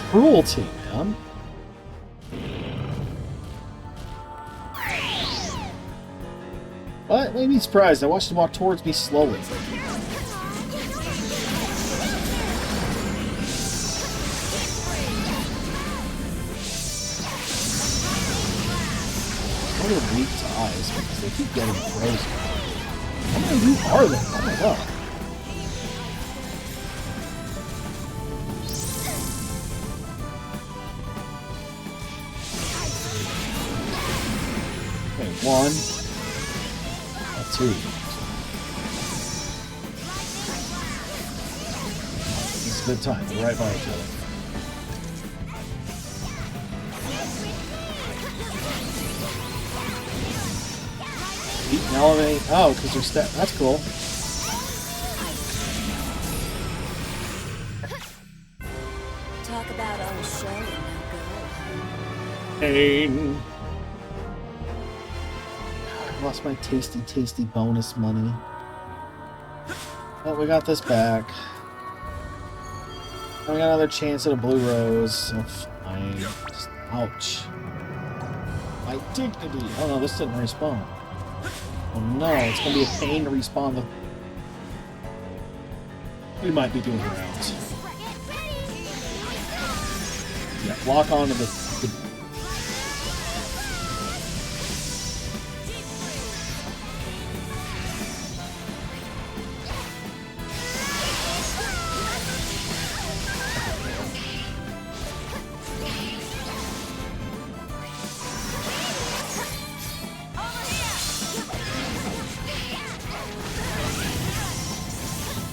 Cruelty, man. What? Made me surprised. I watched him walk towards me slowly. They're weak to eyes because they keep getting frozen. How many of you are there? Oh my god. Okay, one. Two. It's a good time. They're right by each other. Eat and elevate. Oh, because they're that's cool. Talk about on a show and no Pain. I lost my tasty, tasty bonus money. But we got this back. And we got another chance at a blue rose. So fine. Just, ouch. My dignity. Oh no, this didn't respawn. Oh no, it's gonna be a pain to respawn the... We might be doing rounds. Yeah, lock onto the...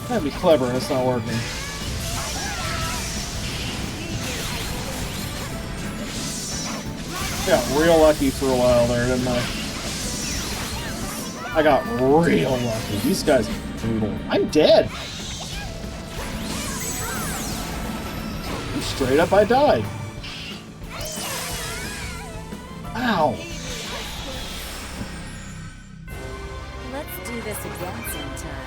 That'd be clever, and it's not working. Got real lucky for a while there, didn't I? I got real lucky. These guys are brutal. I'm dead! Straight up, I died. Ow! Let's do this again sometime.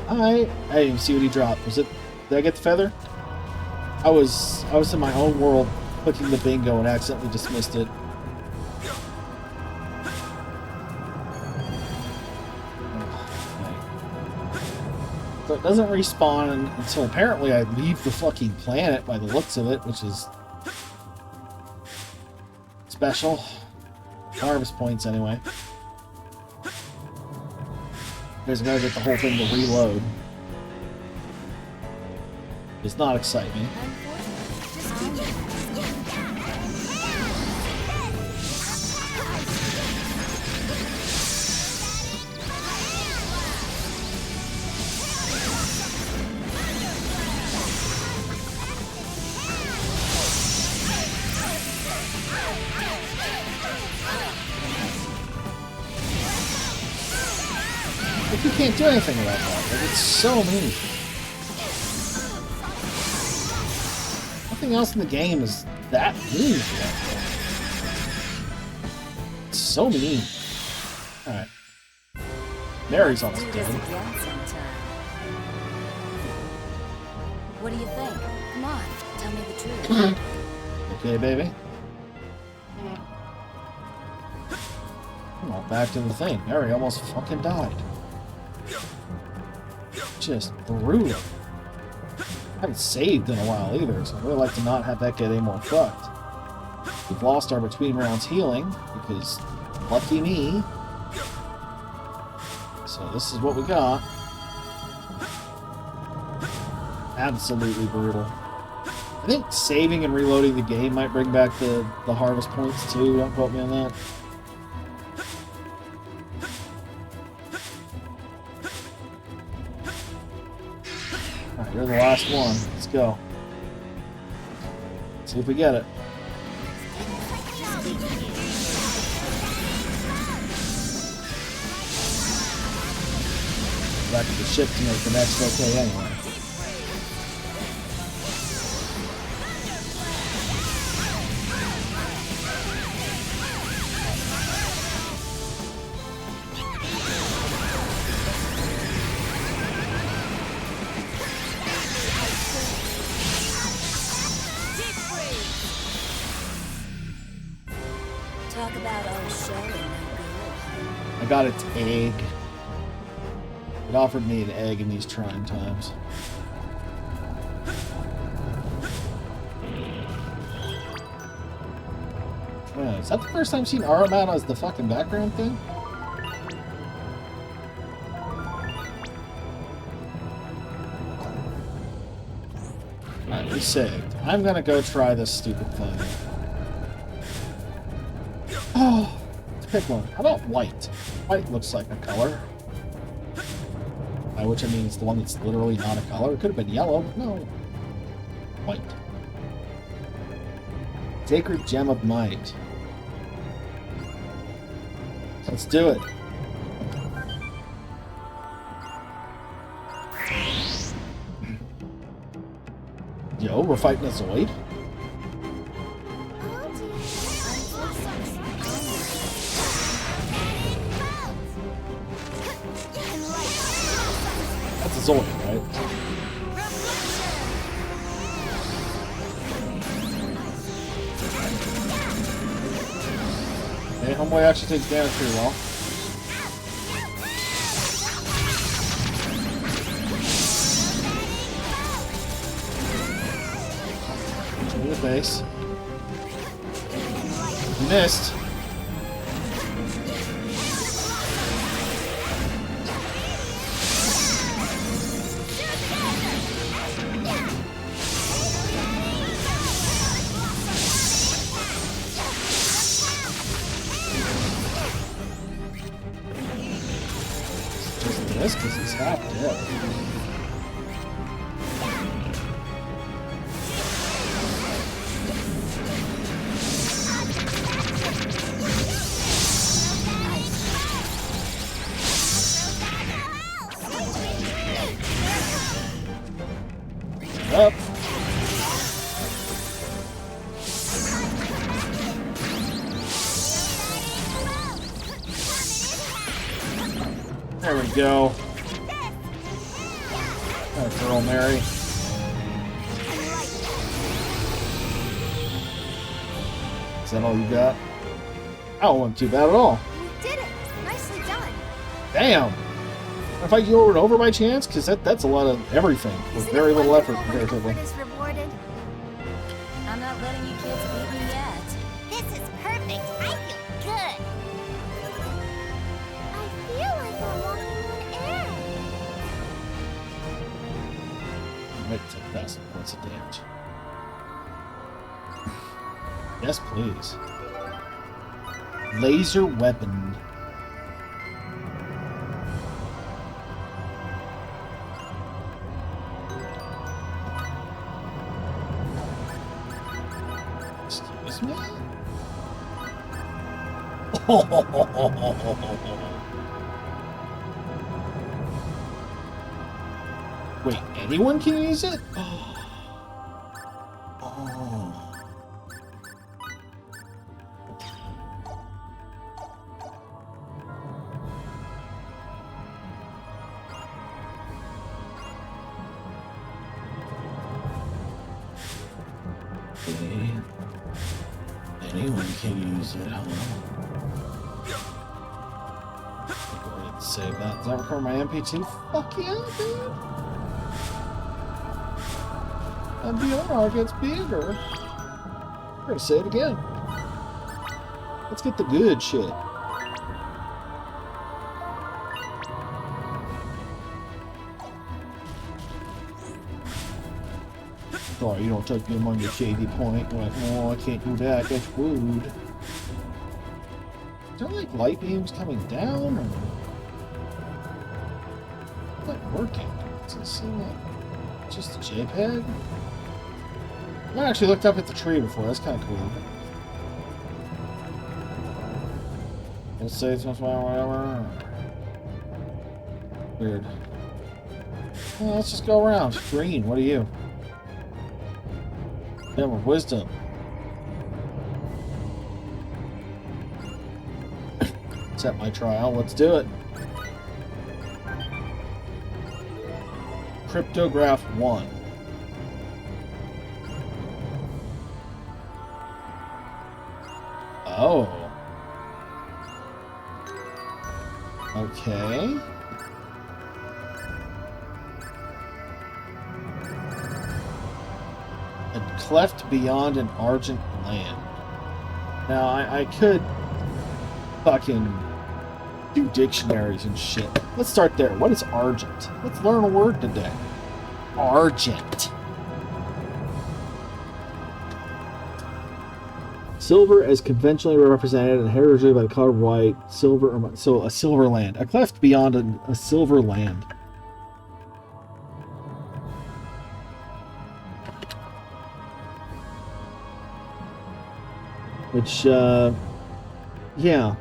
Alright. I didn't even see what he dropped. Was it... Did I get the feather? I was in my own world clicking the bingo and accidentally dismissed it. So it doesn't respawn until apparently I leave the fucking planet by the looks of it, which is special. Harvest points anyway. There's gotta get the whole thing to reload. Does not excite me. But you can't do anything about that. Like, it's so mean. Nothing else in the game is that mean. It's so mean. Alright. Mary's almost dead. What do you think? Come on, tell me the truth. Okay, baby. Come on, back to the thing. Mary almost fucking died. Just brutal. I haven't saved in a while either, so I'd really like to not have that get any more fucked. We've lost our between rounds healing, because lucky me. So this is what we got. Absolutely brutal. I think saving and reloading the game might bring back the harvest points too. Don't quote me on that. Alright, you're the last one. Let's go. See if we get it. Back to the ship to make the next okay anyway. Talk about our show and no I got its egg. It offered me an egg in these trying times. Is that the first time I've seen Aramat as the fucking background thing? Alright, we saved. I'm gonna go try this stupid thing. Oh, let's pick one. How about white? White looks like a color. By which I mean it's the one that's literally not a color. It could have been yellow, but no. White. Sacred Gem of Might. Let's do it. Yo, we're fighting a Zoid? That's a Zoid, right? Okay, homeboy actually takes damage pretty well. In the face. Missed. Just this because he's half dead. Up. There we go. That girl, Mary. Is that all you got? Oh, it wasn't too bad at all. We did it! Nicely done! Damn! Can I fight you over and over by chance? Because that's a lot of everything with very little effort comparatively. Is rewarded. I'm not letting you kids beat me yet. This is perfect! I feel good! I feel like I'm walking on air! Might take 1,000 points of damage. Yes, please. Laser weapon. Excuse me? Wait, anyone can use it? Oh. Okay. Anyone can use it, huh? Go ahead and save that. Does that record my MP2? Fuck yeah, dude! And the MDR gets bigger. We're gonna say it again. Let's get the good shit. Sorry, you don't touch me among your shady point. You're like, oh, I can't do that. That's rude. Is there like light beams coming down? Or... It's not working. Does it seem like just a JPEG? I actually looked up at the tree before. That's kind of cool. Let's say it's whatever. Weird. Well, let's just go around. Green, what are you? Yeah, with wisdom. Set my trial. Let's do it. Cryptograph 1. Oh. Okay. A cleft beyond an argent land. Now, I could fucking do dictionaries and shit. Let's start there. What is argent? Let's learn a word today. Argent. Silver as conventionally represented and heritage by the color of white, silver, so a silver land. A cleft beyond a silver land. Which, yeah.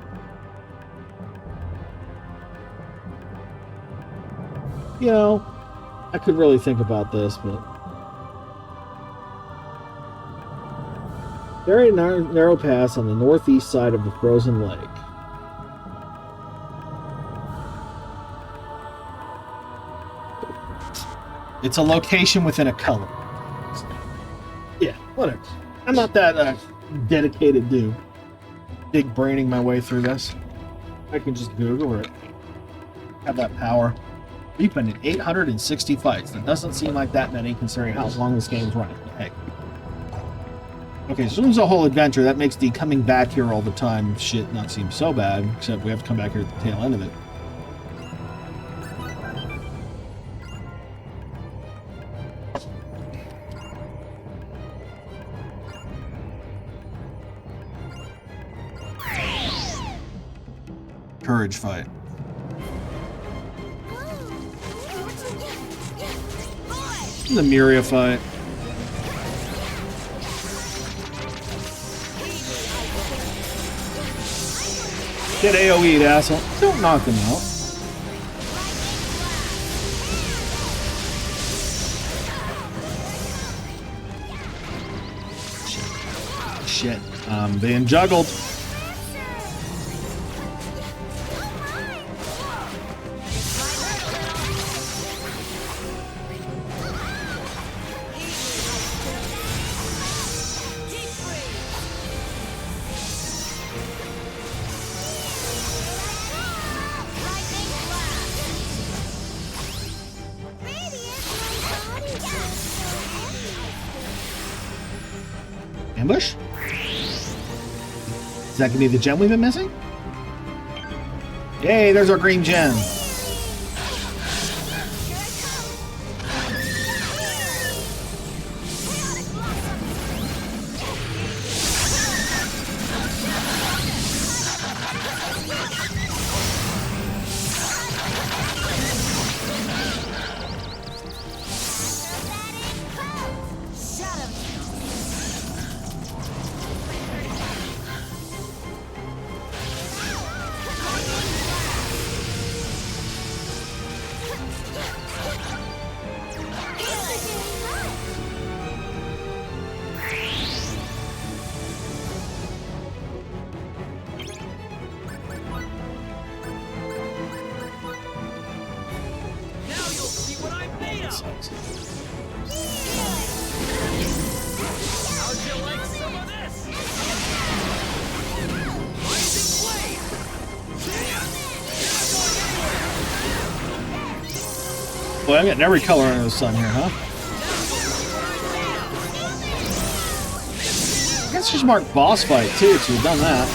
You know, I could really think about this, but... Very narrow pass on the northeast side of the frozen lake. It's a location within a color. Yeah, whatever. I'm not that dedicated dude. Big braining my way through this. I can just Google it. Have that power. We've been in 860 fights. That doesn't seem like that many considering how long this game's running. Heck. Okay, so there's a whole adventure. That makes the coming back here all the time shit not seem so bad, except we have to come back here at the tail end of it. Courage fight. The Miria fight. Get AoE'd, asshole. Don't knock him out. Shit. I'm being juggled. Ambush? Is that gonna be the gem we've been missing? Yay, there's our green gem. Boy, I'm getting every color under the sun here, huh? I guess just mark boss fight too, so we've done that.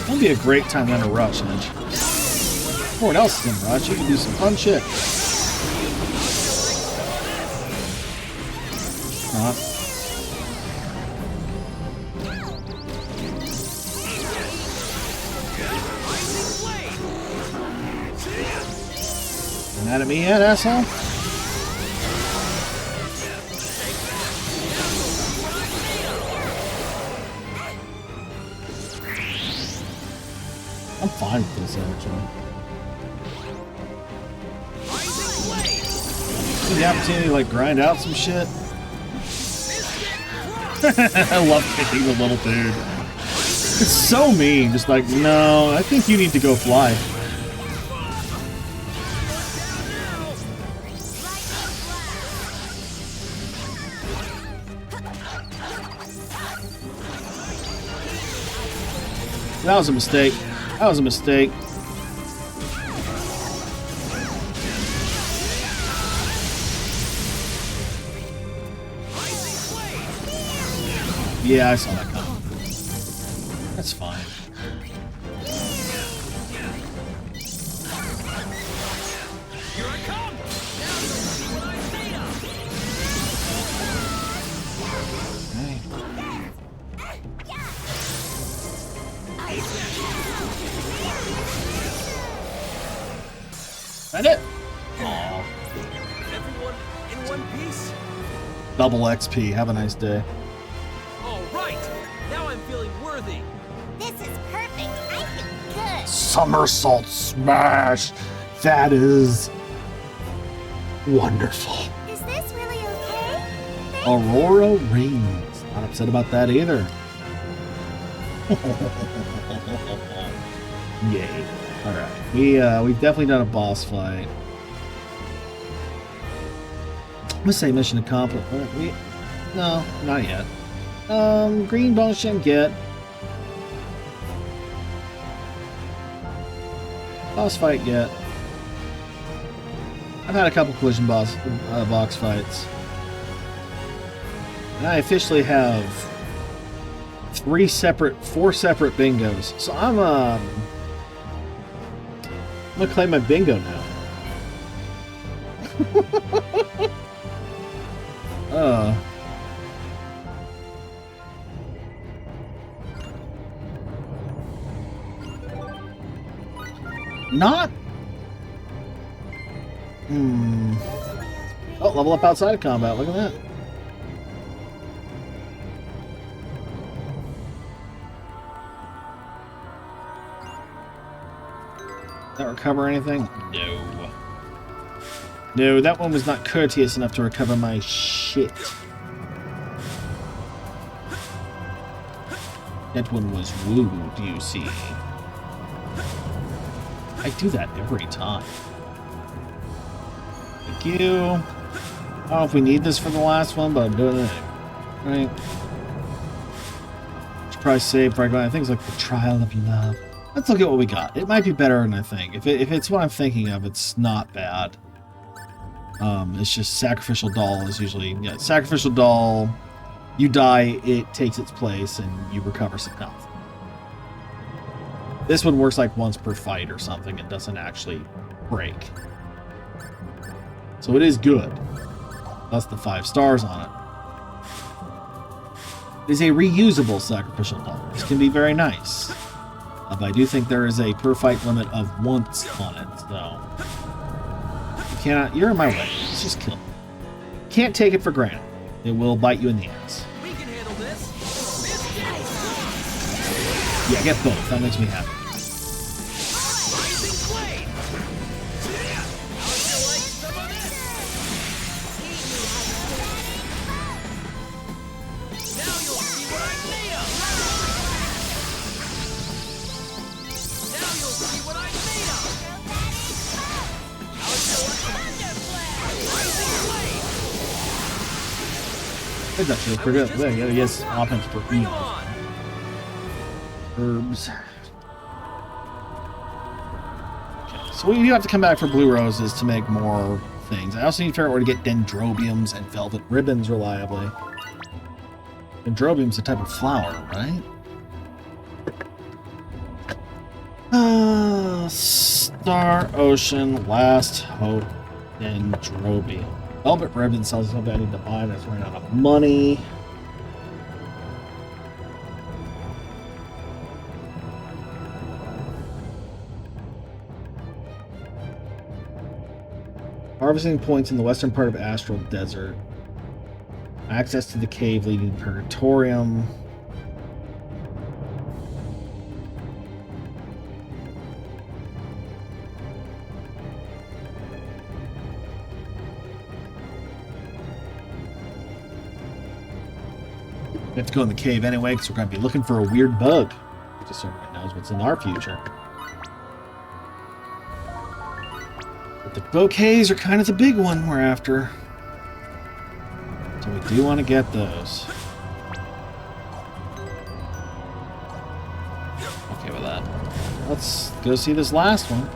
Don't be a great time then to rush, Edge. Everyone else is in rush. You can do some fun shit. You mad at me yet, asshole? I'm fine with this, actually. Give the opportunity to, like, grind out some shit. I love kicking the little dude. It's so mean. Just like, no, I think you need to go fly. That was a mistake. That was a mistake. Yeah, I saw that coming. That's fine. Here I come! That it? Aww. Everyone in one piece? Double XP. Have a nice day. All right. Now I'm feeling worthy. This is perfect. I feel good. Somersault smash. That is wonderful. Is this really okay? Aurora Reigns. Not upset about that either. Yay. Alright. We've definitely done a boss fight. I'm gonna say mission accomplished. No, not yet. Green bonus gem get. Boss fight get. I've had a couple collision box fights. And I officially have four separate bingos. So I'm gonna claim my bingo now. Not. Oh, level up outside of combat. Look at that. That recover anything? No. No, that one was not courteous enough to recover my shit. That one was wooed, you see. I do that every time. Thank you. I don't know if we need this for the last one, but I'm doing it. Right. Should probably save before I go. I think it's like the trial of love. Let's look at what we got. It might be better than I think. If it's what I'm thinking of, it's not bad. It's just sacrificial doll is usually sacrificial doll. You die, it takes its place, and you recover some health. This one works like once per fight or something. It doesn't actually break. So it is good. That's the 5 stars on it. It is a reusable sacrificial doll. This can be very nice. But I do think there is a per fight limit of once on it, so you cannot. You're in my way. Let's just kill it. Can't take it for granted. It will bite you in the ass. We can handle this. Yeah, get both. That makes me happy. Rising flame. How'd you like some of this? Now you'll see what I'm made of. Now you'll see what I'm made of. How'd you like Rising flame. I think that feels pretty good. Yeah, yes, offense for Bring me. 'em on. Herbs. Okay, so we do have to come back for blue roses to make more things. I also need to figure out where to get dendrobiums and velvet ribbons reliably. Dendrobium's a type of flower, right? Star Ocean, Last Hope, and Droby. Velvet Ribbon sells something I need to buy. That's running out of money. Harvesting points in the western part of Astral Desert. Access to the cave leading to Purgatorium. We have to go in the cave anyway, because we're going to be looking for a weird bug. Just so everybody knows what's in our future. But the bouquets are kind of the big one we're after. So we do want to get those. Okay with that. Let's go see this last one.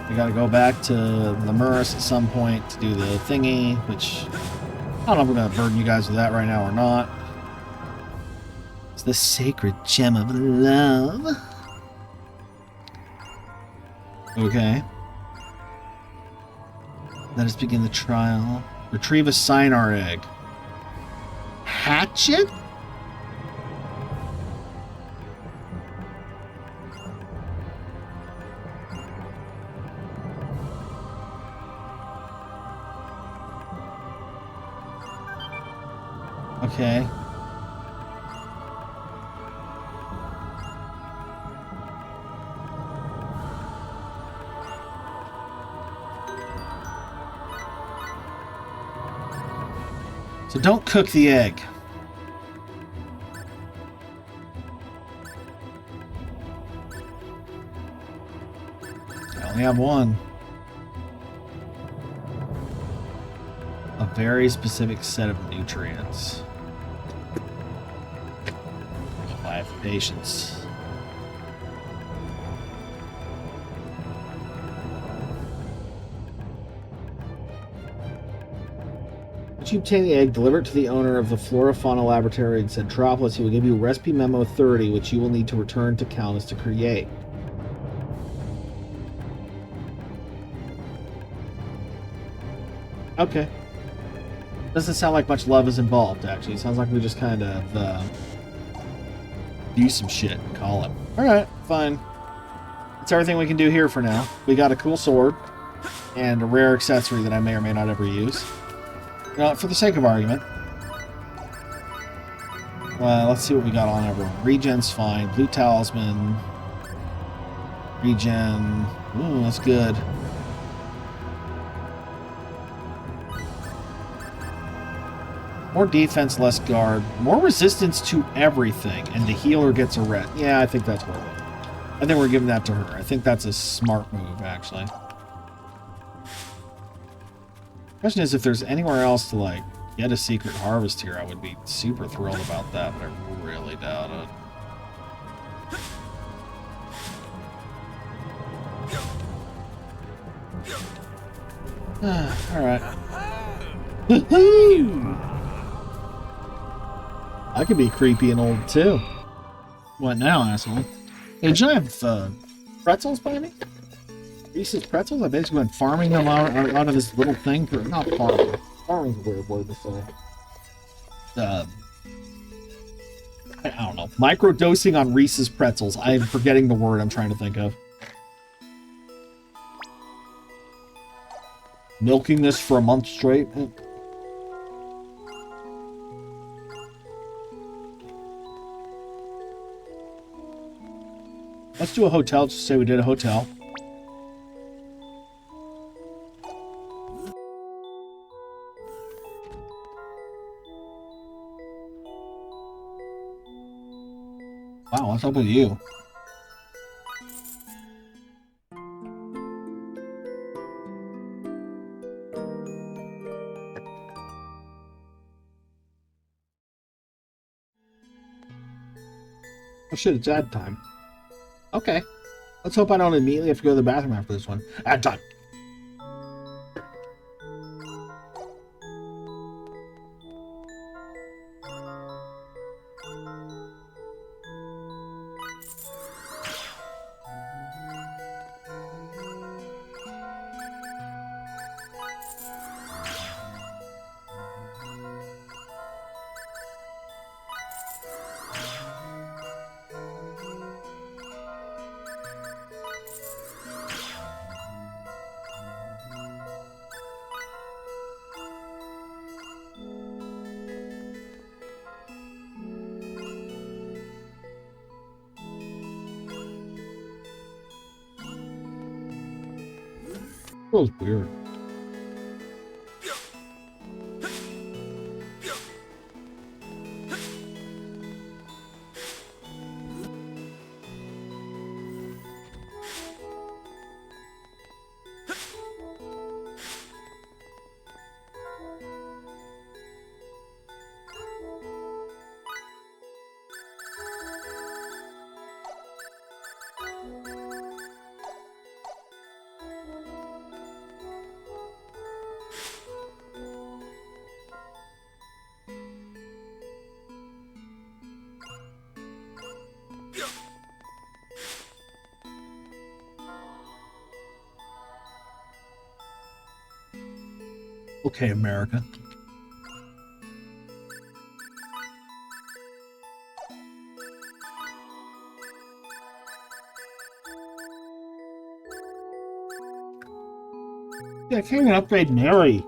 We got to go back to Lemurus at some point to do the thingy, which I don't know if we're going to burden you guys with that right now or not. It's the sacred gem of love. Okay. Let us begin the trial. Retrieve a Sinar egg. Hatch it? Okay. So don't cook the egg. I only have one. A very specific set of nutrients. I have patience. Once you obtain the egg, deliver it to the owner of the Flora-Fauna Laboratory in Centropolis. He will give you Recipe Memo 30, which you will need to return to Calnus to create. Okay. Doesn't sound like much love is involved, actually. It sounds like we just kind of, do some shit and call it. Alright, fine. That's everything we can do here for now. We got a cool sword and a rare accessory that I may or may not ever use. Now, for the sake of argument, let's see what we got on everyone. Regen's fine. Blue Talisman. Regen. Ooh, that's good. More defense, less guard. More resistance to everything. And the healer gets a red. Yeah, I think that's worth it. I think we're giving that to her. I think that's a smart move, actually. Question is, if there's anywhere else to, like, get a secret harvest here, I would be super thrilled about that, but I really doubt it. Alright. I could be creepy and old, too. What now, asshole? Hey, did I have pretzels by me? Reese's pretzels? I've basically been farming them out of this little thing for... Not farming. Farming's a weird word to say. I don't know. Microdosing on Reese's pretzels. I'm forgetting the word I'm trying to think of. Milking this for a month straight? Let's do a hotel, just say we did a hotel. Wow, what's up with you? Oh shit, it's ad time. Okay. Let's hope I don't immediately have to go to the bathroom after this one. Ad time. Feels weird. Okay, America. Yeah, I can't even upgrade Mary.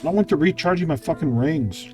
I want to recharge my fucking rings.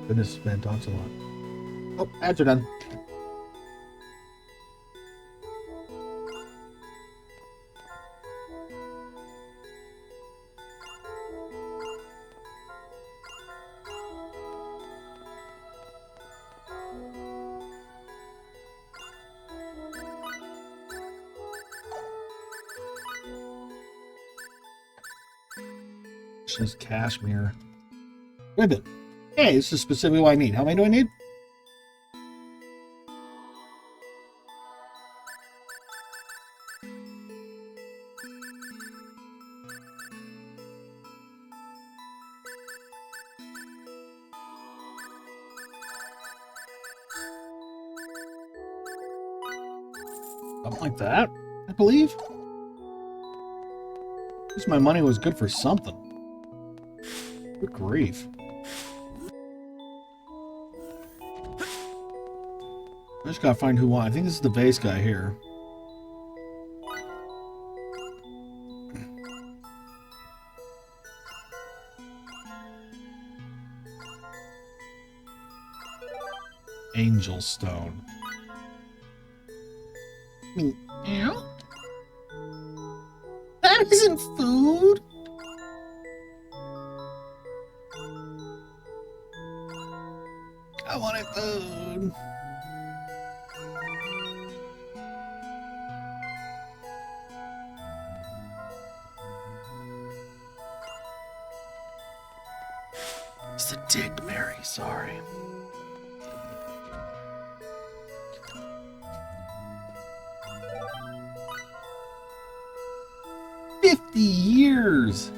Goodness, man talks a lot. Oh, ads are done. Just cashmere. Ribbon. Hey, this is specifically what I need. How many do I need? Something like that, I believe. At least my money was good for something. Good grief. I just gotta find who won. I think this is the base guy here. Angel Stone. Meow? That isn't food! I wanted food. It's a dick, Mary. Sorry. $50.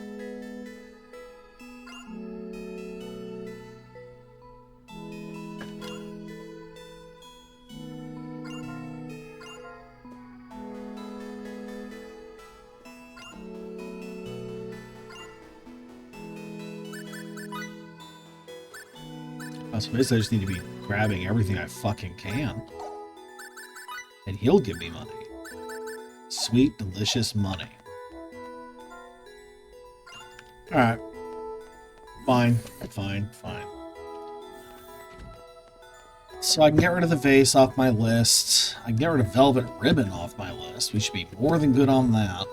So basically I just need to be grabbing everything I fucking can. And he'll give me money. Sweet, delicious money. Alright. Fine. Fine. Fine. So I can get rid of the vase off my list. I can get rid of velvet ribbon off my list. We should be more than good on that.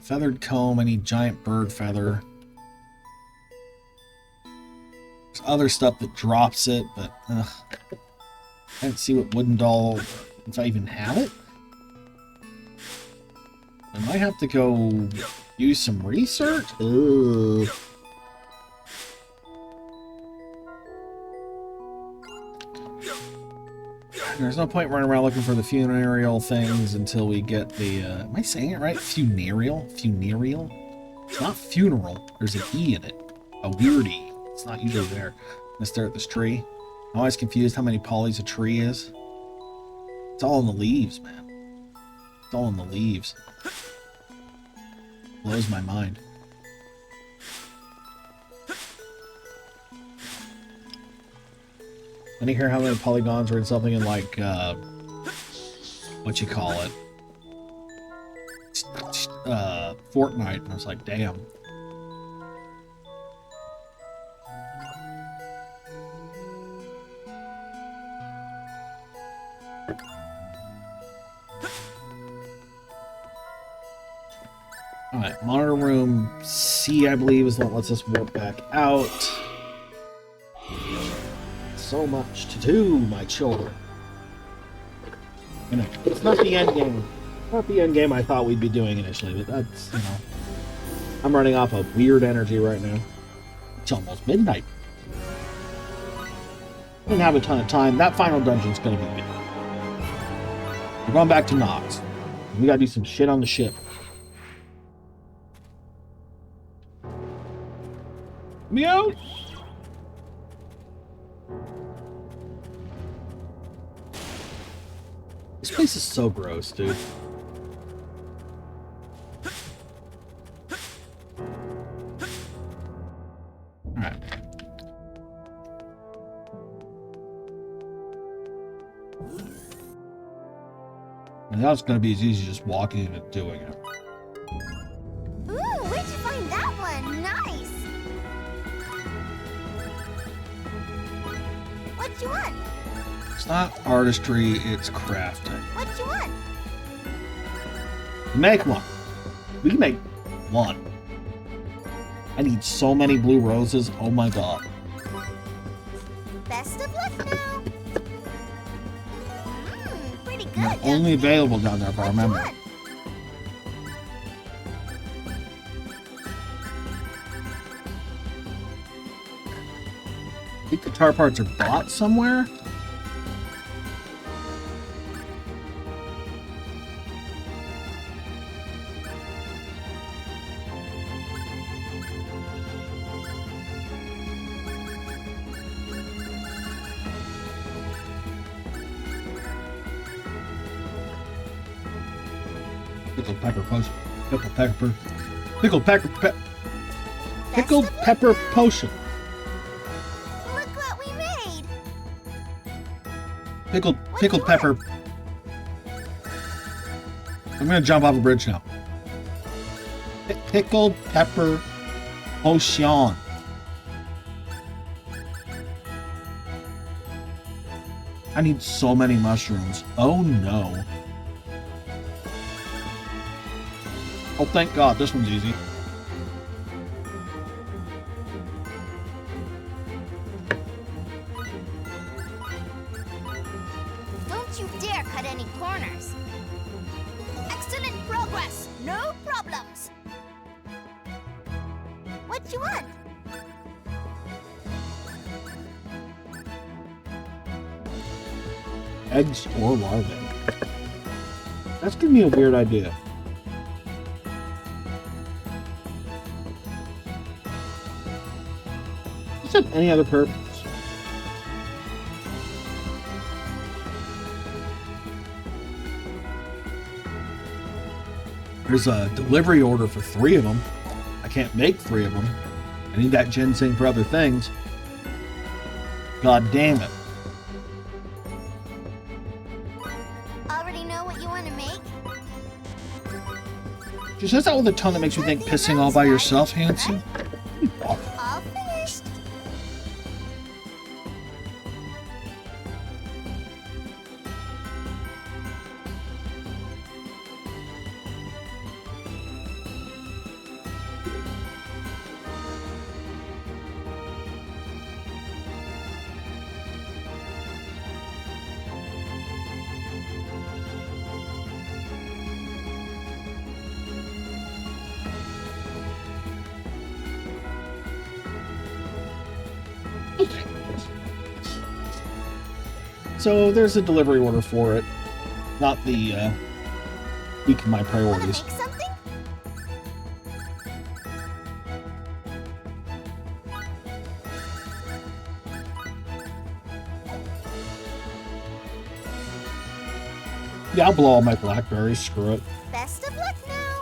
Feathered comb. I need giant bird feather. There's other stuff that drops it, but I can't see what wooden doll, if I even have it. I might have to go use some research. Ugh. There's no point running around looking for the funereal things until we get the, am I saying it right? Funereal? Funereal? It's not funeral. There's an E in it. A weird E. It's not usually there. I'm gonna stare at this tree. I'm always confused how many polys a tree is. It's all in the leaves, man. It's all in the leaves. Blows my mind. When you hear how many polygons are in something in like, what you call it? Fortnite, and I was like, damn. Alright, monitor room C, I believe, is the one that lets us warp back out. So much to do, my children. You know, it's not the end game. Not the end game I thought we'd be doing initially, but that's, you know. I'm running off of weird energy right now. It's almost midnight. Didn't have a ton of time. That final dungeon's gonna be good. We're going back to Nox. We gotta do some shit on the ship. Meow! This place is so gross, dude. Alright. And now it's gonna be as easy as just walking and doing it. Ooh, where'd you find that one? Nice! What you want? It's not artistry, it's crafting. What you want? Make one. We can make one. I need so many blue roses. Oh my god. Best of luck now. Pretty good. They're only available down there if I remember. What? I think guitar parts are bought somewhere. Pickled pepper potion. Pickled pepper potion. Look what we made. Pickled pepper. I'm gonna jump off a bridge now. Pickled pepper potion. I need so many mushrooms. Oh no. Oh, thank God, this one's easy. Don't you dare cut any corners. Excellent progress. No problems. What you want? Eggs or larvae. That's giving me a weird idea. Does it have any other purpose? There's a delivery order for 3 of them. I can't make 3 of them. I need that ginseng for other things. God damn it. Already know what you want to make? She says that with a tone that makes me think pissing all by yourself, Hanson. All finished. Okay. So there's a delivery order for it. Not the peak of my Wanna priorities. make something? Yeah, I'll blow all my blackberries. Screw it. Best of luck now.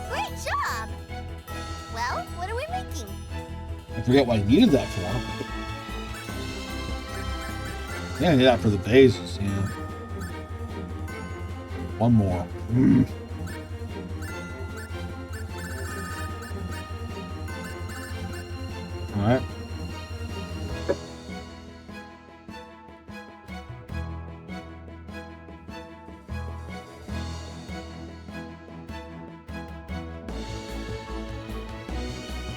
Great job. Well, what are we making? I forget what I needed that for. Yeah, I need that for the vases. Yeah. One more. All right.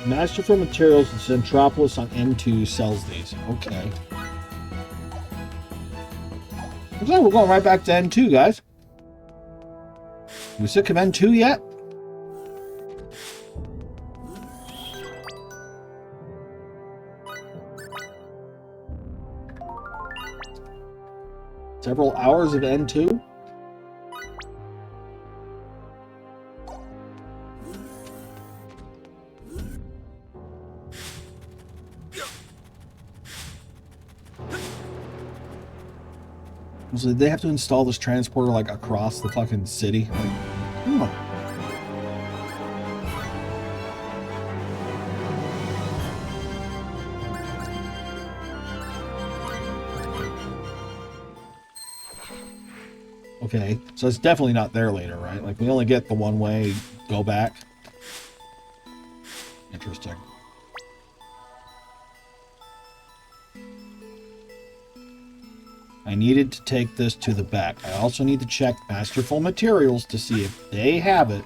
Masterful Materials in Centropolis on N2 sells these. Okay. Looks like we're going right back to N2, guys. You sick of N2 yet? Several hours of N2? So did they have to install this transporter like across the fucking city? Like, come on. Okay, so it's definitely not there later, right? Like we only get the one way go back. Interesting. I needed to take this to the back. I also need to check Masterful Materials to see if they have it.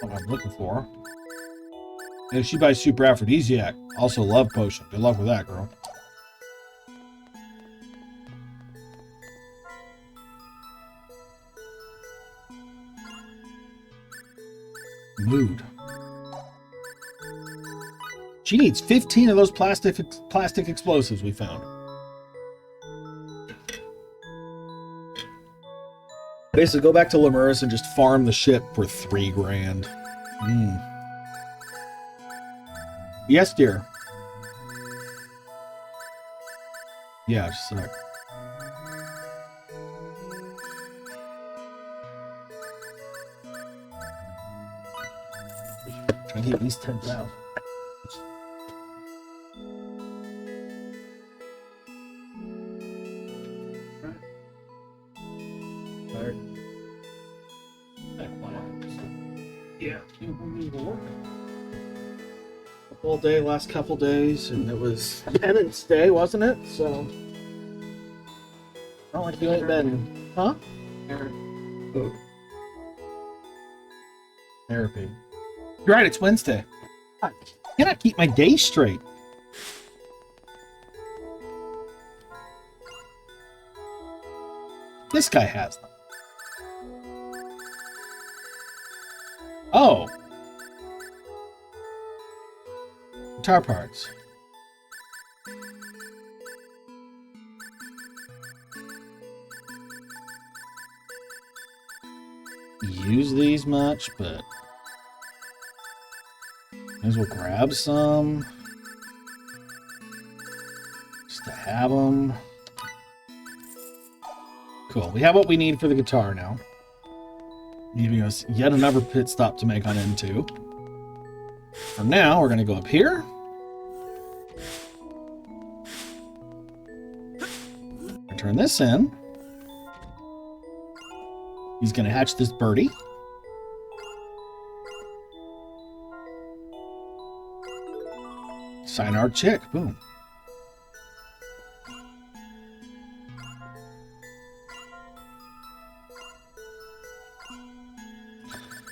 What I'm looking for. If she buys Super Aphrodisiac, also Love Potion. Good luck with that, girl. Mood. She needs 15 of those plastic explosives we found. Basically, go back to Lemurus and just farm the ship for 3 grand. Yes, dear. Yeah, just a sec. Try to get at least 10,000. Yeah, all day, last couple days, and it was Penance Day, wasn't it? So, not like you ain't been, huh? Therapy. You're right, it's Wednesday. I cannot keep my day straight. This guy has them. Oh. Guitar parts. Use these much, but might as well grab some just to have them. Cool. We have what we need for the guitar now. Leaving us yet another pit stop to make on N2. For now, we're going to go up here. Turn this in. He's going to hatch this birdie. Sign our chick. Boom.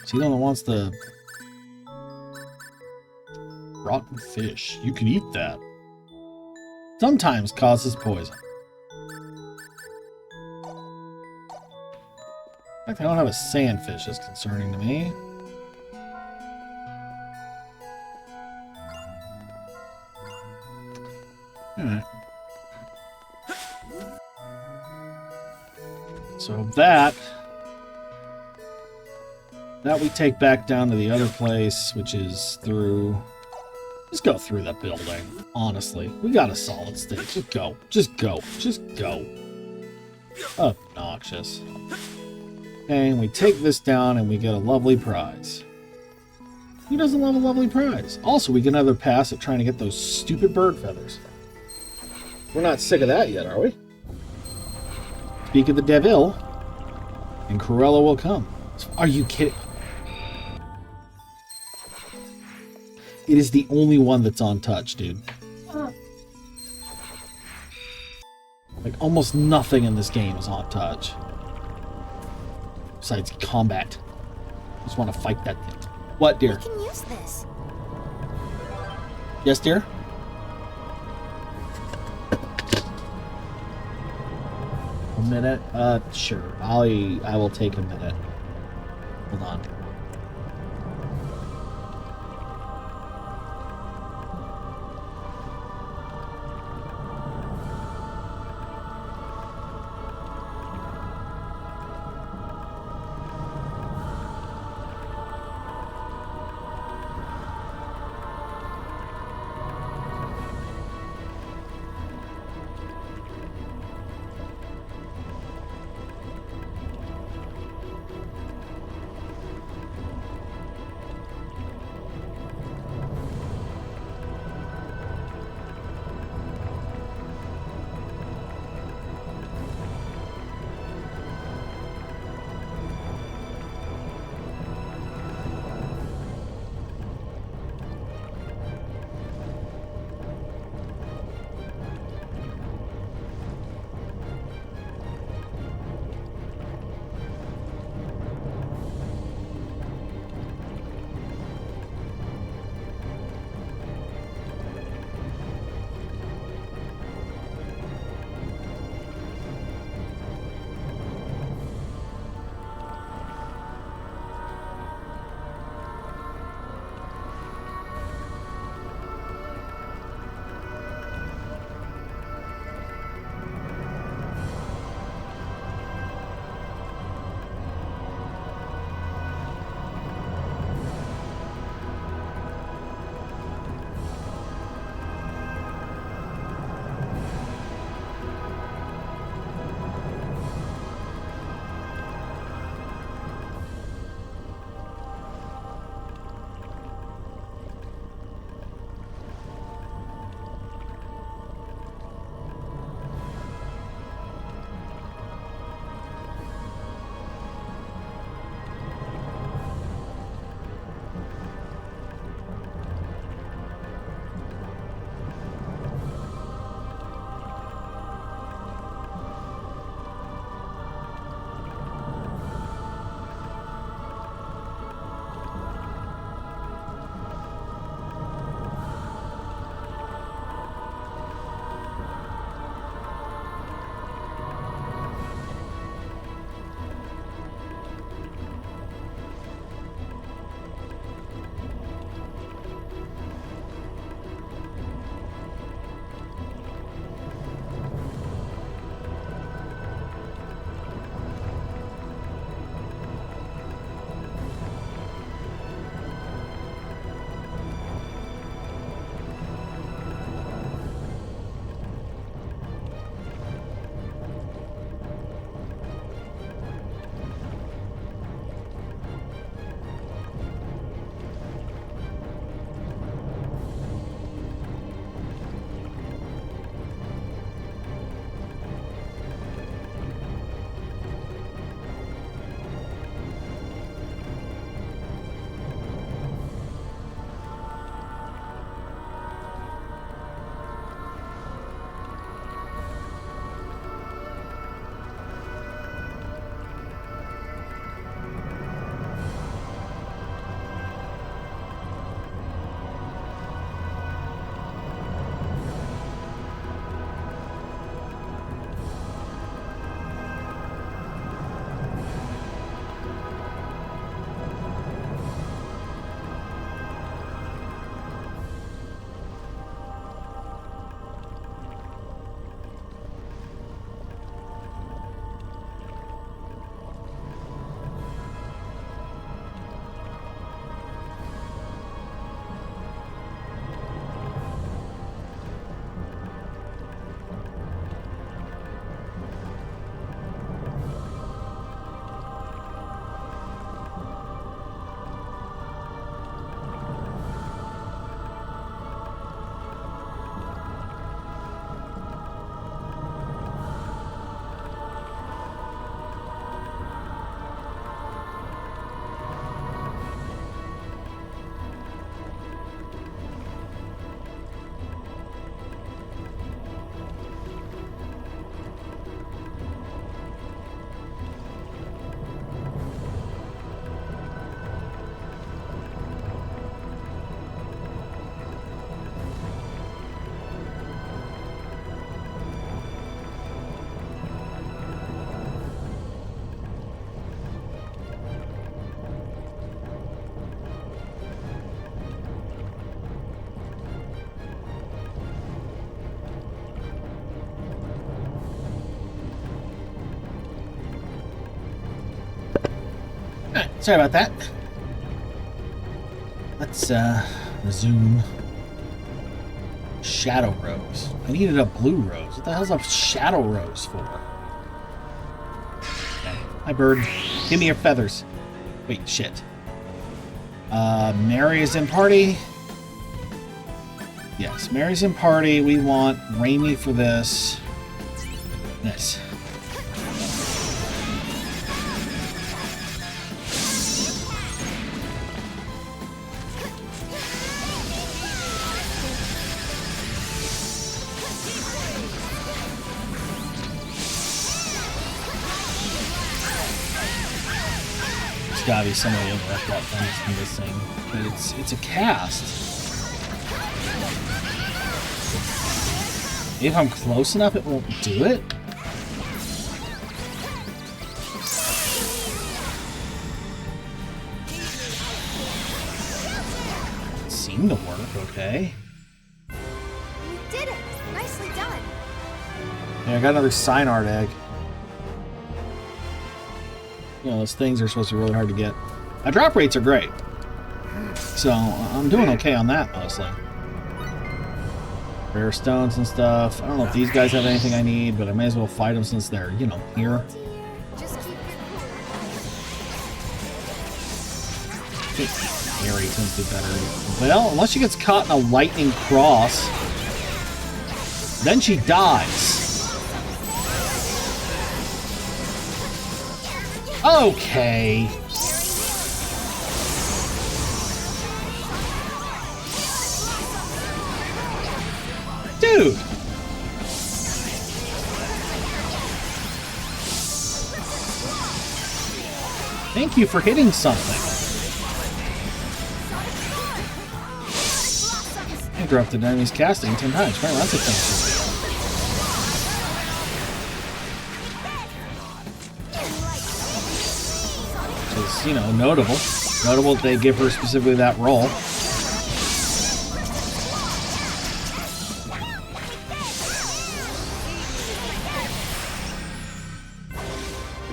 Is he the one that wants the rotten fish? You can eat that. Sometimes causes poison. In fact, I don't have a sandfish that's concerning to me. Alright. So that we take back down to the other place, which is through... Just go through that building, honestly. We got a solid state. Just go. Just go. Just go. Obnoxious. And we take this down and we get a lovely prize. Who doesn't love a lovely prize? Also, we get another pass at trying to get those stupid bird feathers. We're not sick of that yet, are we? Speak of the devil, and Cruella will come. Are you kidding? It is the only one that's on touch, dude. Like, almost nothing in this game is on touch. Besides combat. Just want to fight that thing. What, dear? We can use this. Yes, dear? A minute? Sure. I will take a minute. Hold on. Sorry about that. Let's resume. Shadow rose. I needed a blue rose. What the hell's a shadow rose for? Okay. Hi, bird. Give me your feathers. Wait, shit. Mary is in party. Yes, Mary's in party. We want Raimi for this. Nice. There's gotta be somebody over at that thing this thing. But it's a cast. If I'm close enough, it won't do it. It seemed to work, okay. You did it! Nicely done! Yeah, I got another sign art egg. You know, those things are supposed to be really hard to get. My drop rates are great. So, I'm doing okay on that, mostly. Rare stones and stuff. I don't know if these guys have anything I need, but I may as well fight them since they're, you know, here. Just keep it I think Mary tends to do better. Well, unless she gets caught in a lightning cross, then she dies. Okay. Dude! Thank you for hitting something. Interrupted enemy's casting 10 times. Well, that's a thing. Which is, you know, notable. Notable that they give her specifically that role.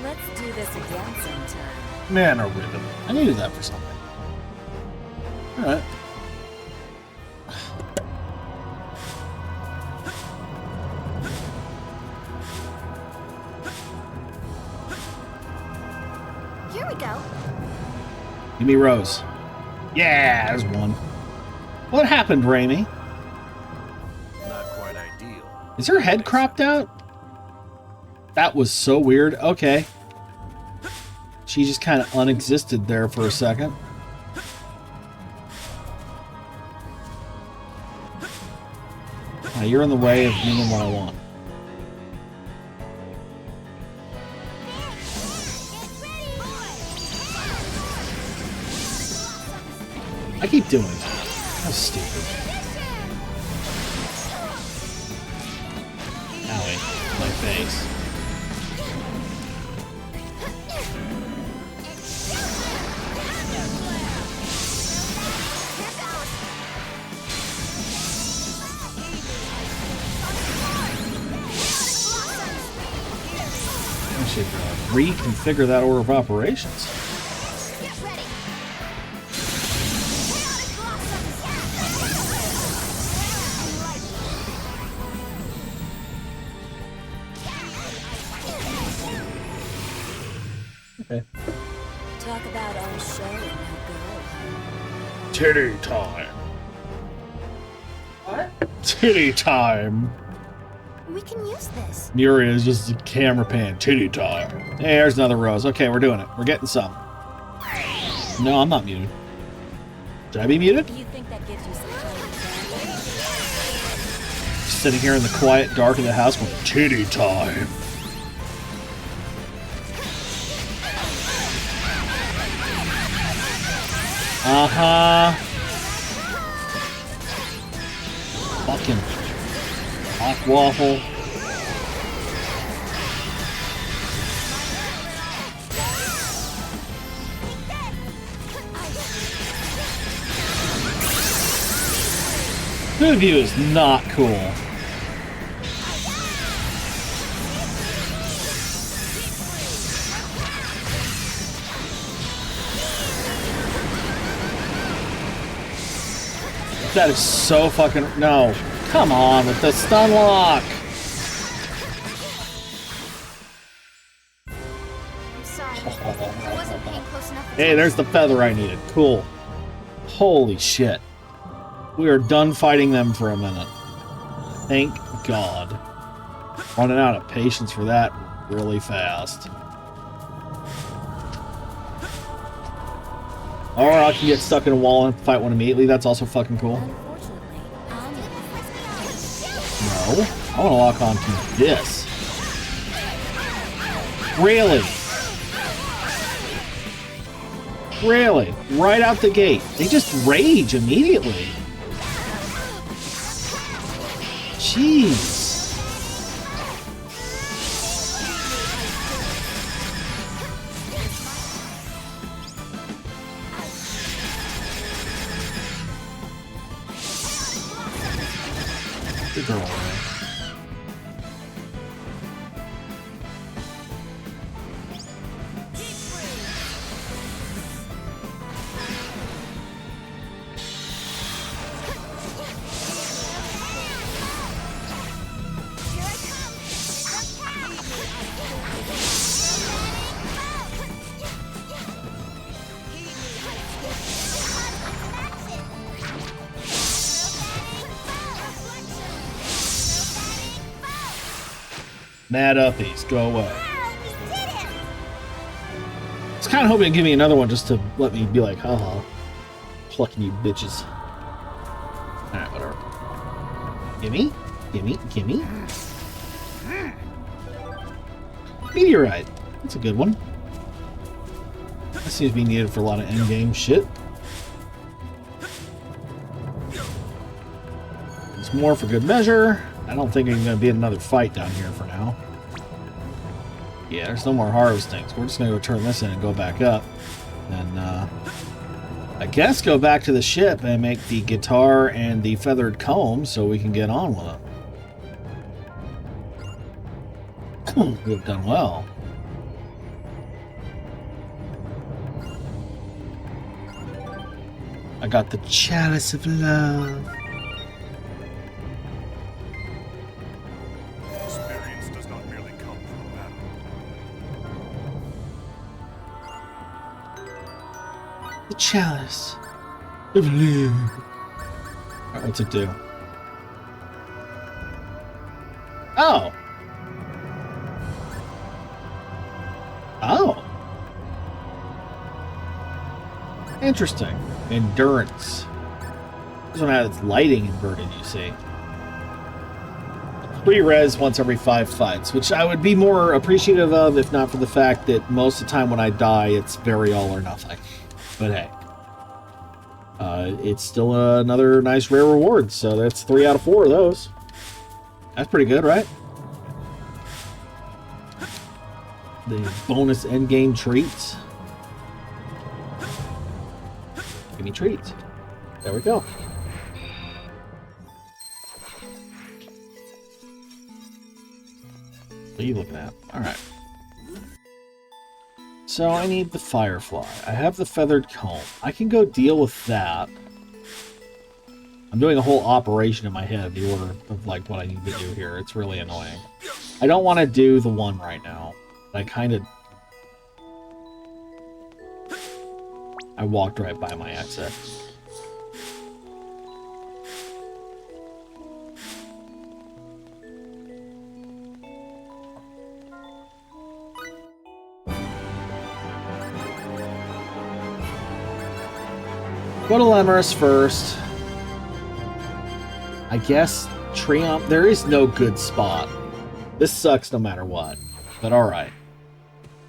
Let's do this again sometime. Mana rhythm. I needed that for something. Alright. Here we go. Give me Rose. Yeah, there's one. What happened, Raimi? Not quite ideal. Is her head cropped out? That was so weird. Okay. She just kind of unexisted there for a second. You're in the way of me and what I want. I keep doing that. That's stupid. Owie. My face. I should reconfigure that order of operations. Okay. Talk about our show and no go. Titty time. What? Titty time. We can use this. Muriel is just a camera pan. Titty time. Hey, there's another rose. Okay, we're doing it. We're getting some. No, I'm not muted. Should I be muted? You think that gives you some kind of advantage? Just sitting here in the quiet dark of the house with titty time. Uh-huh. Fucking hot waffle. Food view is not cool. That is so fucking... No. Come on with the stun lock. I'm sorry. I wasn't paying close enough attention. Hey, there's the feather I needed. Cool. Holy shit. We are done fighting them for a minute. Thank God. Running out of patience for that really fast. Or I can get stuck in a wall and fight one immediately. That's also fucking cool. Unfortunately, No. I want to lock on to this. Really? Really? Right out the gate. They just rage immediately. Jeez. Good girl. Mad uppies, go away. I was kind of hoping to give me another one just to let me be like, haha, plucking you bitches. Alright, whatever. Gimme, gimme, gimme. Meteorite. That's a good one. That seems to be needed for a lot of endgame shit. There's more for good measure. I don't think there's going to be another fight down here for now. Yeah, there's no more harvesting, so we're just going to go turn this in and go back up. And, I guess go back to the ship and make the guitar and the feathered comb so we can get on with it. We've done well. I got the chalice of love. The chalice of love. Alright, what's it do? Oh! Oh! Interesting. Endurance. This one has lighting inverted, you see. Pre-res once every 5 fights, which I would be more appreciative of if not for the fact that most of the time when I die, it's very all or nothing. But hey, it's still another nice rare reward, so that's 3 out of 4 of those. That's pretty good, right? The bonus endgame treats. Give me treats. There we go. What are you looking at? Alright. So I need the firefly. I have the feathered comb. I can go deal with that. I'm doing a whole operation in my head, the order of like what I need to do here. It's really annoying. I don't want to do the one right now. I kind of... I walked right by my exit. Go to Lemurus first. I guess Triumph. There is no good spot. This sucks no matter what. But alright.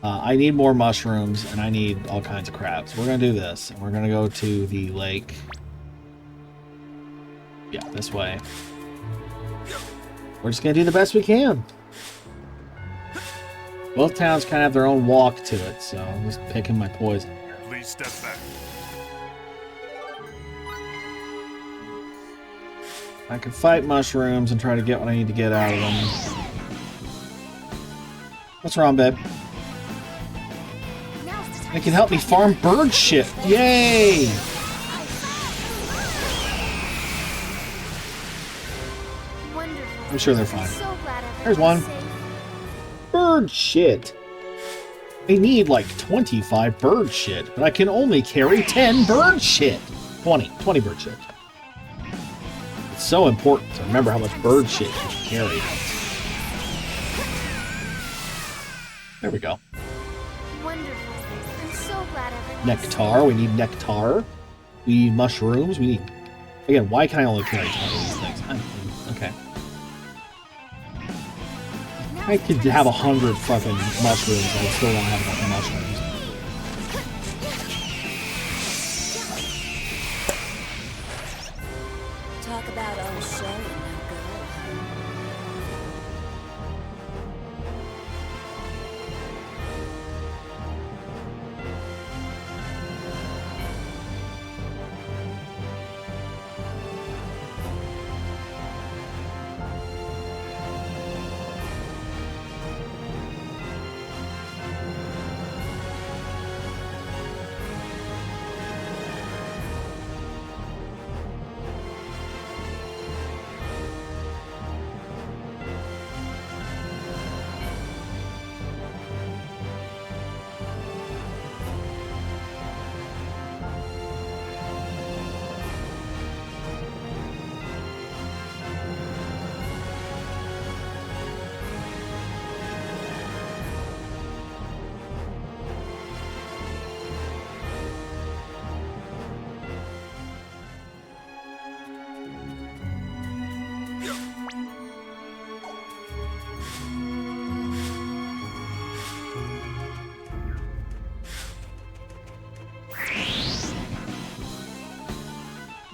I need more mushrooms, and I need all kinds of crabs. We're going to do this. And we're going to go to the lake. Yeah, this way. We're just going to do the best we can. Both towns kind of have their own walk to it, so I'm just picking my poison here. Please step back. I can fight mushrooms and try to get what I need to get out of them. What's wrong, babe? They can help me farm bird shit. Yay! I'm sure they're fine. So glad There's one. everyone's safe. Bird shit. I need like 25 bird shit, but I can only carry 10 bird shit. 20 bird shit. It's so important to remember how much bird shit you can carry. There we go. Wonderful. I'm so glad everyone's Nectar. We need nectar. We need mushrooms. We need... Again, why can I only carry 20 of these things? Okay. I could have 100 fucking mushrooms and I still don't have enough mushrooms. Talk about on show and no go.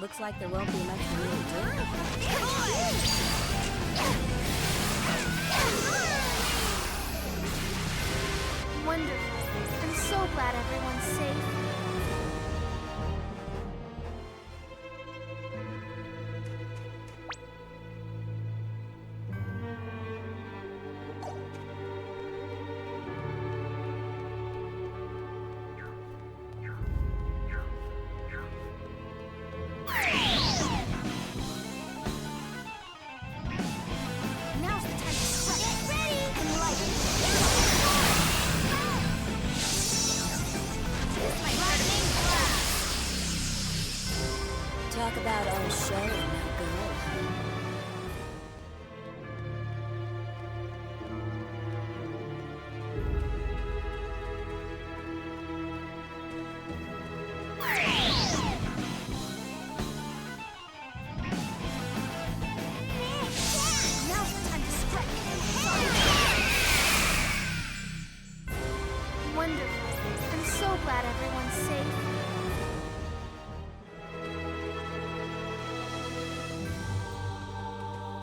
Looks like there won't be much for me to do. Wonderful. I'm so glad everyone's safe. Now's the time to sweat. Get ready and light. Talk about on show and no go. Now's the time to stretch. Wonderful. I'm so glad everyone's safe.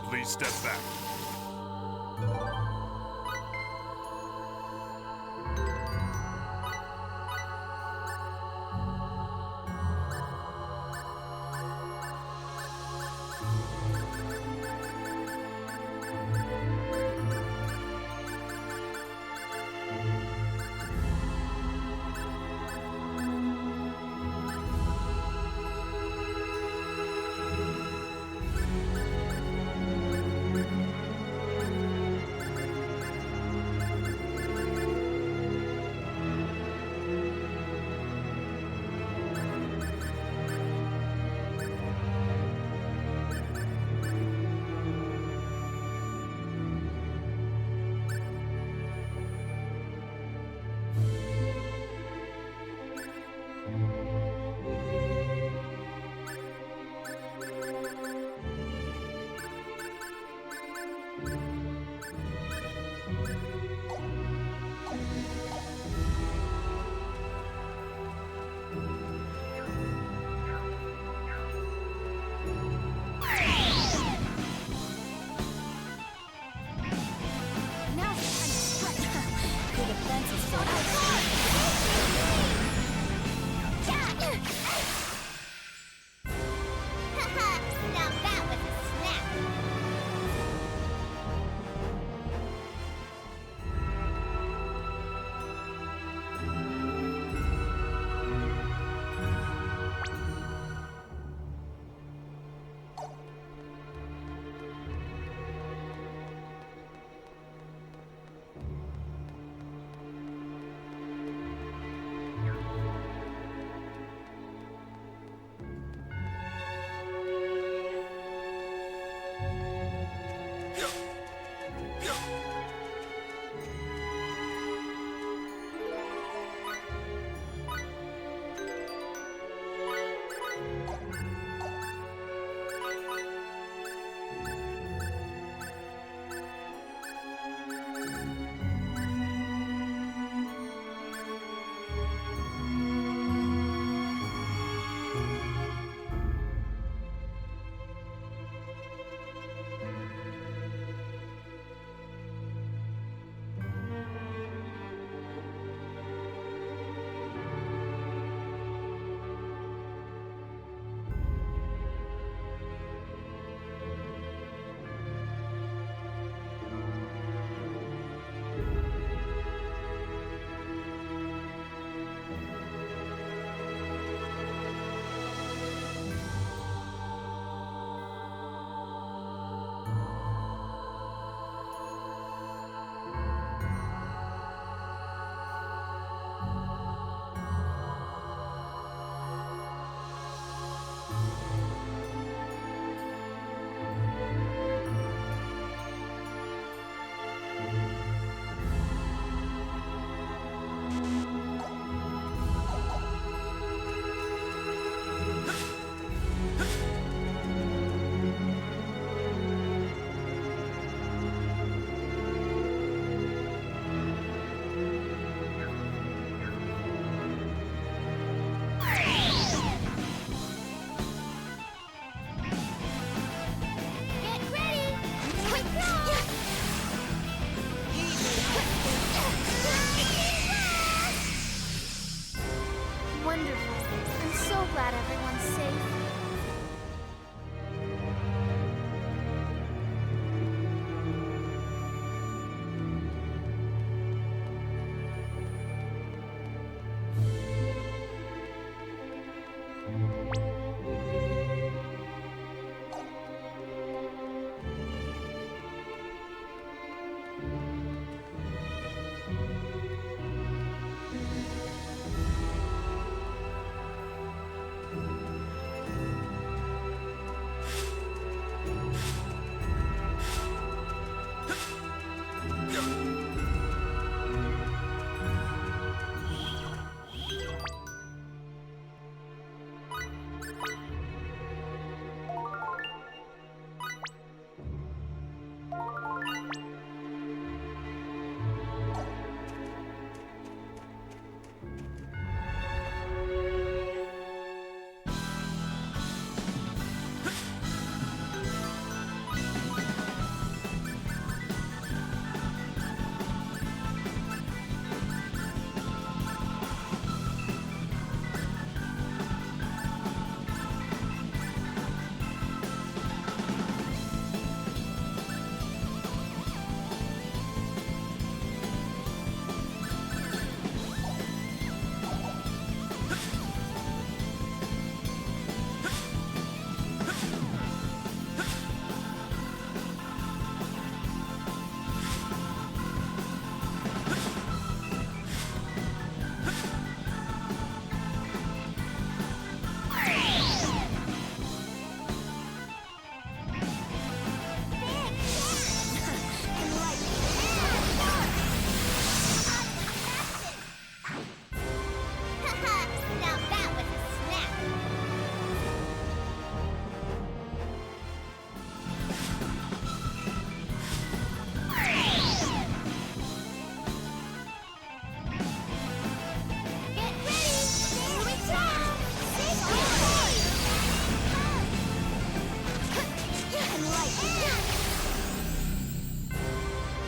Please step back. glad everyone's safe.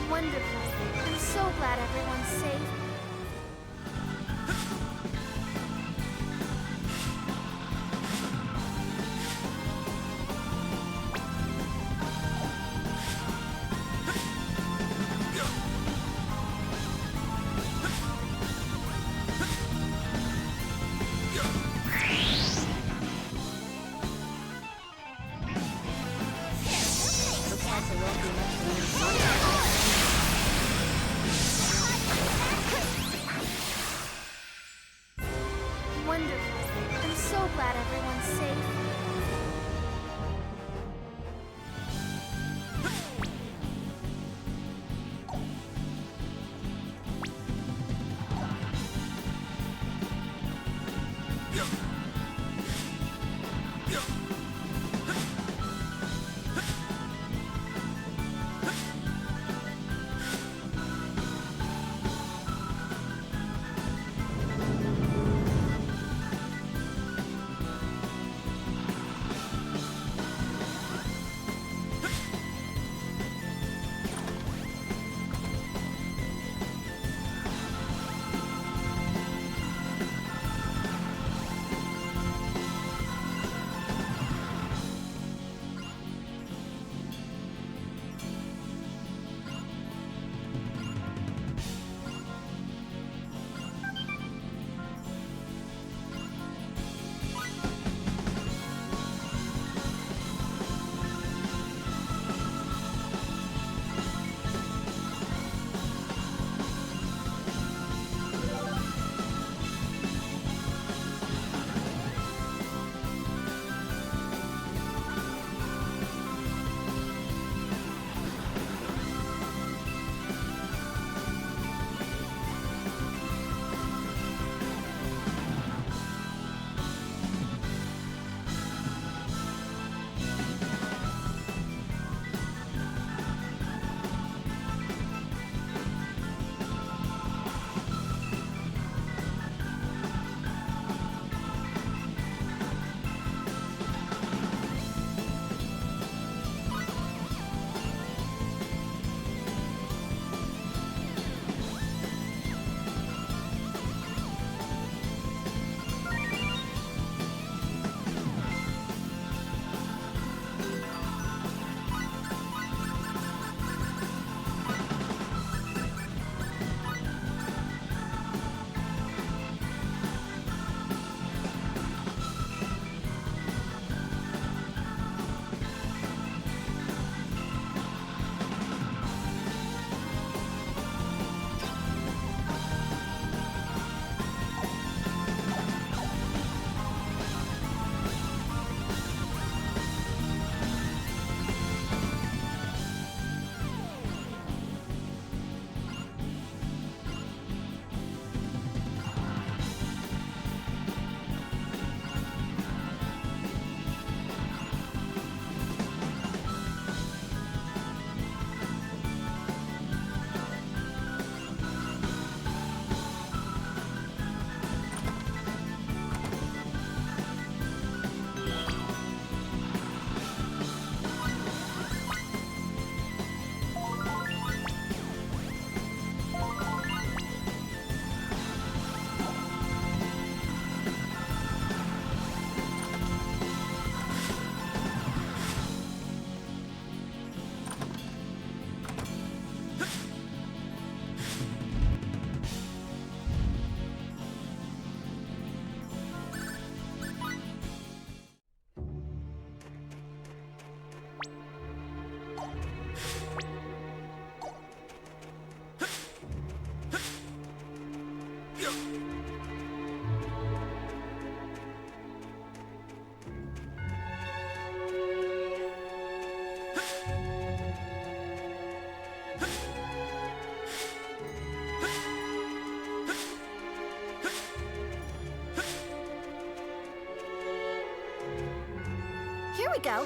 Wonderful. I'm so glad everyone's safe. Wonderful. I'm so glad everyone's safe. Here we go.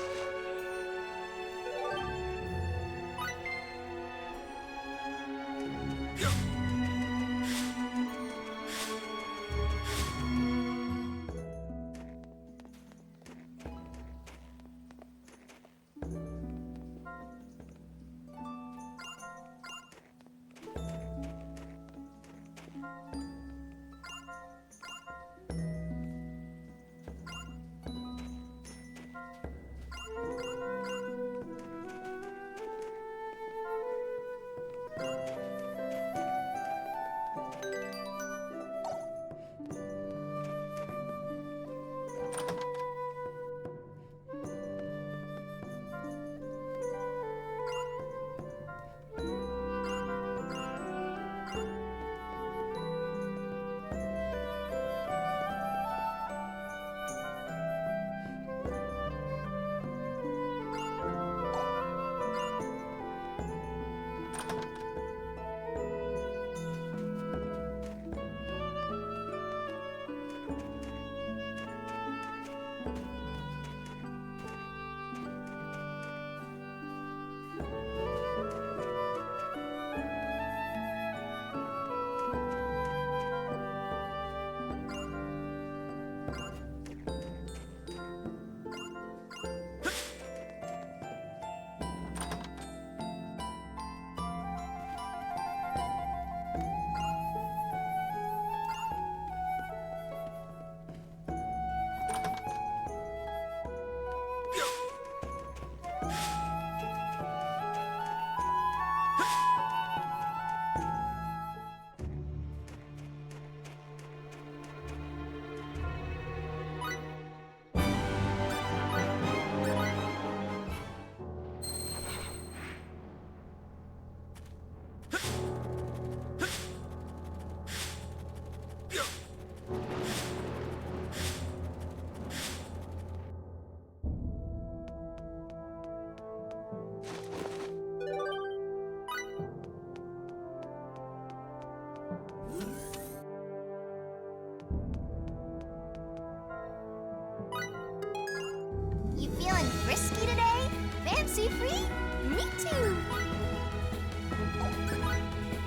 You feeling frisky today? Fancy free? Me too.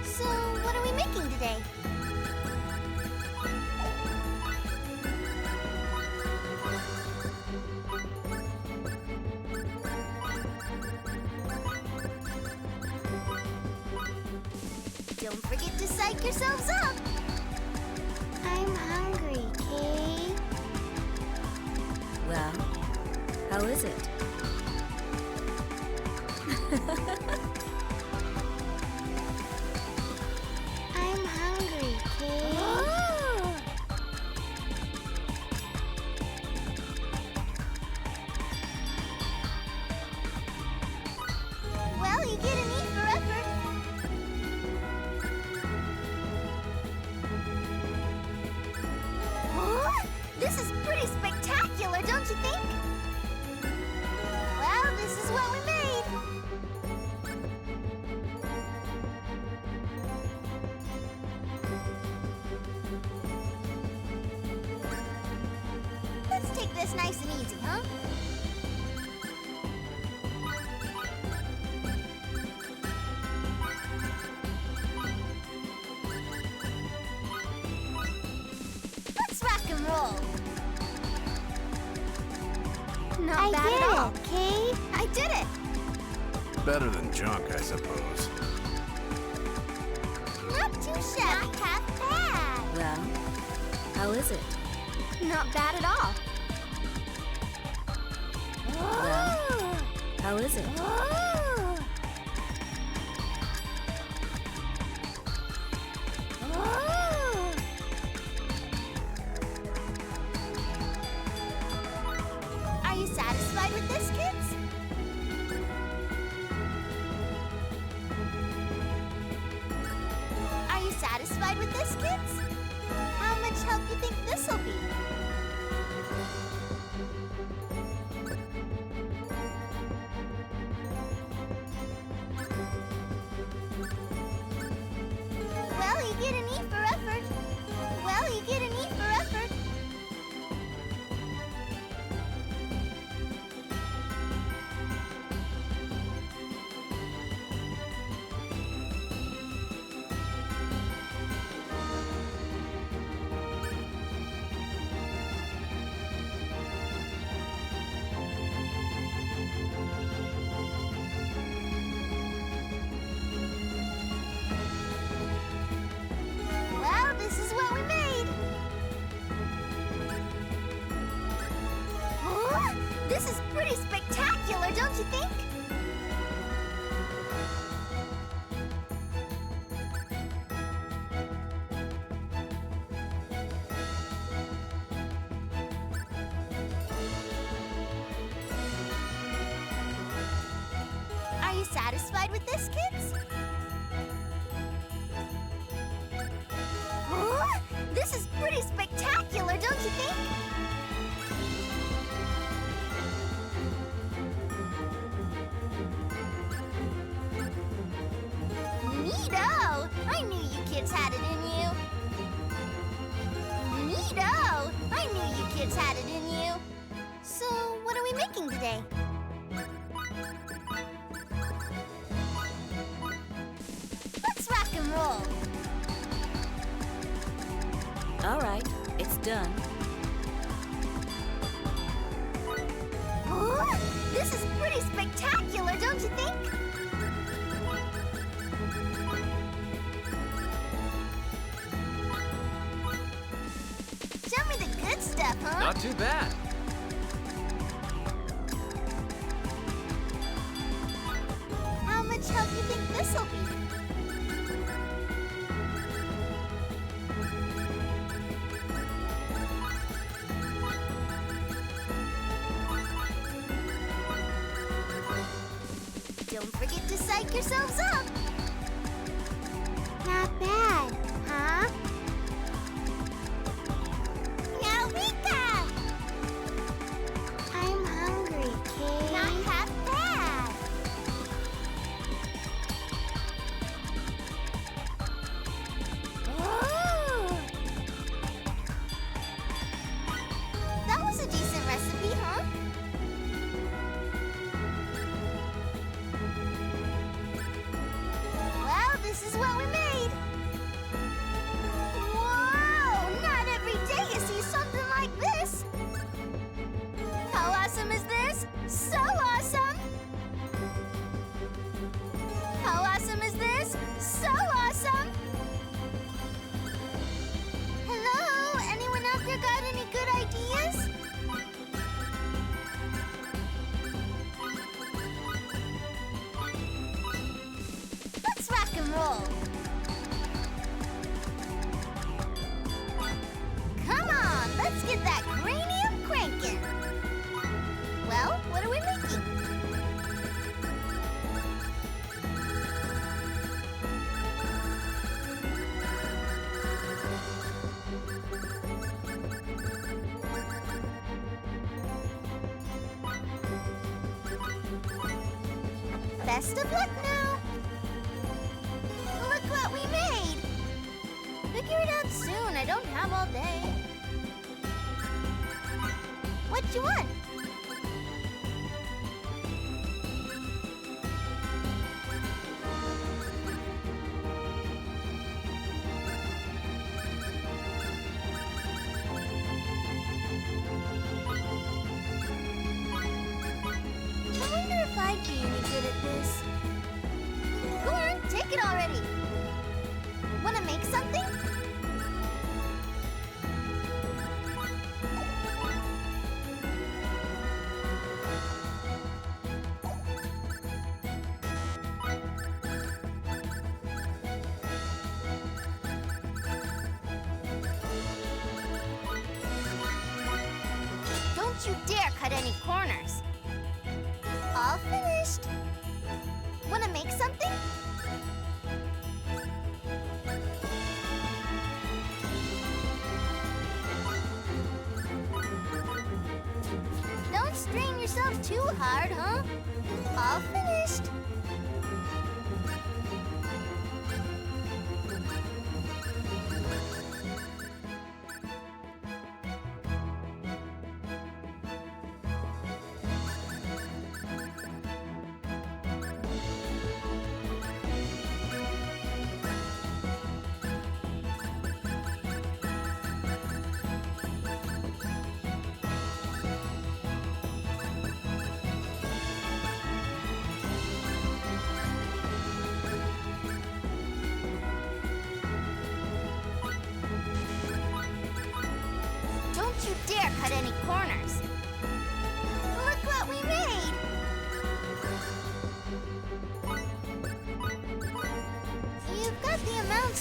So, what are we making today? Don't forget to psych yourselves up. I'm hungry, Kay. Well, how is it? I'm hungry, Kay. Well, you get an E for effort. This is pretty spectacular, don't you think? Well, this is what we made. Let's take this nice and easy, huh? Let's rock and roll. Not bad at all. Kay. I did it. Better than junk, I suppose. Not too shabby. Not half bad. Well, how is it? Not bad at all. Well, how is it? Are you satisfied with this, kids? Are you satisfied with this, kids? How much help you think this'll be? Well, you get an E for effort. Well, you get an E for effort. This is pretty spectacular, don't you think? Are you satisfied with this, kids? Oh, this is pretty spectacular, don't you think? Neato! I knew you kids had it in you. Neato! I knew you kids had it in you. So, what are we making today? Let's rock and roll. All right, it's done. Oh, this is pretty spectacular, don't you think? Show me the good stuff, huh? Not too bad. How much help you think this'll be? Don't forget to psych yourselves up. Not bad, huh? Eureka! I'm hungry, Kay. Not half bad. Oh! That was a decent recipe, huh? Well, this is what we made. Whoa! Not every day you see something like this. How awesome is this? So awesome! How awesome is this? So awesome! Hello? Anyone out there got any good ideas? Let's rock and roll. Come on, let's get that cranium cranking. Well, what are we making? Best of luck now. Look what we made. Figure it out soon. I don't have all day. What you want? I wonder if I'd be any good at this. Go on, take it already. Wanna make something? Don't you dare cut any corners. All finished. Wanna make something? Don't strain yourself too hard, huh? All finished. Don't you dare cut any corners. Look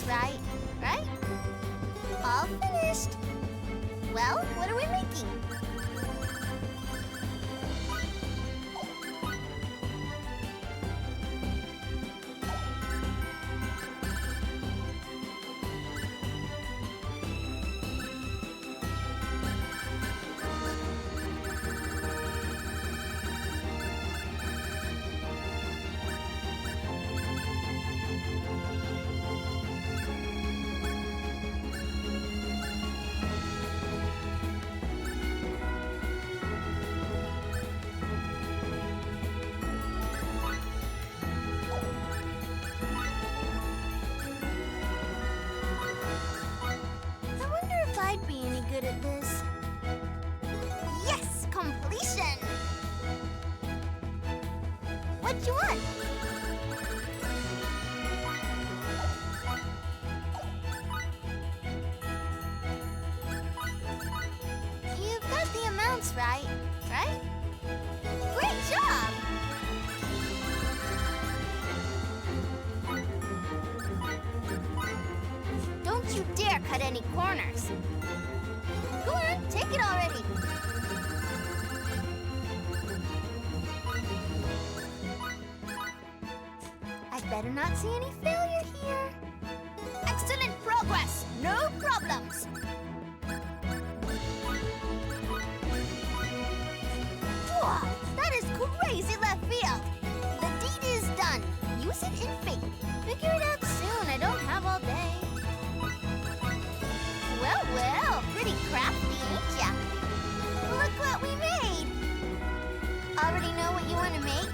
right? Right? All finished. Well, what are we making? I wonder if I'd be any good at this. Yes! Completion! What you want? You've got the amounts right, right? Great job! Don't you dare cut any corners. Go on, take it already. I better not see any failure here. Excellent progress, no problems. Wow, that is crazy left field. The deed is done. Use it in faith. Figure it out soon. I don't have all day. Well, well, pretty crafty, ain't ya? Look what we made. Already know what you want to make?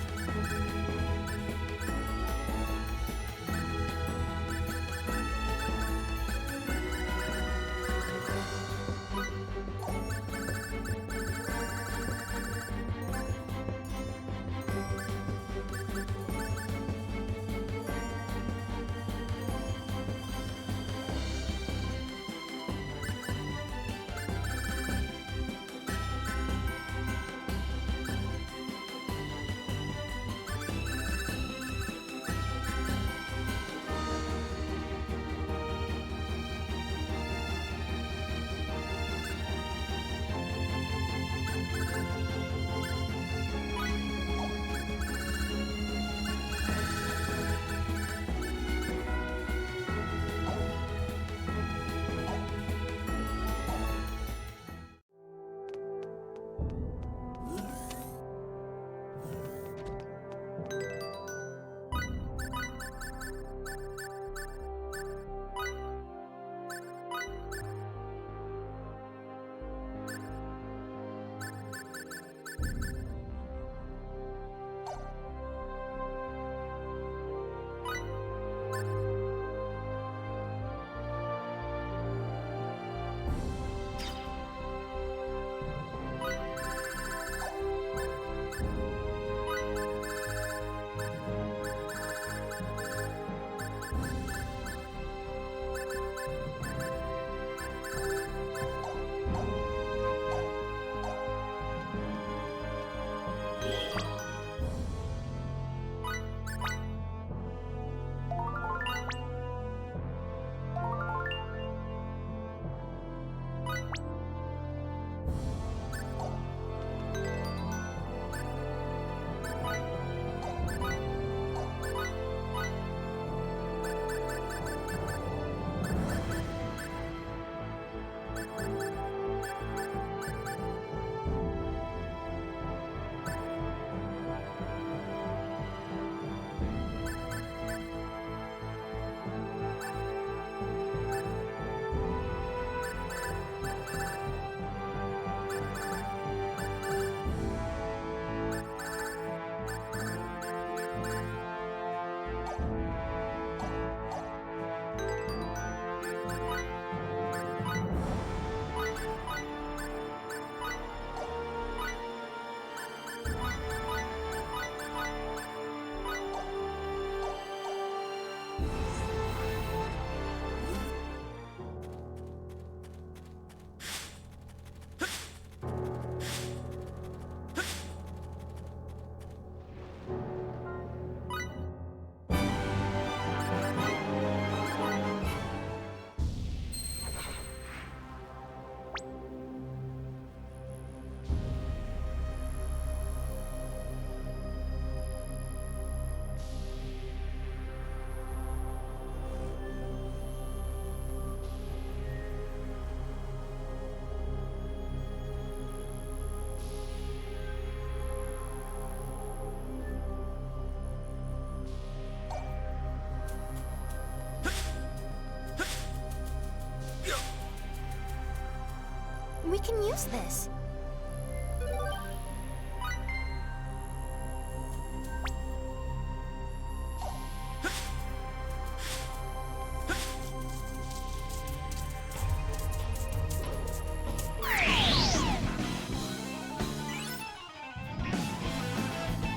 can use this.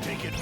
Take it.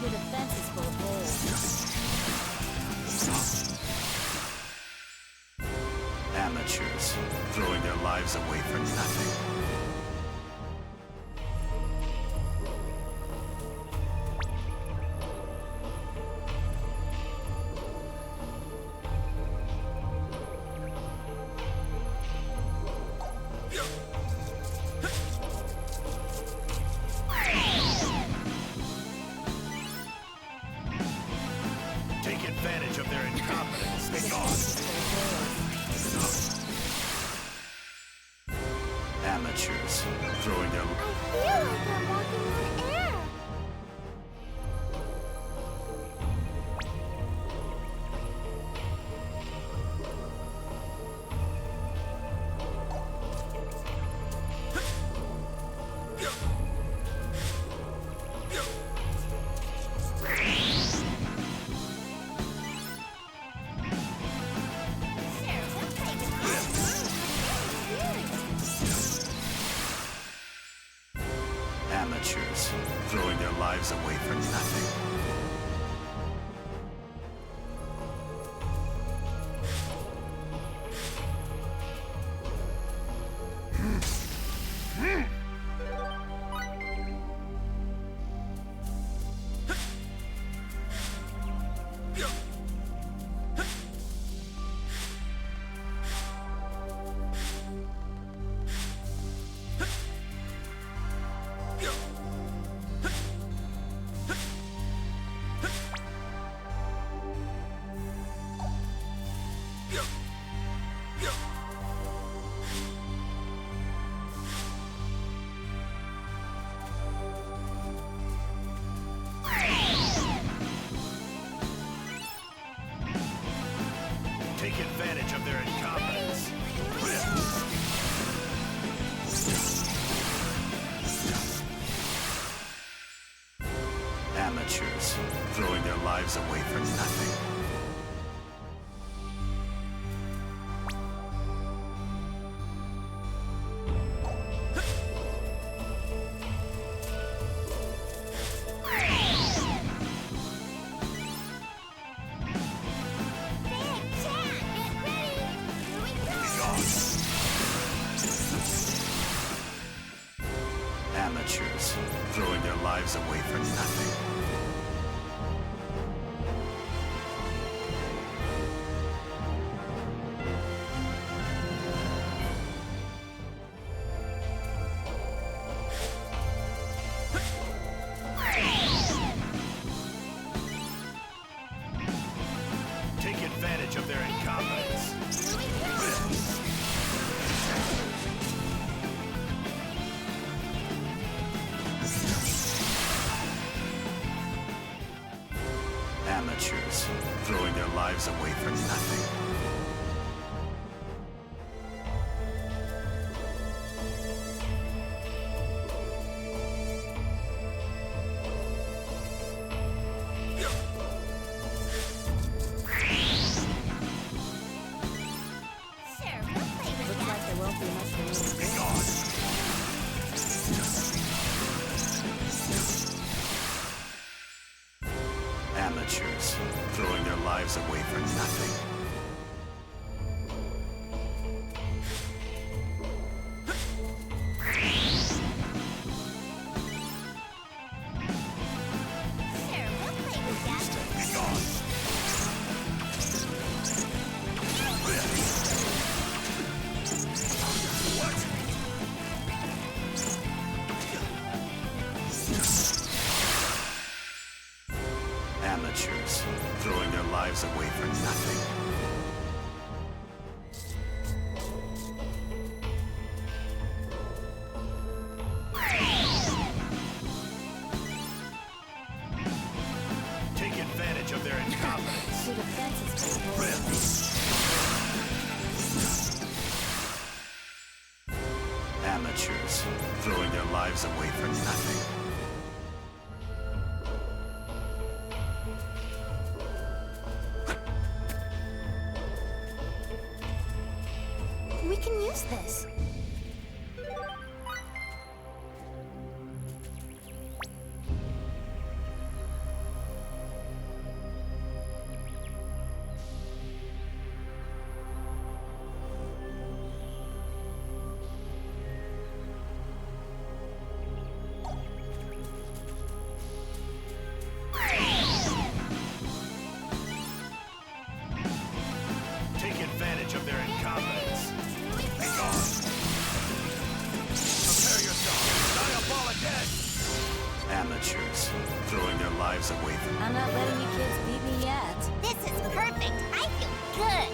Your defense is full of holes. Amateurs, throwing their lives away for nothing. Take advantage of their incompetence. Be gone. Amateurs, throwing their... I feel like I'm walking on air. Amateurs, throwing their lives away for nothing. Take advantage of their incompetence. Amateurs, throwing their lives away for nothing. Amateurs, throwing their lives away for nothing. Take advantage of their incompetence. Amateurs, throwing their lives away for nothing. Looks like there won't be much for me to Be do. gone. Amateurs, throwing their lives away for nothing. lives away for nothing. Take advantage of their incompetence. Your defense is Amateurs, throwing their lives away for nothing. We can use this. Take advantage of their incompetence. Be gone. Prepare yourself. Diabolic edge. Amateurs, throwing their lives away from. I'm not letting you kids beat me yet. This is perfect. I feel good.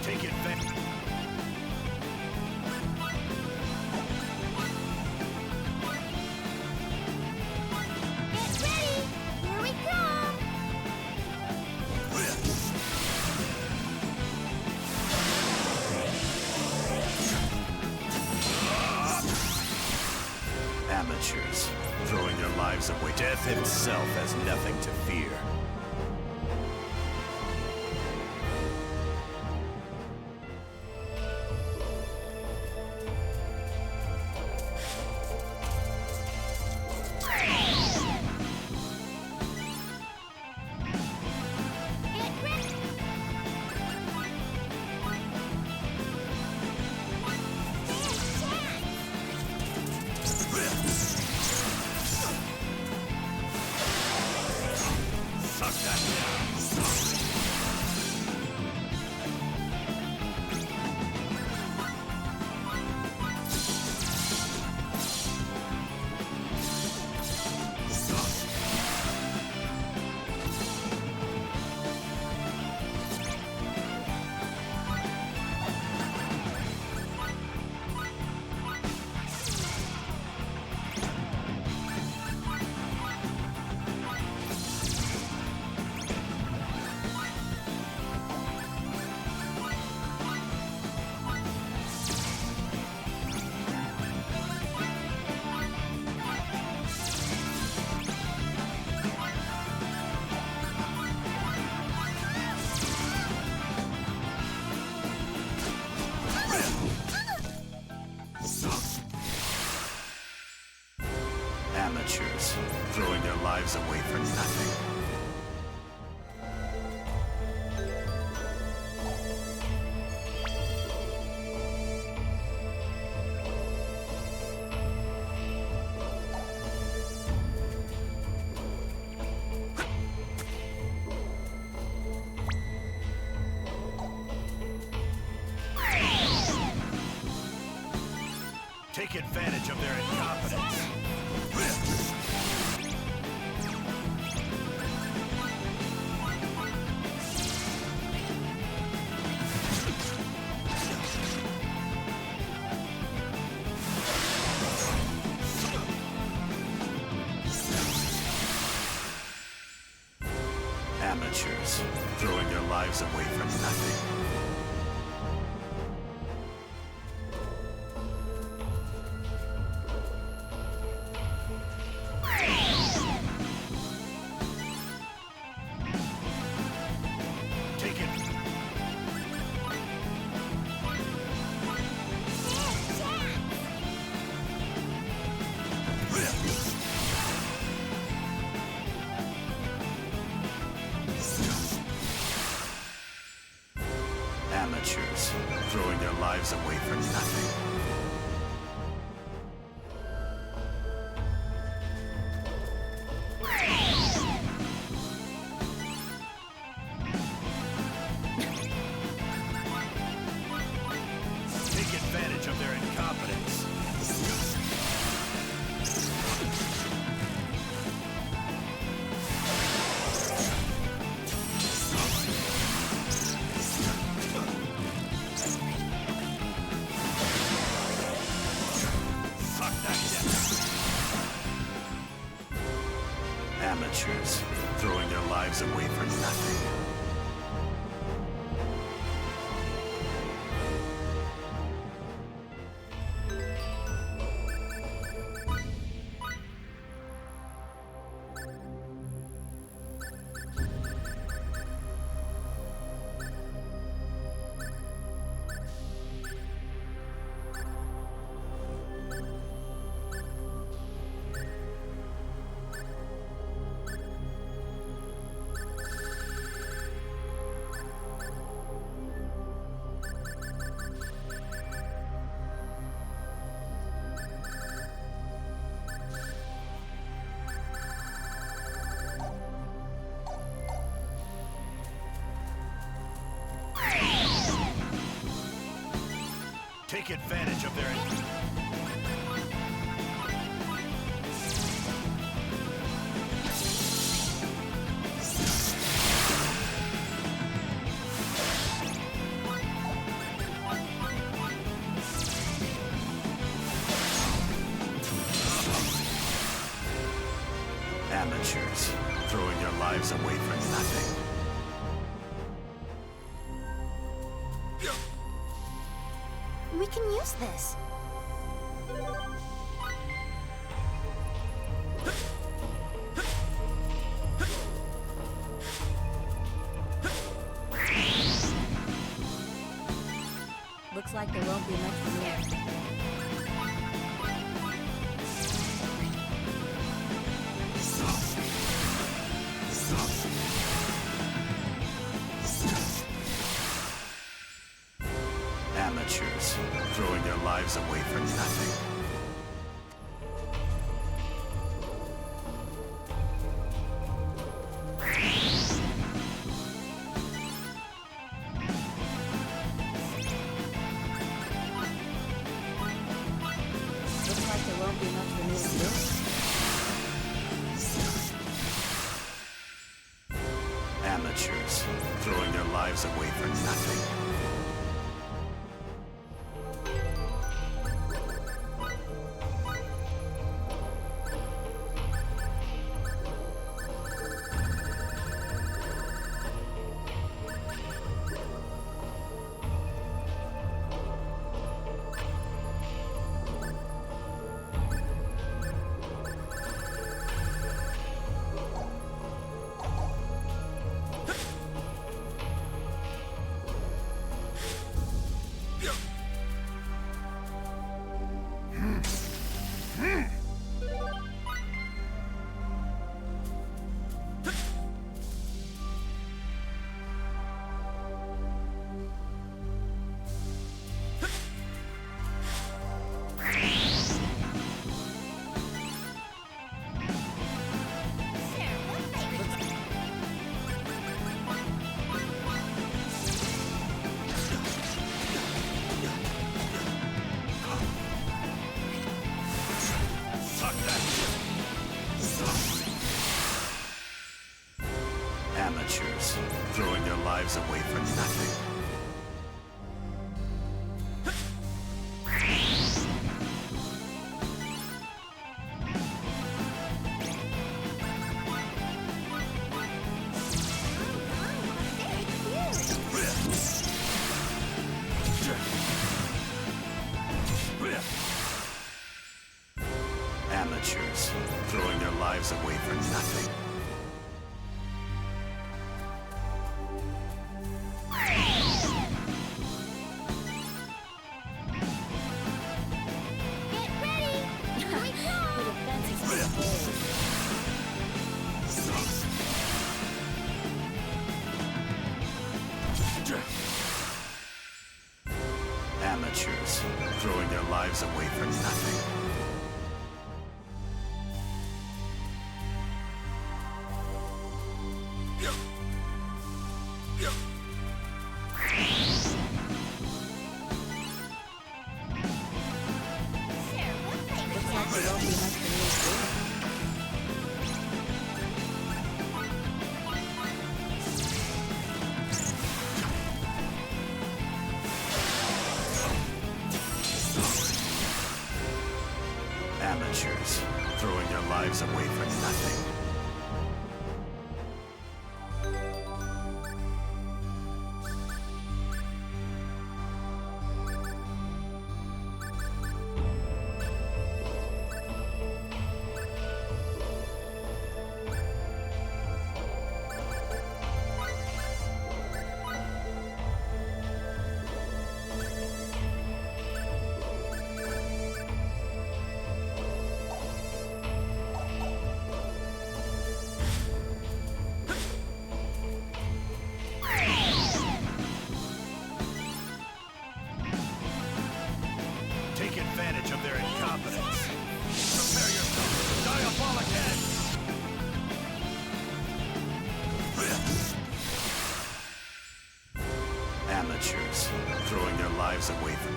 Take advantage. Get ready. Here we come. Amateurs, throwing their lives away. Death himself has nothing to fear. Get ready. Suck that down. for nothing. Take advantage of their incompetence. Amateurs, throwing their lives away for nothing. Take it. Amateurs, throwing their lives away for nothing. Take advantage of their incompetence. Fuck that shit. Amateurs, throwing their lives away for nothing. Take advantage of their... Amateurs, throwing their lives away for nothing. We can use this. Looks like there won't be much from here. Amateurs, throwing their lives away for nothing. Looks like there won't be much for me to do. Amateurs, throwing their lives away for nothing. Amateurs, throwing their lives away for nothing. Amateurs, throwing their lives away for nothing. Amateurs, throwing their lives away for nothing. Amateurs, throwing their lives away for nothing. Take advantage of their incompetence. Prepare yourself for diabolic end! Amateurs, throwing their lives away from...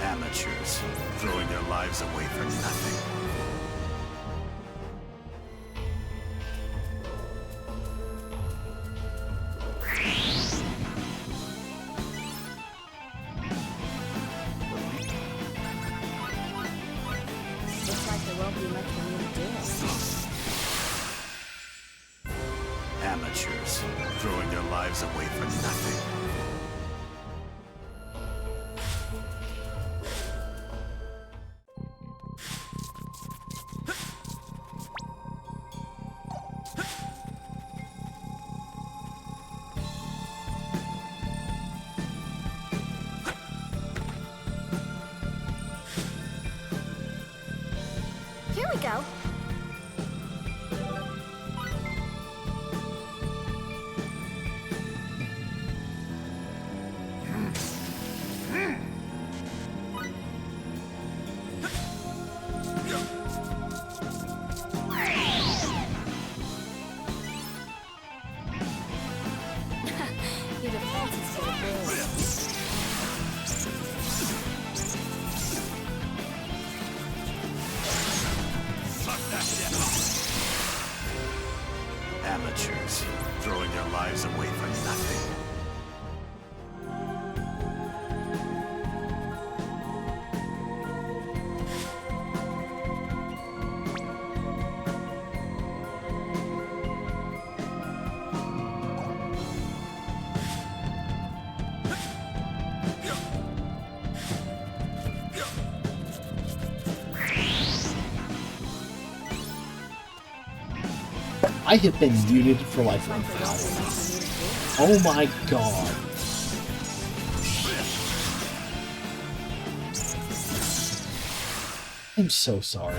Amateurs, throwing their lives away for nothing. Looks like there won't be much for me to do. Amateurs, throwing their lives away for nothing. Here we go. Your defense is so good. Amateurs, throwing their lives away for nothing. I have been muted for like an hour. Oh my god. I'm so sorry.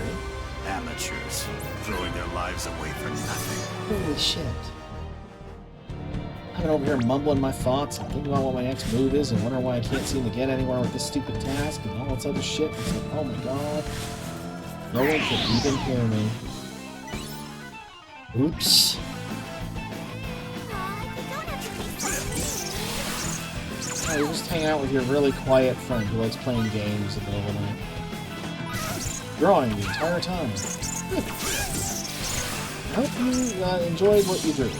Amateurs, throwing their lives away for nothing. Holy shit. I've been over here mumbling my thoughts and thinking about what my next move is and wondering why I can't seem to get anywhere with this stupid task and all this other shit. It's like, oh my god. No one can even hear me. Oops. Oh, you're just hanging out with your really quiet friend who likes playing games in the middle of the night. Drawing the entire time. Good. I hope you enjoyed what you drew.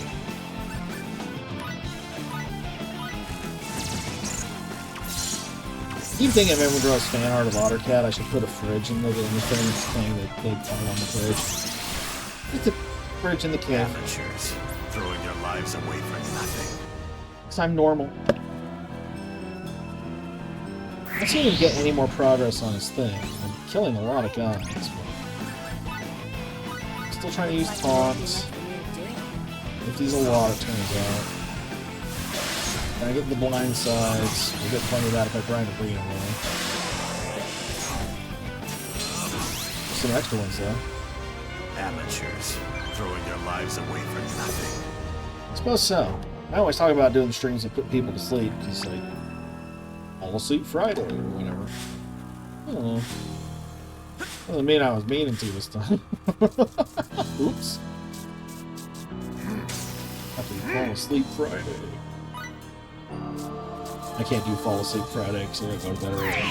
I keep thinking if everyone draws fan art of Ottercat, I should put a fridge in the thing that they find on the fridge. Just a fridge in the cave. Amateurs, throwing their lives away for nothing. Because I'm normal. I can't even get any more progress on his thing. I'm killing a lot of guys. But still trying to use taunts. If these a lot, it turns out. When I get the blind sides, we'll get plenty of that if I grind a green away. Some extra ones though. Amateurs, throwing their lives away for nothing. I suppose so. I always talk about doing streams that put people to sleep, because like, Fall Asleep Friday or whatever. I don't know. Doesn't mean I was meaning to this time. Oops. Happy Fall Asleep Friday. I can't do Fall Asleep Friday because I gotta go to bed early.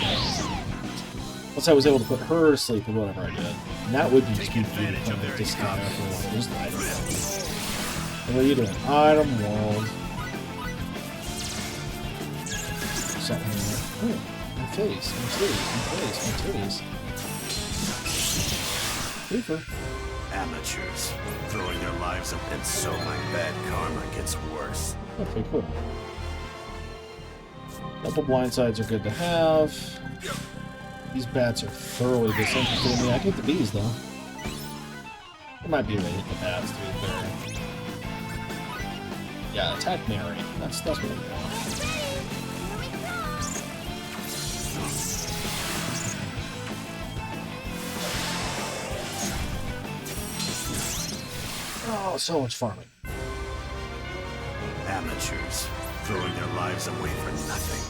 Once I was able to put her to sleep or whatever I did. And that would be just keep playing with this guy after a while. Just item world. What are you doing? Item world. Something like, oh, my face, my titties, my face, my titties. Creeper. Amateurs, throwing their lives away, and so my bad karma gets worse. Okay, cool. Double blindsides are good to have. These bats are thoroughly disinterested in me. I get the bees, though. There might be a way to hit the bats, to be fair. Yeah, attack Mary. That's what we want. Oh, so much farming. Amateurs, throwing their lives away for nothing.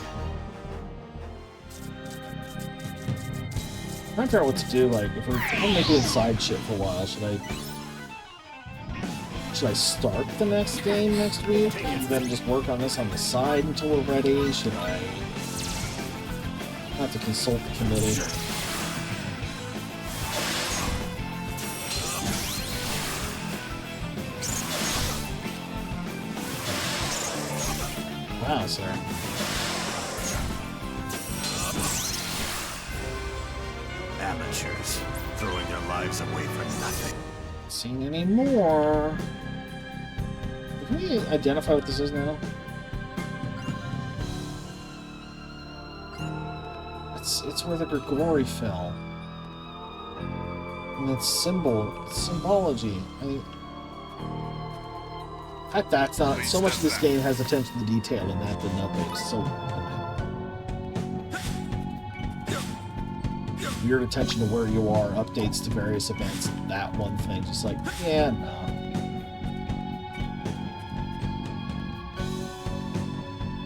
I'm trying to figure out what to do, like, if we're going to doing side shit for a while, should I start the next game next week, and then just work on this on the side until we're ready? Should I have to consult the committee? Wow, sir. Amateurs, throwing their lives away for nothing. Seen any more? Can we identify what this is now? It's where the Grigori fell. And it's symbology. In fact, that's not so much of this game has attention to detail in that than nothing. So weird attention to where you are, updates to various events, that one thing, just like, yeah, no.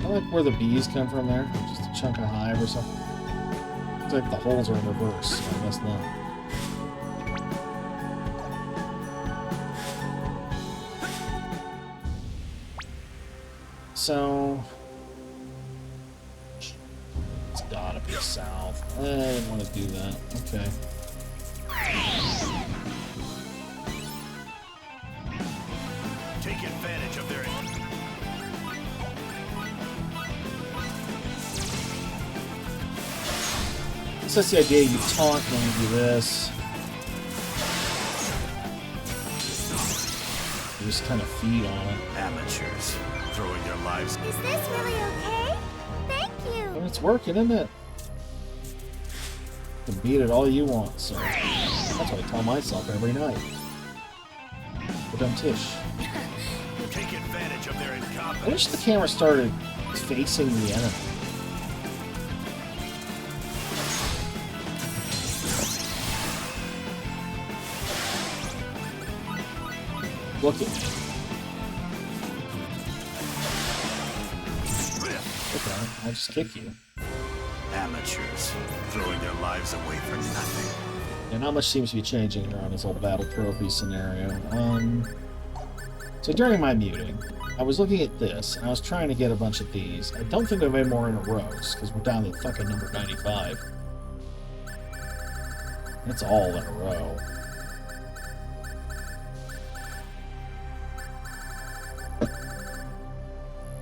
I like where the bees come from there, just a chunk of hive or something. Looks like the holes are in reverse, so I guess not. So it's gotta be south. I didn't want to do that. Okay. Take advantage of their... So that's the idea, you taunt when you do this. You just kind of feed on it. Amateurs, throwing their lives... Is this really okay? Thank you. And it's working, isn't it? You can beat it all you want, so that's what I tell myself every night. But I'm Tish. Take advantage of their I incompetence. wish the camera started facing the enemy. Look at me. Okay, I'll just kick you. Amateurs, throwing their lives away for nothing. And not much seems to be changing here on this whole battle trophy scenario. So during my muting, I was looking at this, and I was trying to get a bunch of these. I don't think I've made more in a row, because we're down to fucking number 95. It's all in a row.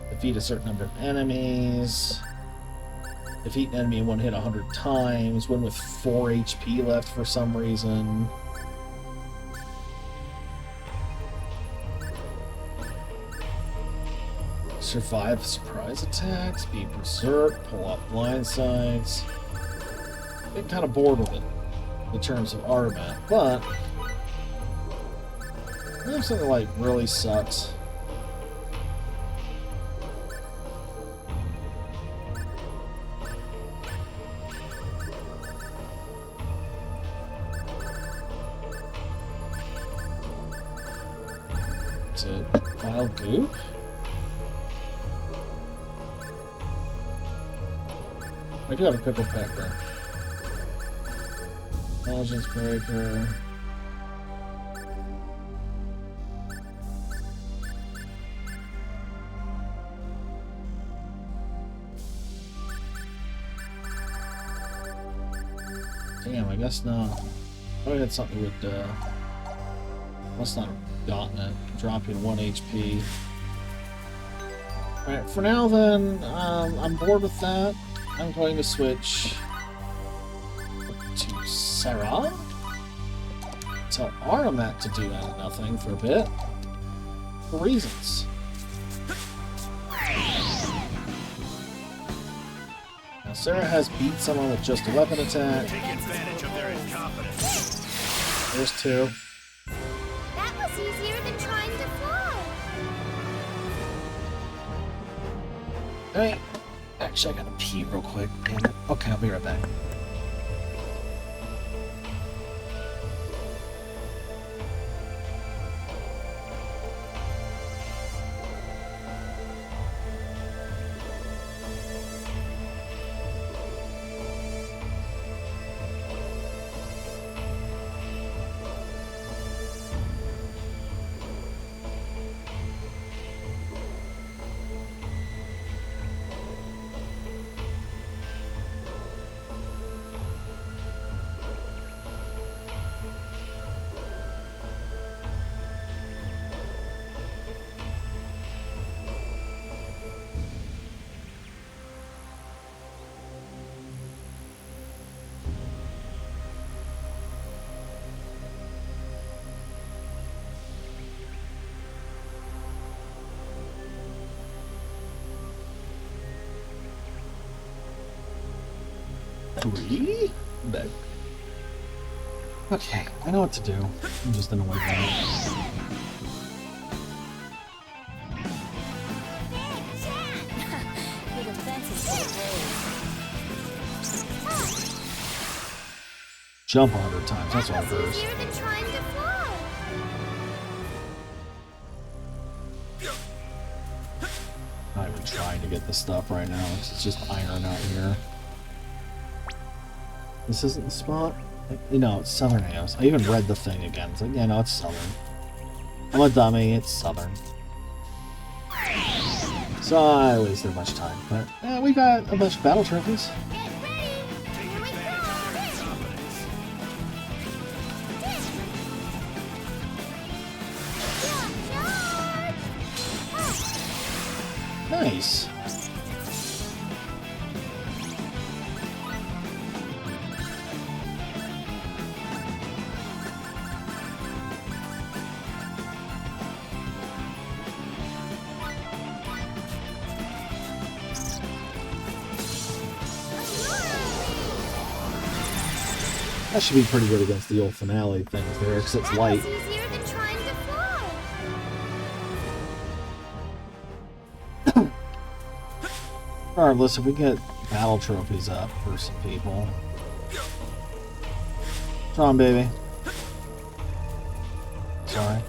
Defeat a certain number of enemies. Defeat an enemy in one hit 100 times. Win with 4 HP left for some reason. Survive surprise attacks. Be berserk. Pull off blindsides. Get kind of bored with it in terms of armament, but if something like really sucks. Is it vile goop? I do have a pickle pecker. Intelligence breaker. Damn, I guess not. Probably had something with, must not have gotten it. Dropping 1 HP. Alright, for now then, I'm bored with that. I'm going to switch to Sarah. Tell Aramat to do nothing for a bit. For reasons. Now Sarah has beat someone with just a weapon attack. Take advantage of their incompetence. There's 2. That was easier than trying to fly. Hey, actually I gotta pee real quick. Damn it. Okay, I'll be right back. Three? Back. Okay, I know what to do. I'm just annoyed by it. Your defense is so Jump 100 times, that's what I've That heard. was easier than trying to fly. I'm not even trying to get this stuff right now. It's just iron out here. This isn't the spot? You know, it's Southern House. I even read the thing again. It's like, yeah, no, it's Southern. I'm a dummy, it's Southern. So I wasted much time, but yeah, we got a bunch of battle trophies. Get ready. Here we go. Nice. That should be pretty good against the old finale things there, because it's light. That was easier than trying to fly. Regardless, if we get battle trophies up for some people. Come on, baby. Sorry.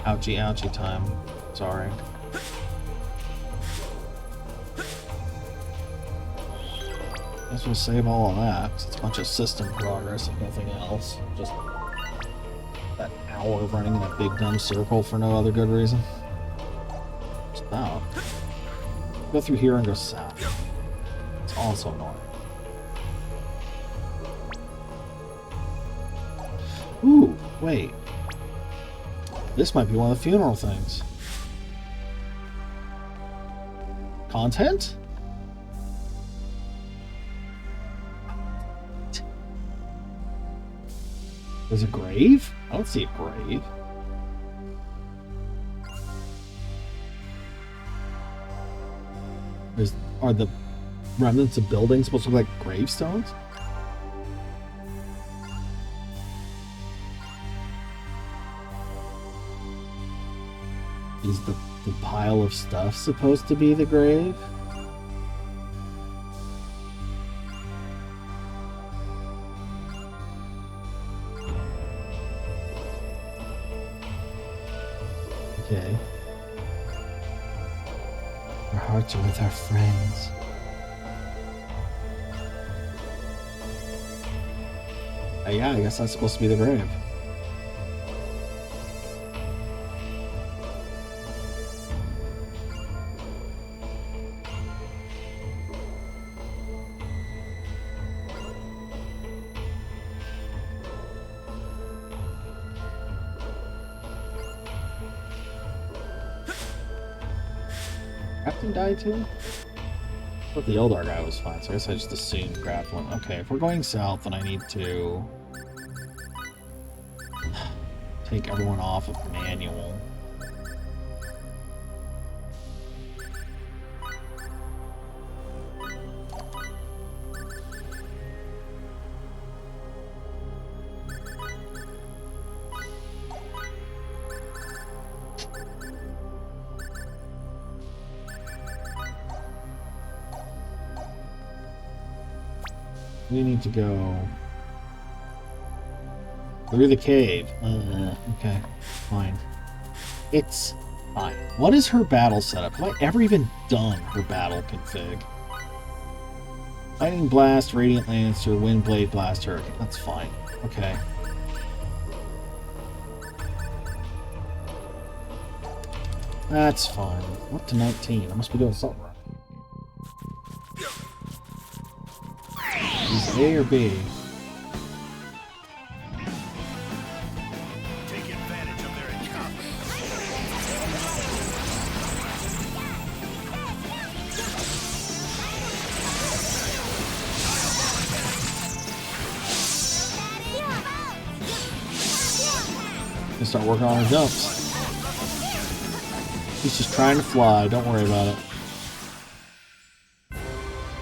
Ouchie, ouchie time. Sorry. Guess we'll save all of that, 'cause it's a bunch of system progress and nothing else. Just that hour of running in a big dumb circle for no other good reason. Just about. Go through here and go south. It's also annoying. Ooh, wait. This might be one of the funeral things. Content? There's a grave? I don't see a grave. Are the remnants of buildings supposed to look like gravestones? Is the pile of stuff supposed to be the grave? Okay. Our hearts are with our friends. Yeah, I guess that's supposed to be the grave. Captain died too? I thought the Eldar guy was fine, so I guess I just assumed grappling. Okay, if we're going south, then I need to take everyone off of manual. We need to go through the cave. Okay, fine. It's fine. What is her battle setup? Have I ever even done her battle config? Lightning Blast, Radiant Lancer, Wind Blade Blast, Hurricane. That's fine. Okay. That's fine. What to 19? I must be doing something right. Is A or B? Take advantage of their encounter. Let's start working on our jumps. He's just trying to fly. Don't worry about it.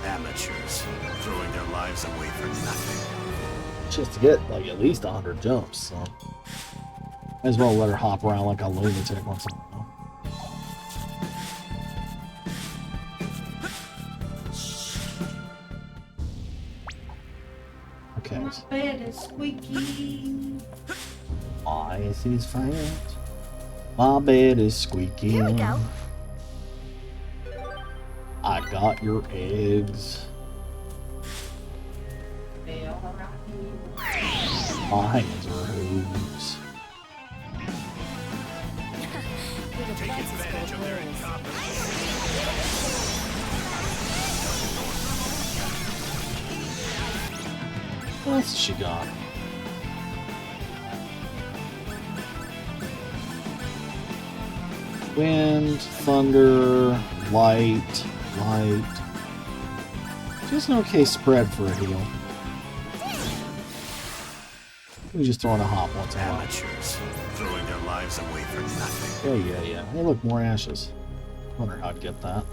Amateurs throwing their lives away for nothing. Just to get like at least 100 jumps, so might as well let her hop around like a lunatic once in a while. Okay. My bed is squeaky. Why is his fat? My bed is squeaky. Here we go. I got your eggs. My hands are hooves. Take advantage of their incompetence. What else has she got? Wind, thunder, light. Just an okay spread for a heal. We just throw in a hop once in a while. Amateurs throwing their lives away for nothing. Yeah. Hey, look, more ashes. Wonder how I'd get that.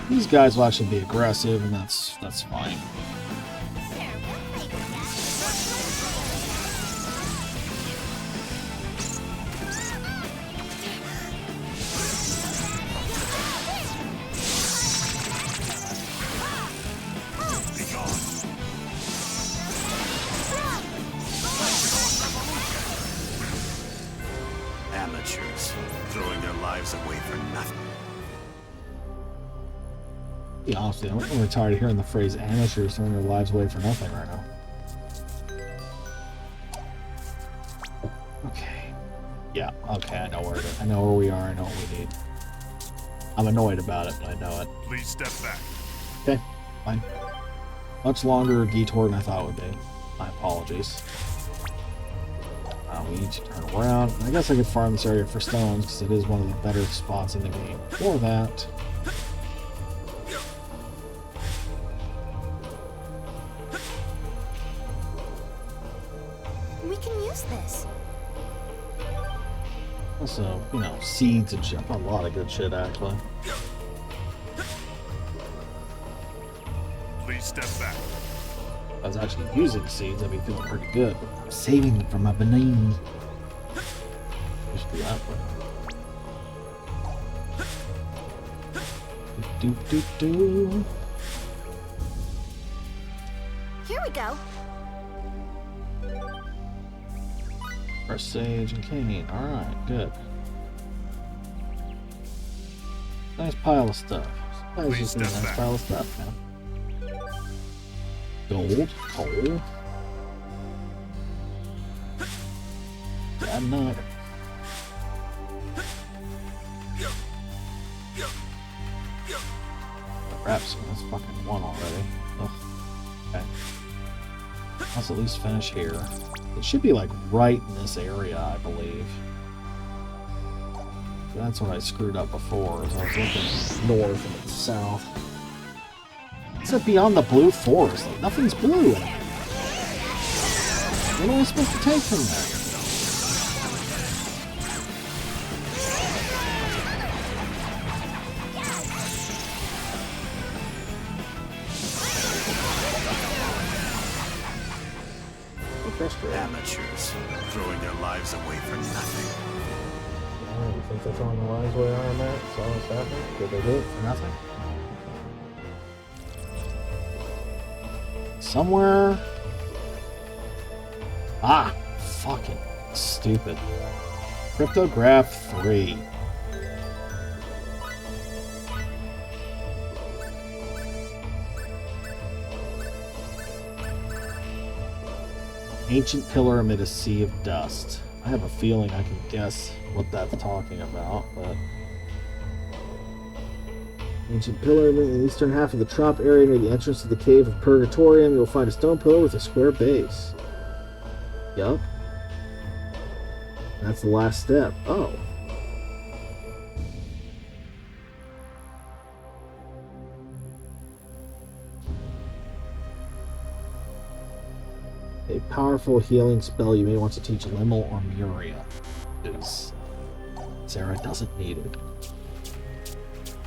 These guys will actually be aggressive, and that's fine. throwing your lives away for nothing. Yeah, honestly, I'm really tired of hearing the phrase amateurs throwing their lives away for nothing right now. Okay. Yeah, okay, I know where it is. I know where we are, I know what we need. I'm annoyed about it, but I know it. Please step back. Okay, fine. Much longer detour than I thought it would be. My apologies. We need to turn around. I guess I could farm this area for stones, because it is one of the better spots in the game for that. We can use this. Also, you know, seeds and shit. A lot of good shit, actually. Please step back. I was actually using seeds, I'd be feeling pretty good. But I'm saving them for my bananas. Just do that one. Do do do. Here we go. Fresh sage and cane. Alright, good. Nice pile of stuff. Nice, just a nice pile of stuff, man. Gold, coal. Adding up. Perhaps that's fucking one already. Ugh. Okay. Let's at least finish here. It should be like right in this area, I believe. That's what I screwed up before, as I was looking north and south. Except beyond the blue forest, like nothing's blue anymore. What am I supposed to take from that? Amateurs, throwing their lives away for nothing. Oh, you think they're throwing the lives away on that? That's all that's happening? Did they do it for nothing? Somewhere. Ah, fucking stupid. Cryptograph 3. Ancient pillar amid a sea of dust. I have a feeling I can guess what that's talking about, but... Ancient pillar in the eastern half of the trop area near the entrance to the cave of Purgatorium. You'll find a stone pillar with a square base. Yup. That's the last step. Oh. A powerful healing spell you may want to teach Limel or Muria. Because Sarah doesn't need it.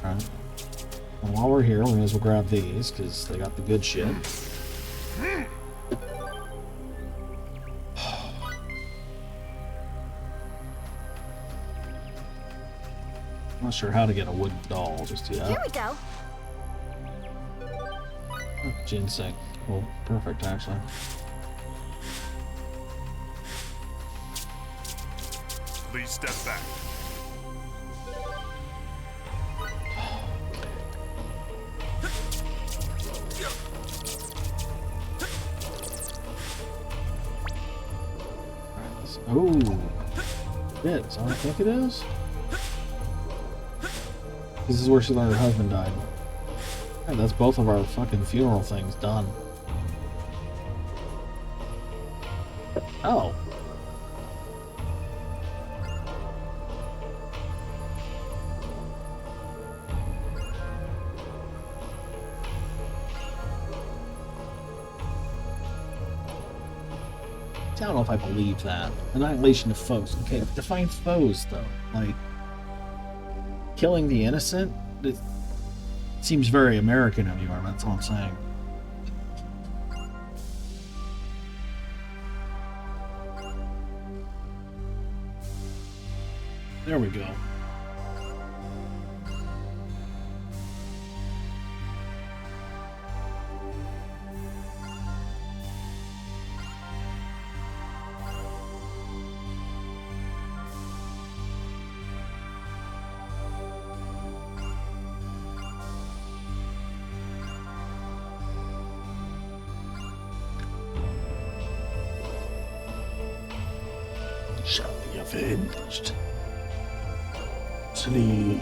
Alright. And while we're here, we may as well grab these, because they got the good shit. Not sure how to get a wooden doll, I'll just do that. Here we go. Oh, ginseng. Well, perfect, actually. Please step back. Oh, shit, is that what I think it is? This is where she learned her husband died. Yeah, that's both of our fucking funeral things done. Oh. I don't know if I believe that. Annihilation of foes. Okay, define foes, though. Like, killing the innocent? It seems very American of you, Armin. That's all I'm saying. There we go. shall be avenged. Sleep.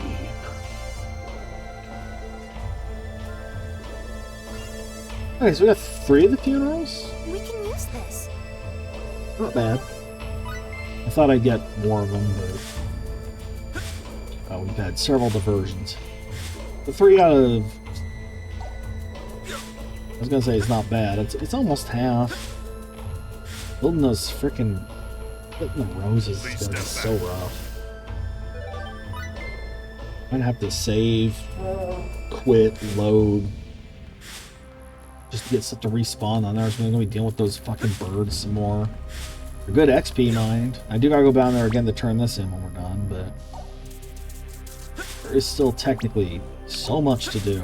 Okay, so we got 3 of the funerals? We can use this. Not bad. I thought I'd get more of them, but we've had several diversions. The 3 out of... I was gonna say it's not bad. It's almost half. Building those frickin' the roses is gonna be so rough. I'm gonna have to save, quit, load, just to get stuff to respawn on there. So I'm gonna be dealing with those fucking birds some more. A good XP mind. I do gotta go down there again to turn this in when we're done, but there is still technically so much to do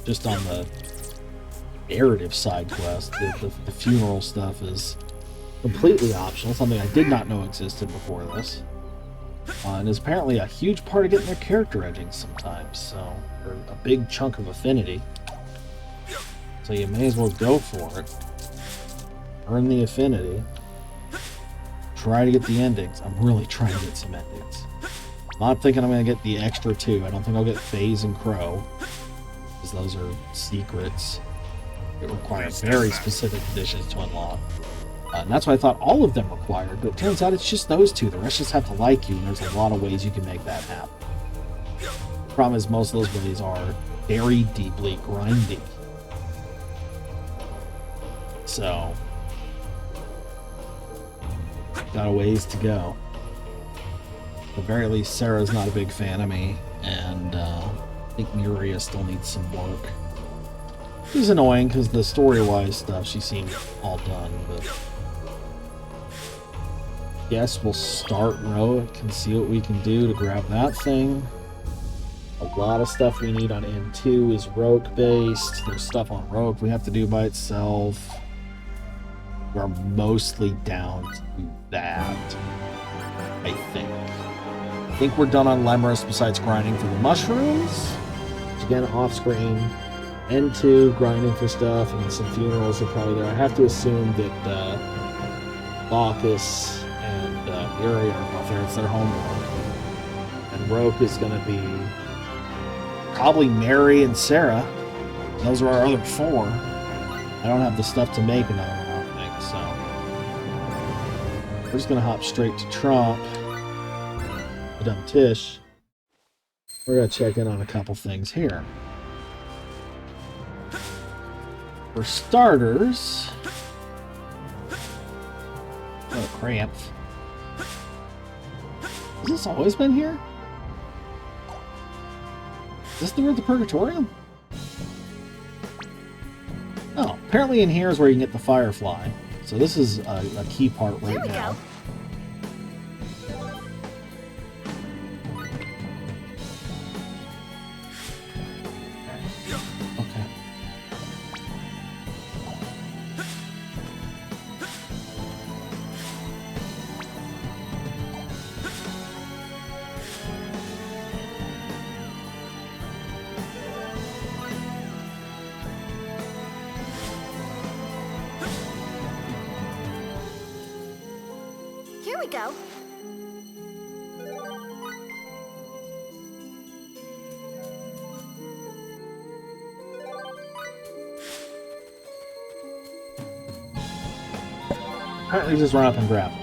just on the narrative side quest. The funeral stuff is completely optional, something I did not know existed before this. And is apparently a huge part of getting their character edging sometimes, so, or a big chunk of affinity. So you may as well go for it. Earn the affinity. Try to get the endings. I'm really trying to get some endings. Not thinking I'm going to get the extra 2. I don't think I'll get Phase and Crow, because those are secrets. It requires very specific conditions to unlock. And that's why I thought all of them required, but it turns out it's just those 2. The rest just have to like you, and there's a lot of ways you can make that happen. The problem is most of those ways are very deeply grindy. So, got a ways to go. At the very least, Sarah's not a big fan of me, and I think Miria still needs some work. It's annoying because the story-wise stuff, she seemed all done, but yes, we'll start Roic and see what we can do to grab that thing. A lot of stuff we need on N2 is Roic based. There's stuff on Roic we have to do by itself. We're mostly down to that, I think. I think we're done on Lemurus besides grinding for the mushrooms. Which again, off screen. N2, grinding for stuff, and some funerals are probably there. I have to assume that Bacchus and Miria are both there. It's their homework. And Roic is going to be probably Mary and Sarah. Those are our other 4. I don't have the stuff to make another one, I don't think, so we're just going to hop straight to Trump. Done Tish. We're going to check in on a couple things here. For starters... Oh, cramp. Has this always been here? Is this the road to Purgatorium? Oh, apparently in here is where you can get the Firefly. So this is a key part right now. Here we go. Apparently just run up and grab them.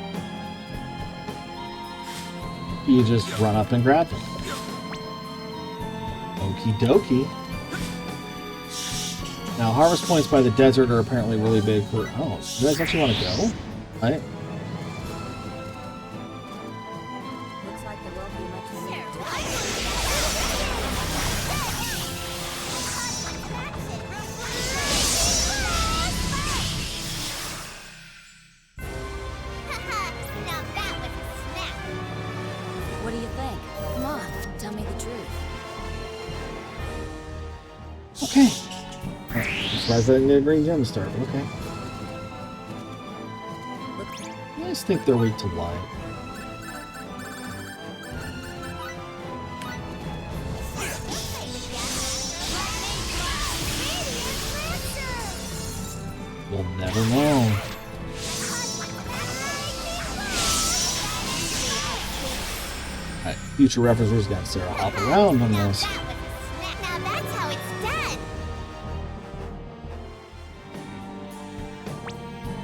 You just run up and grab them. Okie dokie. Now, harvest points by the desert are apparently really big for... Oh, you guys actually want to go? Right? Looks like there won't be much more. Now that was a snap. What do you think? Come on, tell me the truth. Okay. Just realized I didn't get a green gem to start, but okay. I just think they're weak to light. We'll never know. Alright, future references got Sarah hop around on this. Now that's how it's done.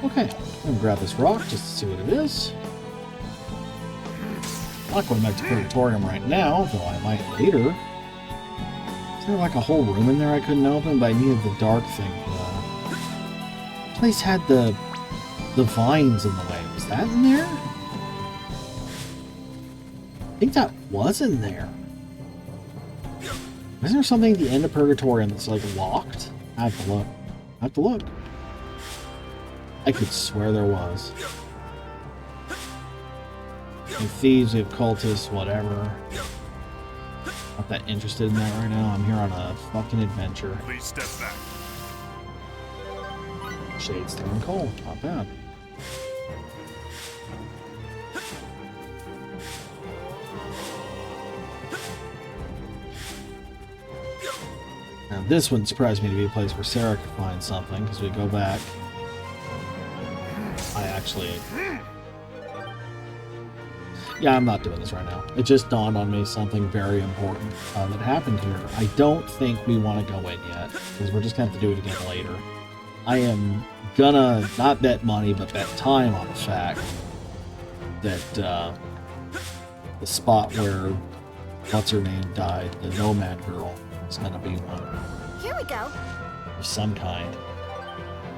Okay, I'm gonna grab this rock just to see what it is. I'm not going back to Purgatorium right now, though I might later. Is there like a whole room in there I couldn't open? But I needed the dark thing. The place had the vines in the way. Was that in there? I think that was in there. Isn't there something at the end of Purgatorium that's like locked? I have to look. I have to look. I could swear there was. We have thieves, we have cultists, whatever. Not that interested in that right now. I'm here on a fucking adventure. Please step back. Shades throwing coal. Not bad. Now this wouldn't surprise me to be a place where Sarah could find something, because we go back. I actually... Yeah, I'm not doing this right now. It just dawned on me something very important that happened here. I don't think we want to go in yet, because we're just going to have to do it again later. I am gonna not bet money, but bet time on the fact that the spot where what's-her-name died, the Nomad Girl, is going to be one. Here we go. Of some kind.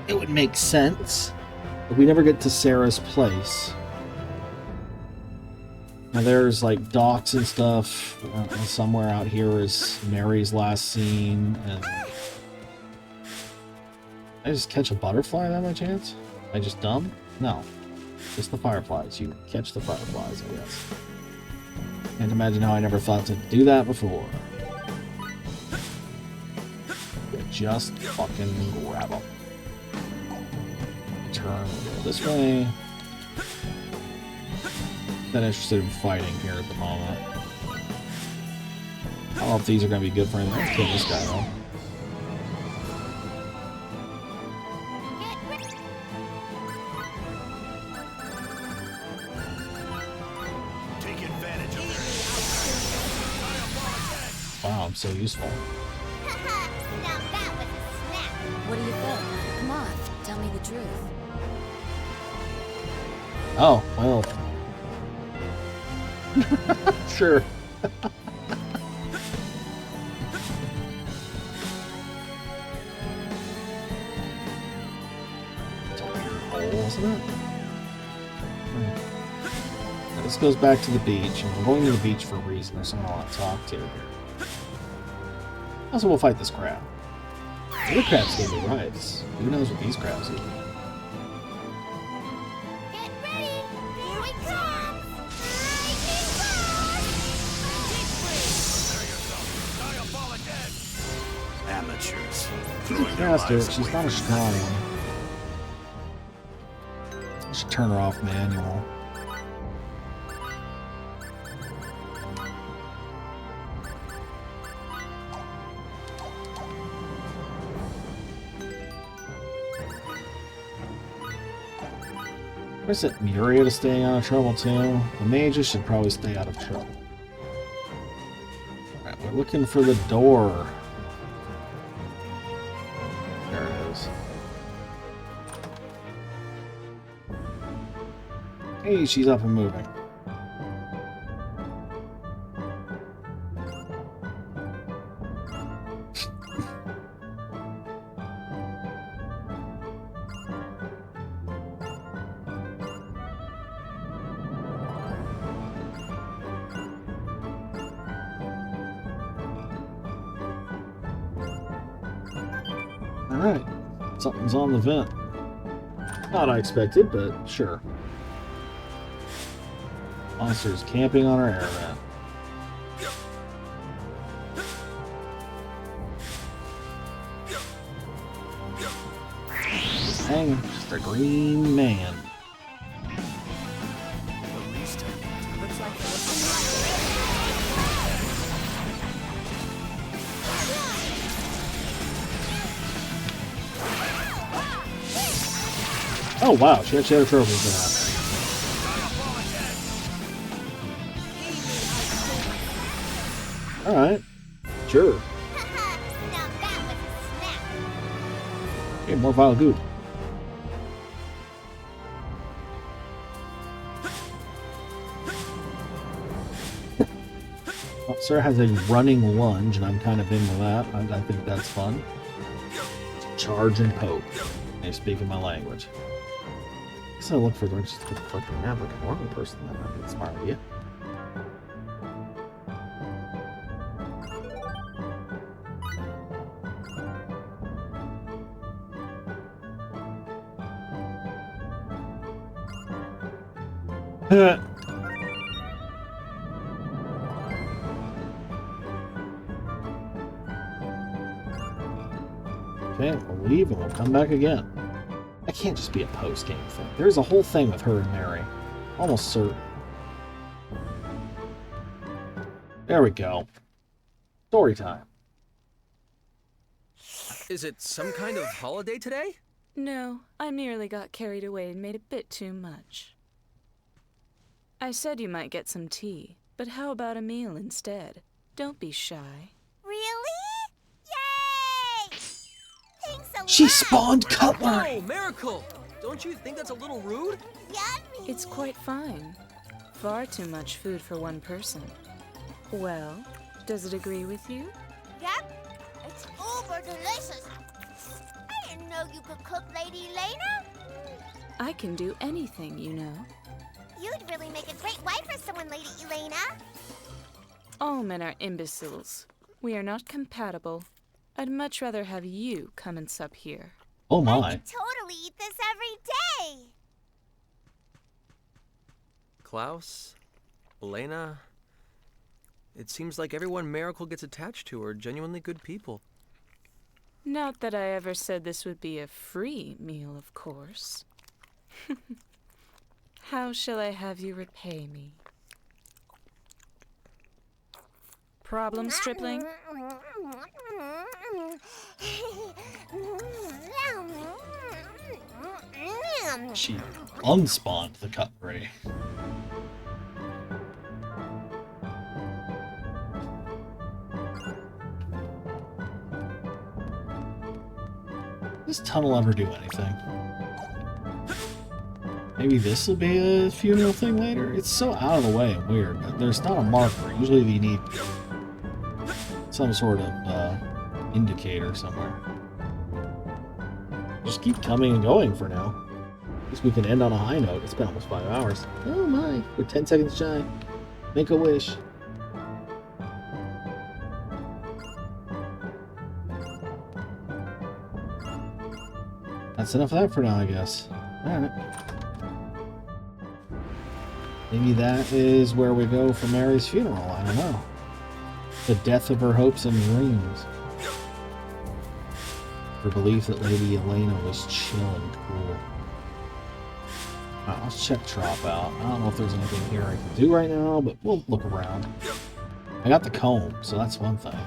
It would make sense if we never get to Sarah's place. Now there's like docks and stuff. Somewhere out here is Mary's last scene. And did I just catch a butterfly by chance? Am I just dumb? No. Just the fireflies. You catch the fireflies, I guess. Can't imagine how I never thought to do that before. Just fucking grab them. Turn this way. Not interested in fighting here at the moment. I don't know if these are going to be good for anything. Let's kill this guy though. Take advantage of their Wow, I'm so useful. Now that was a snap. What do you think? Come on, tell me the truth. Oh, well. Sure. It's a weird hole, isn't it? Now this goes back to the beach, and we're going to the beach for a reason. There's someone I want to talk to here. Also, we'll fight this crab. The other crabs gave me rights. Who knows what these crabs eat? Get ready. Here we come. amateurs. Throwing their Yeah, let's do it. lives She's away not a for strong nothing. one. I should turn her off manual. Where's it? Myria to stay out of trouble too? The mages should probably stay out of trouble. Alright, we're looking for the door. There it is. Hey, she's up and moving. Alright, something's on the vent. Not I expected, but sure. Monsters camping on our air vent. Hang, just a green man. The least I can do. Looks like there was some Oh wow, she actually had a trophy for that. Alright. Sure. Now that was a snap. Okay, more vile goop. Officer has a running lunge, and I'm kind of into that. I think that's fun. Charge and poke. They're speaking my language. I guess I look for directions to the fucking map like a normal person. That might be a smart idea. Okay, we'll leave and we'll come back again. That can't just be a post-game thing. There's a whole thing with her and Mary. Almost certain. There we go. Story time. Is it some kind of holiday today? No, I merely got carried away and made a bit too much. I said you might get some tea, but how about a meal instead? Don't be shy. Really? Yay! Thanks a lot. She spawned Cutler! Oh, Miracle! Don't you think that's a little rude? Yummy. It's quite fine. Far too much food for one person. Well, does it agree with you? Yep. It's uber delicious. I didn't know you could cook, Lady Elena. I can do anything, you know. You'd really make a great wife for someone, Lady Elena. All men are imbeciles. We are not compatible. I'd much rather have you come and sup here. Oh I my. could totally eat this every day. Klaus? Elena? It seems like everyone Miracle gets attached to are genuinely good people. Not that I ever said this would be a free meal, of course. How shall I have you repay me? Problem, stripling? She unspawned the cutlery. Does this tunnel ever do anything? Maybe this will be a funeral thing later? It's so out of the way and weird. There's not a marker. Usually you need some sort of indicator somewhere. Just keep coming and going for now. At least we can end on a high note. It's been almost 5 hours. Oh my, we're 10 seconds shy. Make a wish. That's enough of that for now, I guess. Alright. Maybe that is where we go for Mary's funeral. I don't know. The death of her hopes and dreams. Her belief that Lady Elena was chill and cool. Alright, let's check Trop out. I don't know if there's anything here I can do right now, but we'll look around. I got the comb, so that's one thing.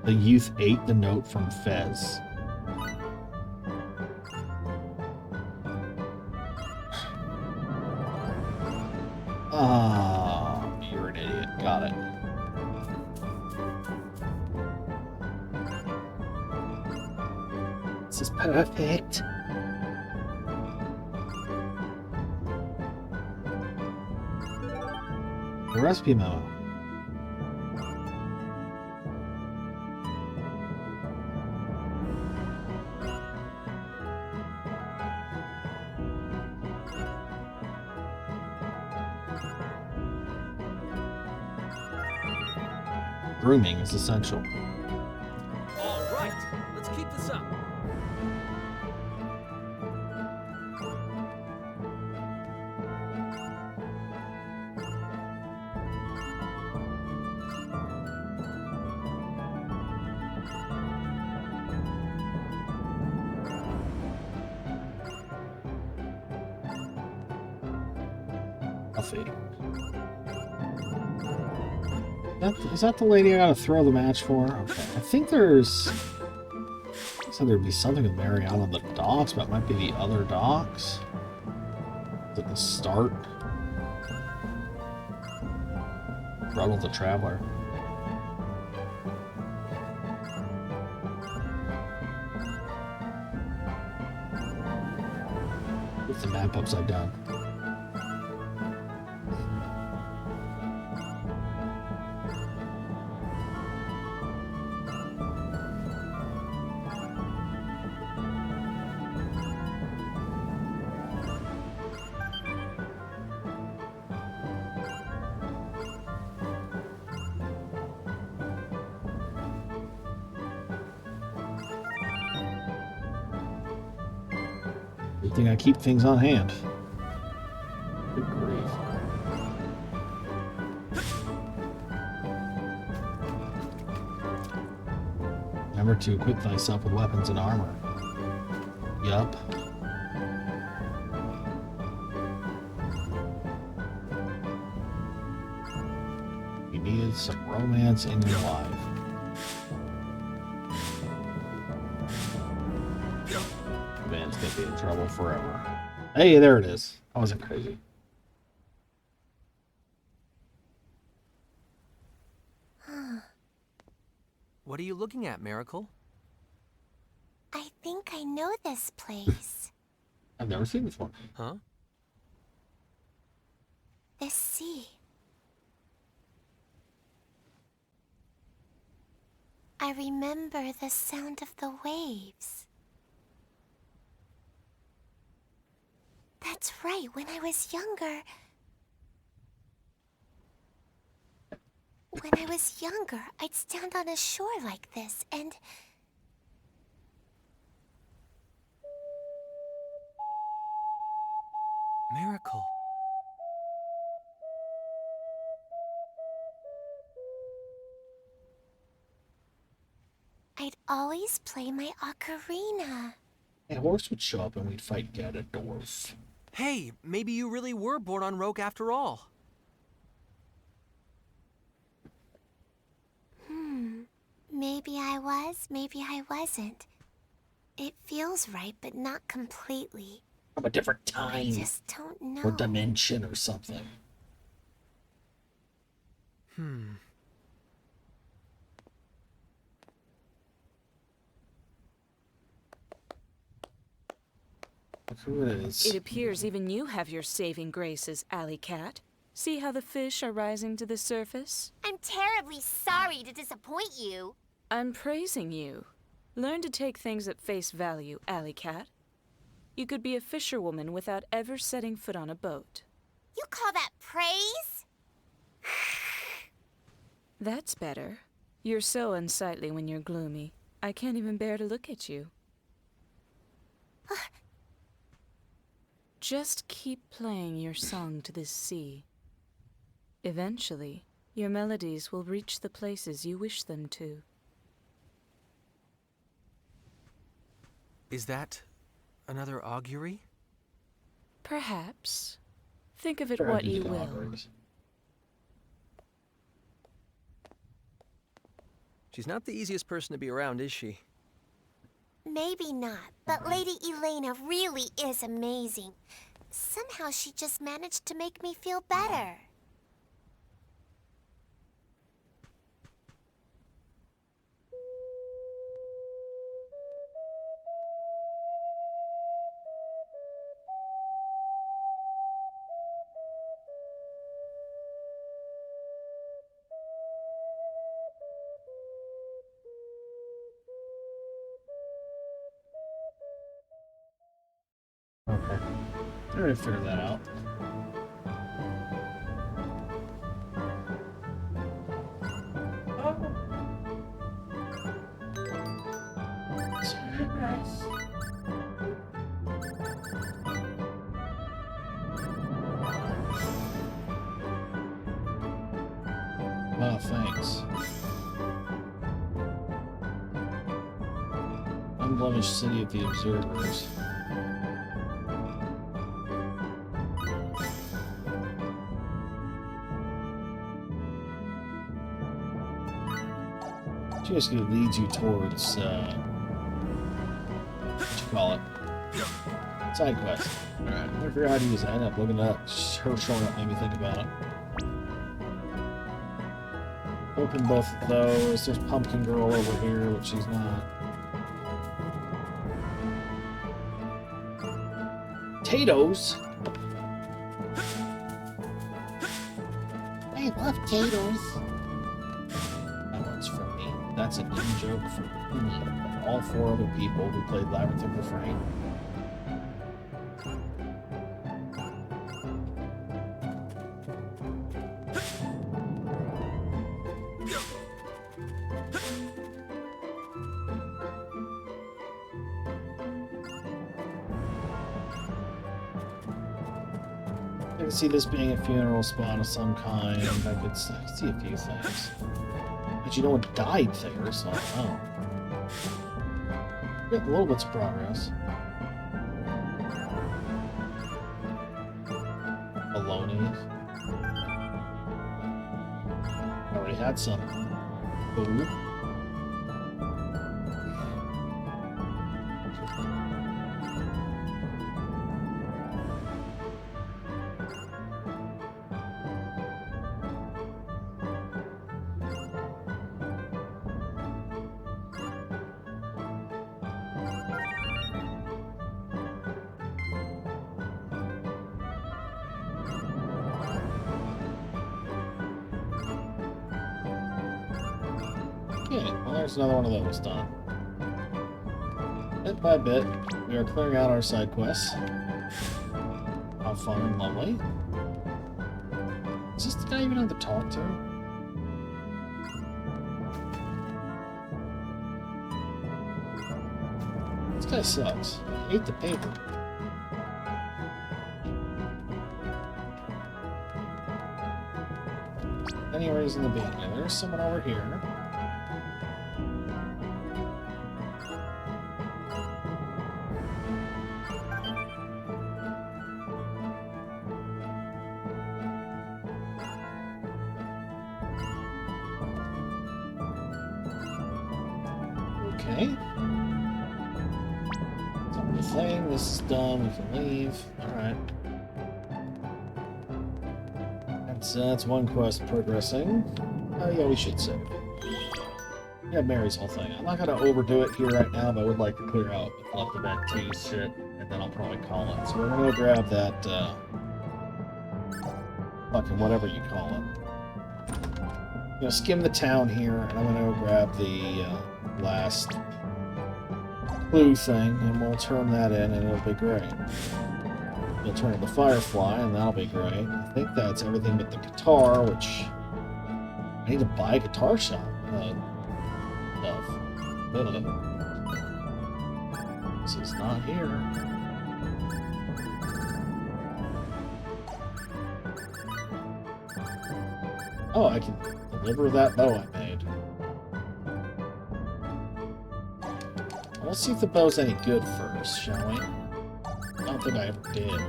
The youth ate the note from Fez. Ah, you're an idiot. Got it. This is perfect. The recipe memo. Grooming is essential. All right, let's keep this up. Coffee. Is that the lady I gotta throw the match for? Okay. I think there's... I said there'd be something with Mary out on the docks, but it might be the other docks. At the start. Ronald the Traveler. With the map upside down. Good thing I keep things on hand. Good grief. Remember to equip thyself with weapons and armor. Yup. You needed some romance in your life. Man's gonna be in trouble forever. Hey, there it is. I wasn't crazy. What are you looking at, Miracle? I think I know this place. I've never seen this one. Huh? This sea. I remember the sound of the waves. That's right, when I was younger. When I was younger, I'd stand on a shore like this and... Miracle. I'd always play my ocarina. A horse would show up and we'd fight Ganondorf. Hey, maybe you really were born on Rogue after all. Maybe I was, maybe I wasn't. It feels right, but not completely. From a different I time just don't know. or dimension or something. Look who it is. It appears even you have your saving graces, Alley Cat. See how the fish are rising to the surface? I'm terribly sorry to disappoint you. I'm praising you. Learn to take things at face value, Alley Cat. You could be a fisherwoman without ever setting foot on a boat. You call that praise? That's better. You're so unsightly when you're gloomy. I can't even bear to look at you. Just keep playing your song to this sea. Eventually, your melodies will reach the places you wish them to. Is that another augury? Perhaps. Think of it Sure, I what do you the will. auguries. She's not the easiest person to be around, is she? Maybe not, but Lady Elena really is amazing. Somehow she just managed to make me feel better. Okay. I already figured that out. Oh, thanks. Unblemished City of the Observers. Basically leads you towards, what you call it? Sidequest. Alright, I figure out how to use it. I ended up looking it up. Her showing up made me think about it. Open both of those. There's Pumpkin Girl over here, but she's not. Potatoes? I love potatoes. That one's for me. That's an in-joke for me. All 4 other people who played Labyrinth of Refrain. I can see this being a funeral spot of some kind. I could see a few things. But no one died there, so I don't know. Get little bits of progress. Baloney. Already had some. Ooh. Okay, well there's another one of those done. Bit by bit, we are clearing out our side quests. How fun and lovely. Is this the guy even have to talk to? This guy sucks. I hate the paper. Any reason to be here? There's someone over here. Okay. Done the thing. This is done. We can leave. Alright. That's one quest progressing. Oh yeah, we should save. Yeah, Mary's whole thing. I'm not gonna overdo it here right now, but I would like to clear out the left event tease shit, and then I'll probably call it. So we're gonna go grab that, fucking whatever you call it. I'm gonna skim the town here, and I'm gonna go grab the, last clue thing, and we'll turn that in, and it'll be great. We'll turn in the Firefly, and that'll be great. I think that's everything but the guitar, which I need to buy a guitar shop stuff. This is not here. Oh, I can deliver that bow I made. Let's see if the bow's any good first, shall we? I don't think I ever did.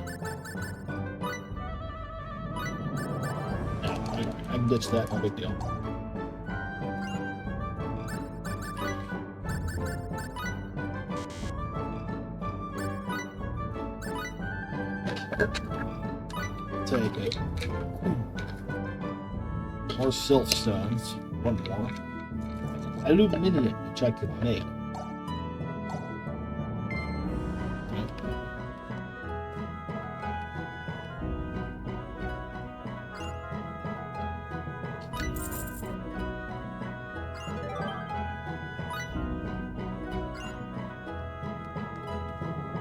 No, I can ditch that, no big deal. Take it. More silk stones. One more. Aluminum, which I could make.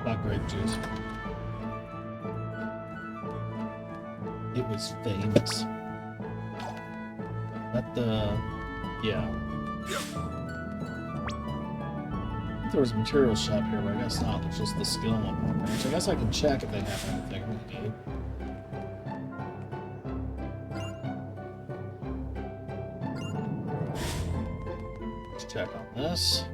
Not grape juice. It was famous. Yeah. I think there was a materials shop here, but I guess not. There's just the skill one, which I guess I can check if they have anything we need. Let's check on this.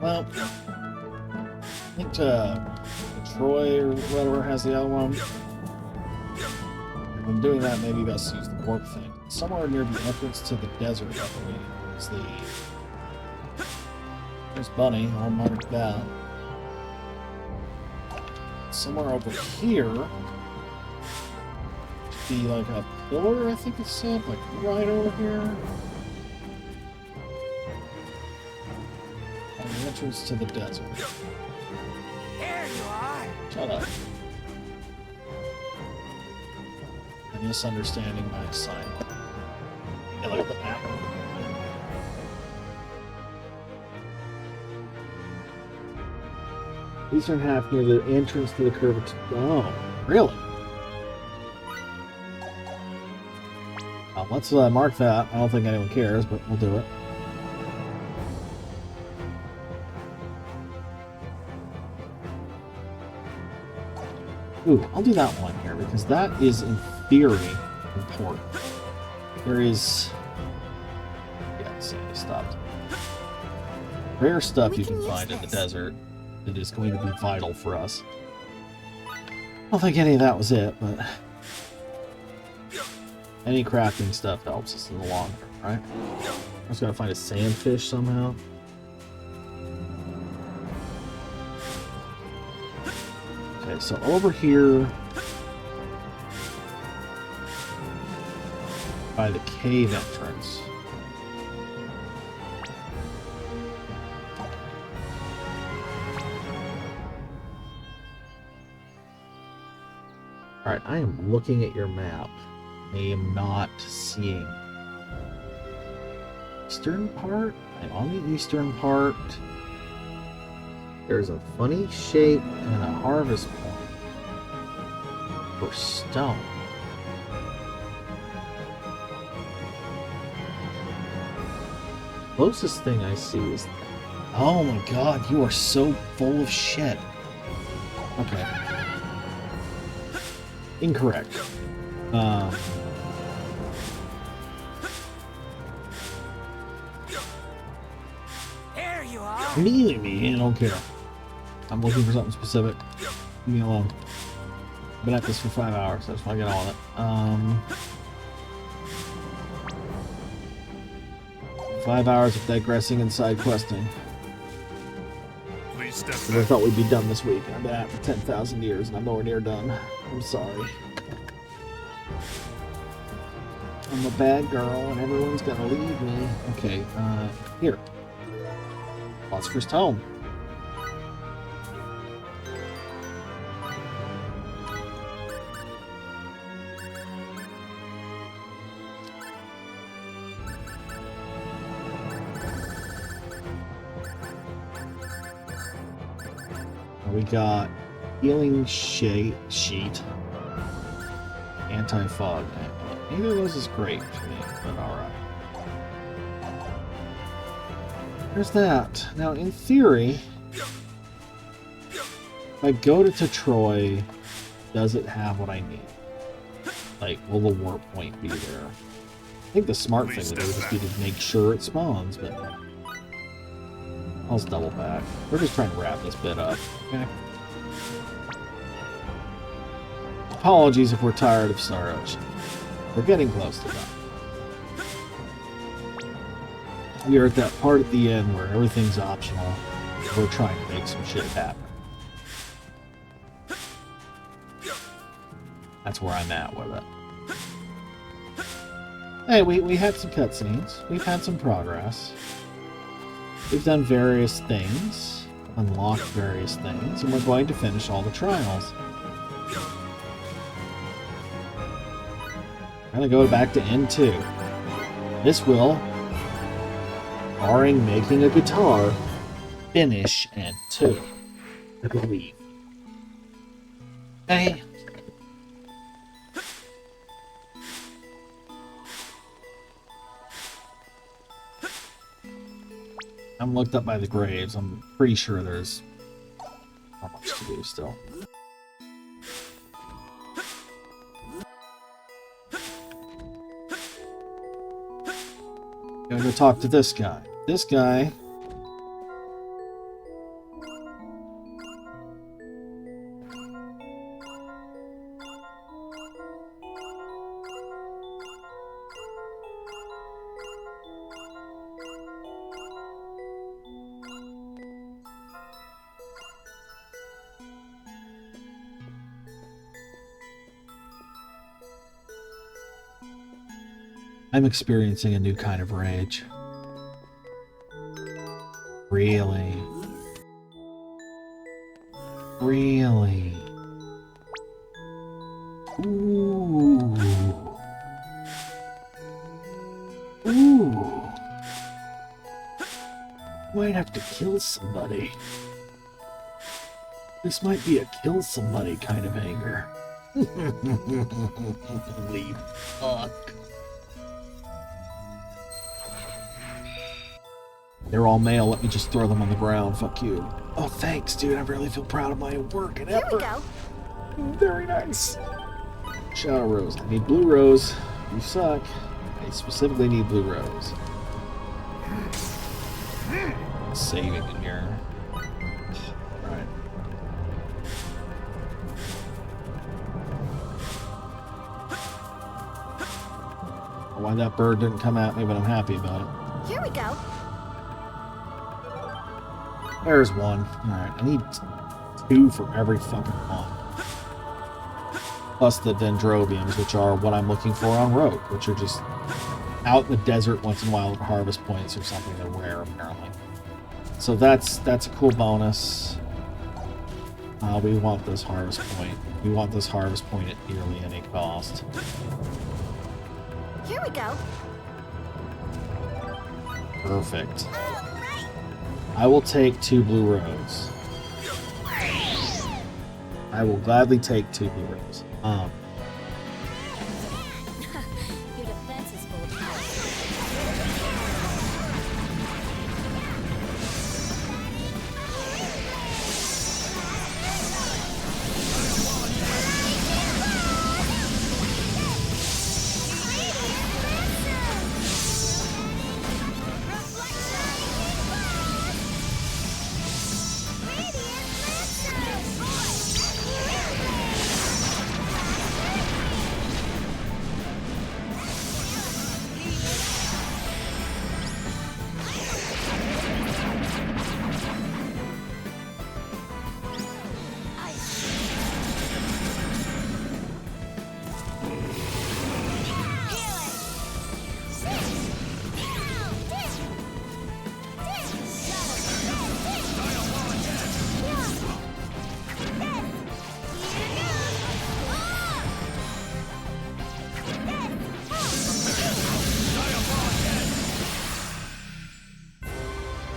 Well, I think Troy or whatever has the other one. If I'm doing that, maybe best use the warp thing. Somewhere near the entrance to the desert, I believe, is the... There's Bunny, I'll mark that. Somewhere over here should be like a pillar, I think it said, like right over here. On the entrance to the desert. There you are. Shut up. I'm misunderstanding my assignment. Yeah, look at the map. Eastern half near the entrance to the curvature. Oh, really? Let's mark that. I don't think anyone cares, but we'll do it. Ooh, I'll do that one here, because that is, in theory, important. There is... Yeah, see, I stopped. Rare stuff you can find in the desert that is going to be vital for us. I don't think any of that was it, but... Any crafting stuff helps us in the long term, right? I just gotta find a sandfish somehow. Okay, so over here by the cave entrance. Alright, I am looking at your map. I am not seeing eastern part. I'm on the eastern part. There's a funny shape and a harvest point for stone. Closest thing I see is... Oh my god, you are so full of shit. Okay. Incorrect. There you are. Immediately me, I don't care. I'm looking for something specific. Leave me alone. I've been at this for 5 hours, so I just want to get on it. 5 hours of digressing and side questing. Please step I back. thought we'd be done this week. I've been at it for 10,000 years and I'm nowhere near done. I'm sorry. I'm a bad girl and everyone's gonna leave me. Okay, here. Philosopher's Tome. We got healing sheet, anti-fog. Neither of those is great for me, but alright. There's that. Now, in theory, if I go to Troy, does it have what I need? Like, will the warp point be there? I think the smart thing to do would just be to make sure it spawns, but I'll just double back. We're just trying to wrap this bit up, okay? Apologies if we're tired of Star Ocean. We're getting close to that. We are at that part at the end where everything's optional. We're trying to make some shit happen. That's where I'm at with it. Hey, we had some cutscenes. We've had some progress. We've done various things, unlocked various things, and we're going to finish all the trials. I'm gonna go back to N2. This will, barring making a guitar, finish N2. I believe. Hey. I'm looked up by the graves. I'm pretty sure there's not much to do still. Gotta go talk to this guy. This guy I'm experiencing a new kind of rage. Really? Really? Ooh. Ooh. Might have to kill somebody. This might be a kill somebody kind of anger. Holy fuck. They're all male, let me just throw them on the ground, fuck you. Oh, thanks, dude, I really feel proud of my work and effort. Here we go. Very nice. Shadow Rose. I need Blue Rose. You suck. I specifically need Blue Rose. Saving in here. Alright. Why that bird didn't come at me, but I'm happy about it. Here we go. There's one. Alright, I need 2 for every fucking one. Plus the dendrobiums, which are what I'm looking for on Rogue, which are just out in the desert once in a while at harvest points or something. They're rare, apparently. So that's a cool bonus. We want this harvest point. We want this harvest point at nearly any cost. Here we go. Perfect. I will take 2 Blue Rose. I will gladly take 2 Blue Rose. Your defense is full of power.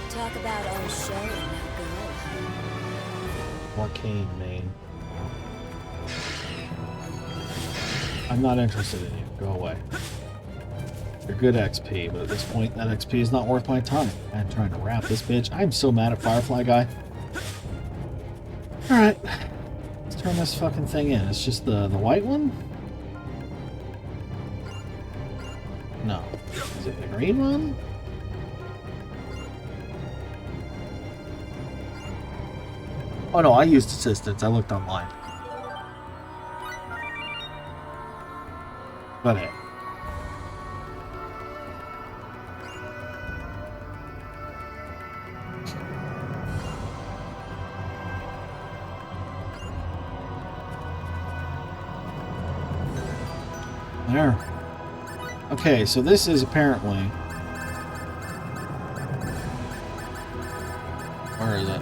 Talk about our show and now go. Arcane main. I'm not interested in you. Go away. You're good XP, but at this point, that XP is not worth my time. I'm trying to wrap this bitch. I'm so mad at Firefly Guy. Alright. Let's turn this fucking thing in. It's just the white one? No. Is it the green one? Oh no, I used assistance. I looked online. But hey. There. Okay, so this is apparently... Where is it?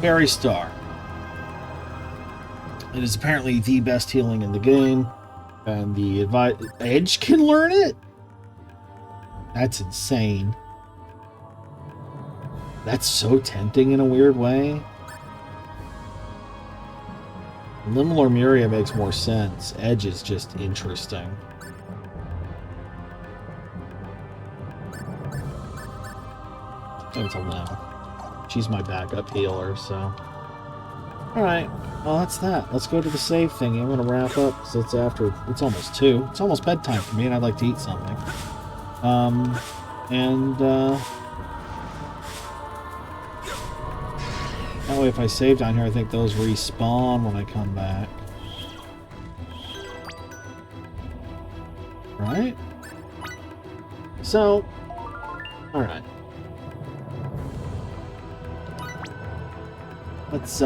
Fairy Star. It is apparently the best healing in the game, and the Edge can learn it? That's insane. That's so tempting in a weird way. Limmel or Muria makes more sense. Edge is just interesting. Until now. She's my backup healer, so... Alright, well that's that. Let's go to the save thing. I'm gonna wrap up, because it's after... It's almost 2. It's almost bedtime for me, and I'd like to eat something. That way if I save down here, I think those respawn when I come back. Right? So... Alright. Let's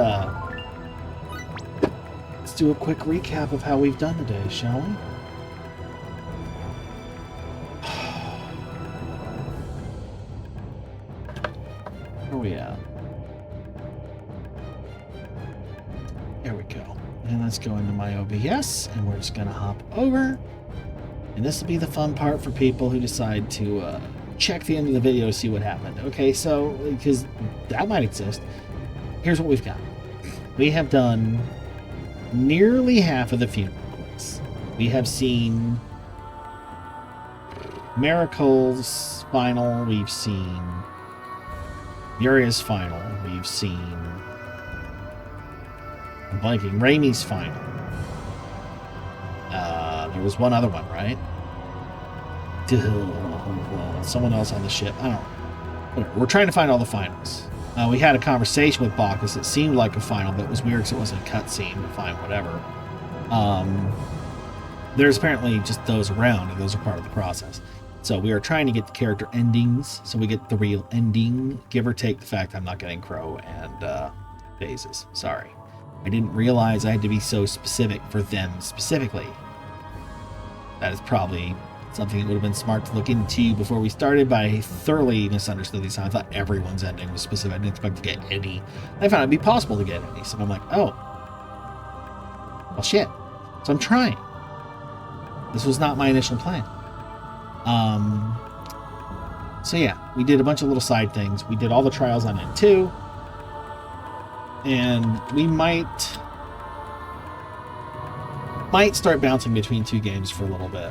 do a quick recap of how we've done today, shall we? Where are we at? There we go. And let's go into my OBS, and we're just gonna hop over. And this will be the fun part for people who decide to check the end of the video to see what happened. Okay, so, because that might exist. Here's what we've got. We have done nearly half of the funeral quests. We have seen Miracle's final, we've seen Muria's final, we've seen, I'm blanking, Raimi's final. There was one other one, right? Someone else on the ship. I don't know. Whatever. We're trying to find all the finals. We had a conversation with Bacchus that seemed like a final, but it was weird because it wasn't a cutscene, but fine, whatever. There's apparently just those around, and those are part of the process. So we are trying to get the character endings, so we get the real ending, give or take the fact I'm not getting Crow and phases. Sorry. I didn't realize I had to be so specific for them specifically. That is probably something that would have been smart to look into before we started, but I thoroughly misunderstood these. I thought everyone's ending was specific. I didn't expect to get any. I found it'd be possible to get any, so I'm like, oh. Well, shit. So I'm trying. This was not my initial plan. So yeah, we did a bunch of little side things. We did all the trials on it too. And we might start bouncing between two games for a little bit.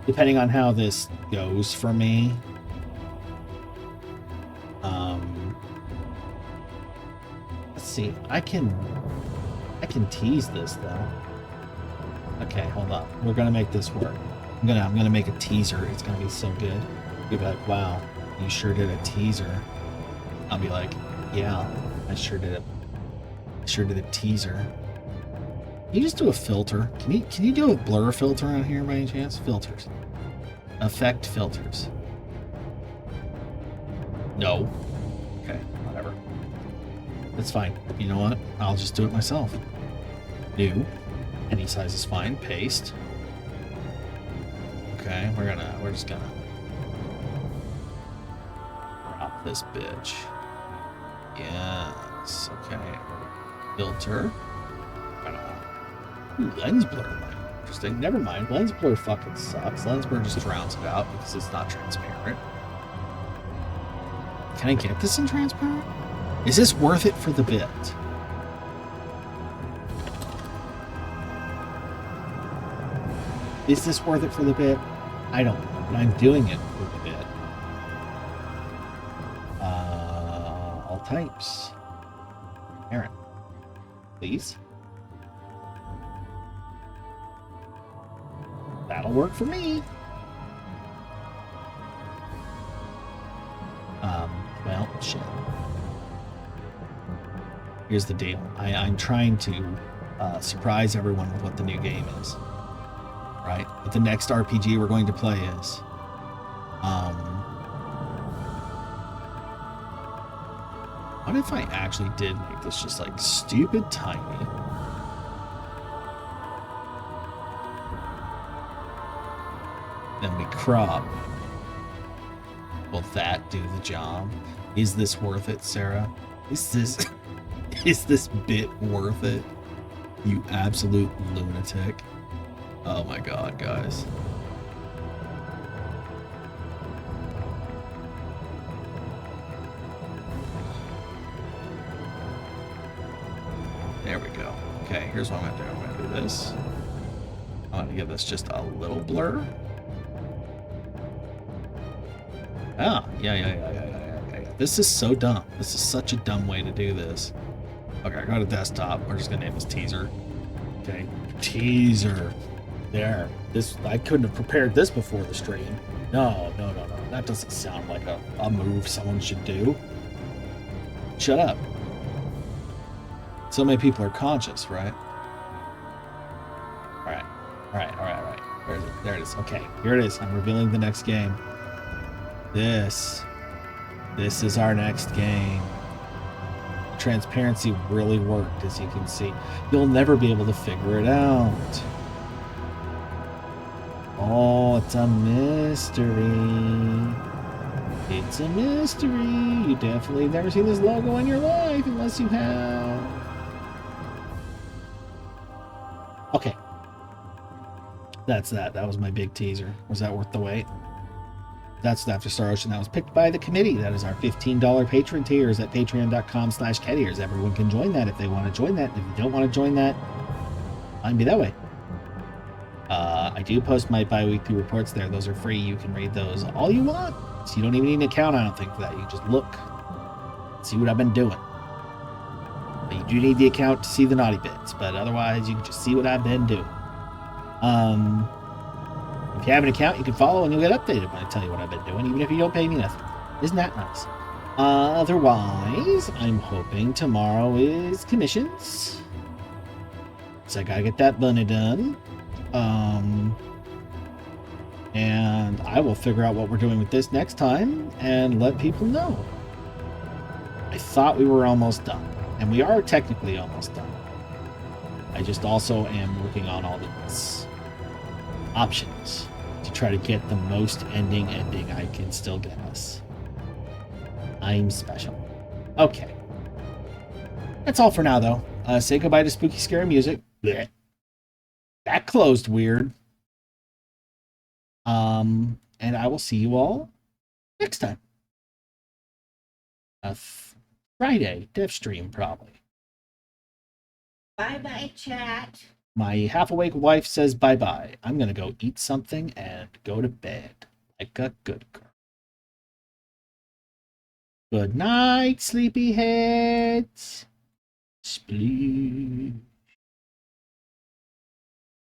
Depending on how this goes for me. Let's see. I can tease this though. Okay, hold on. We're gonna make this work. I'm gonna make a teaser. It's gonna be so good. You'll be like, wow, you sure did a teaser. I'll be like, yeah, I sure did a teaser. Can you just do a filter? Can you do a blur filter on here by any chance? Filters. Effect filters. No. Okay, whatever. That's fine. You know what? I'll just do it myself. New. Any size is fine. Paste. Okay, we're just gonna drop this bitch. Yes. Okay. Filter. Ooh, lens blur. Interesting. Never mind. Lens blur fucking sucks. Lens blur just drowns it out because it's not transparent. Can I get this in transparent? Is this worth it for the bit? Is this worth it for the bit? I don't know, but I'm doing it for the bit. All types. Aaron, please. That'll work for me. Well, shit. Here's the deal. I'm trying to surprise everyone with what the new game is. Right? What the next RPG we're going to play is. What if I actually did make this just like stupid tiny? Then we crop. Will that do the job? Is this worth it, Sarah? Is this bit worth it? You absolute lunatic. Oh my god, guys. There we go. Okay, here's what I'm gonna do. I'm gonna do this. I'm gonna give this just a little blur. Ah, yeah. This is so dumb. This is such a dumb way to do this. Okay, I go to desktop. We're just gonna name this teaser. Okay, teaser. There. I couldn't have prepared this before the stream. No. That doesn't sound like a move someone should do. Shut up. So many people are conscious, right? Alright. Where is it? There it is. Okay, here it is. I'm revealing the next game. This is our next game. Transparency really worked, as you can see. You'll never be able to figure it out. Oh, it's a mystery. It's a mystery. You definitely have never seen this logo in your life unless you have. Okay. That's that. That was my big teaser. Was that worth the wait? That's the After Star Ocean that was picked by the committee. That is our $15 patron tiers at patreon.com/ketears. Everyone can join that if they want to join that. If you don't want to join that, fine, be that way. I do post my bi-weekly reports there. Those are free. You can read those all you want. So you don't even need an account, I don't think, for that. You can just look, see what I've been doing. But you do need the account to see the naughty bits. But otherwise, you can just see what I've been doing. If you have an account, you can follow and you'll get updated when I tell you what I've been doing, even if you don't pay me nothing. Isn't that nice? Otherwise, I'm hoping tomorrow is commissions. So I gotta get that bunny done. And I will figure out what we're doing with this next time and let people know. I thought we were almost done, and we are technically almost done. I just also am working on all these options to try to get the most ending I can still get us. I'm special. Okay. That's all for now, though. Say goodbye to spooky, scary music. Blech. That closed weird. And I will see you all next time. Friday, dev stream, probably. Bye-bye, chat. My half-awake wife says bye-bye. I'm gonna go eat something and go to bed like a good girl. Good night, sleepyheads. Splee.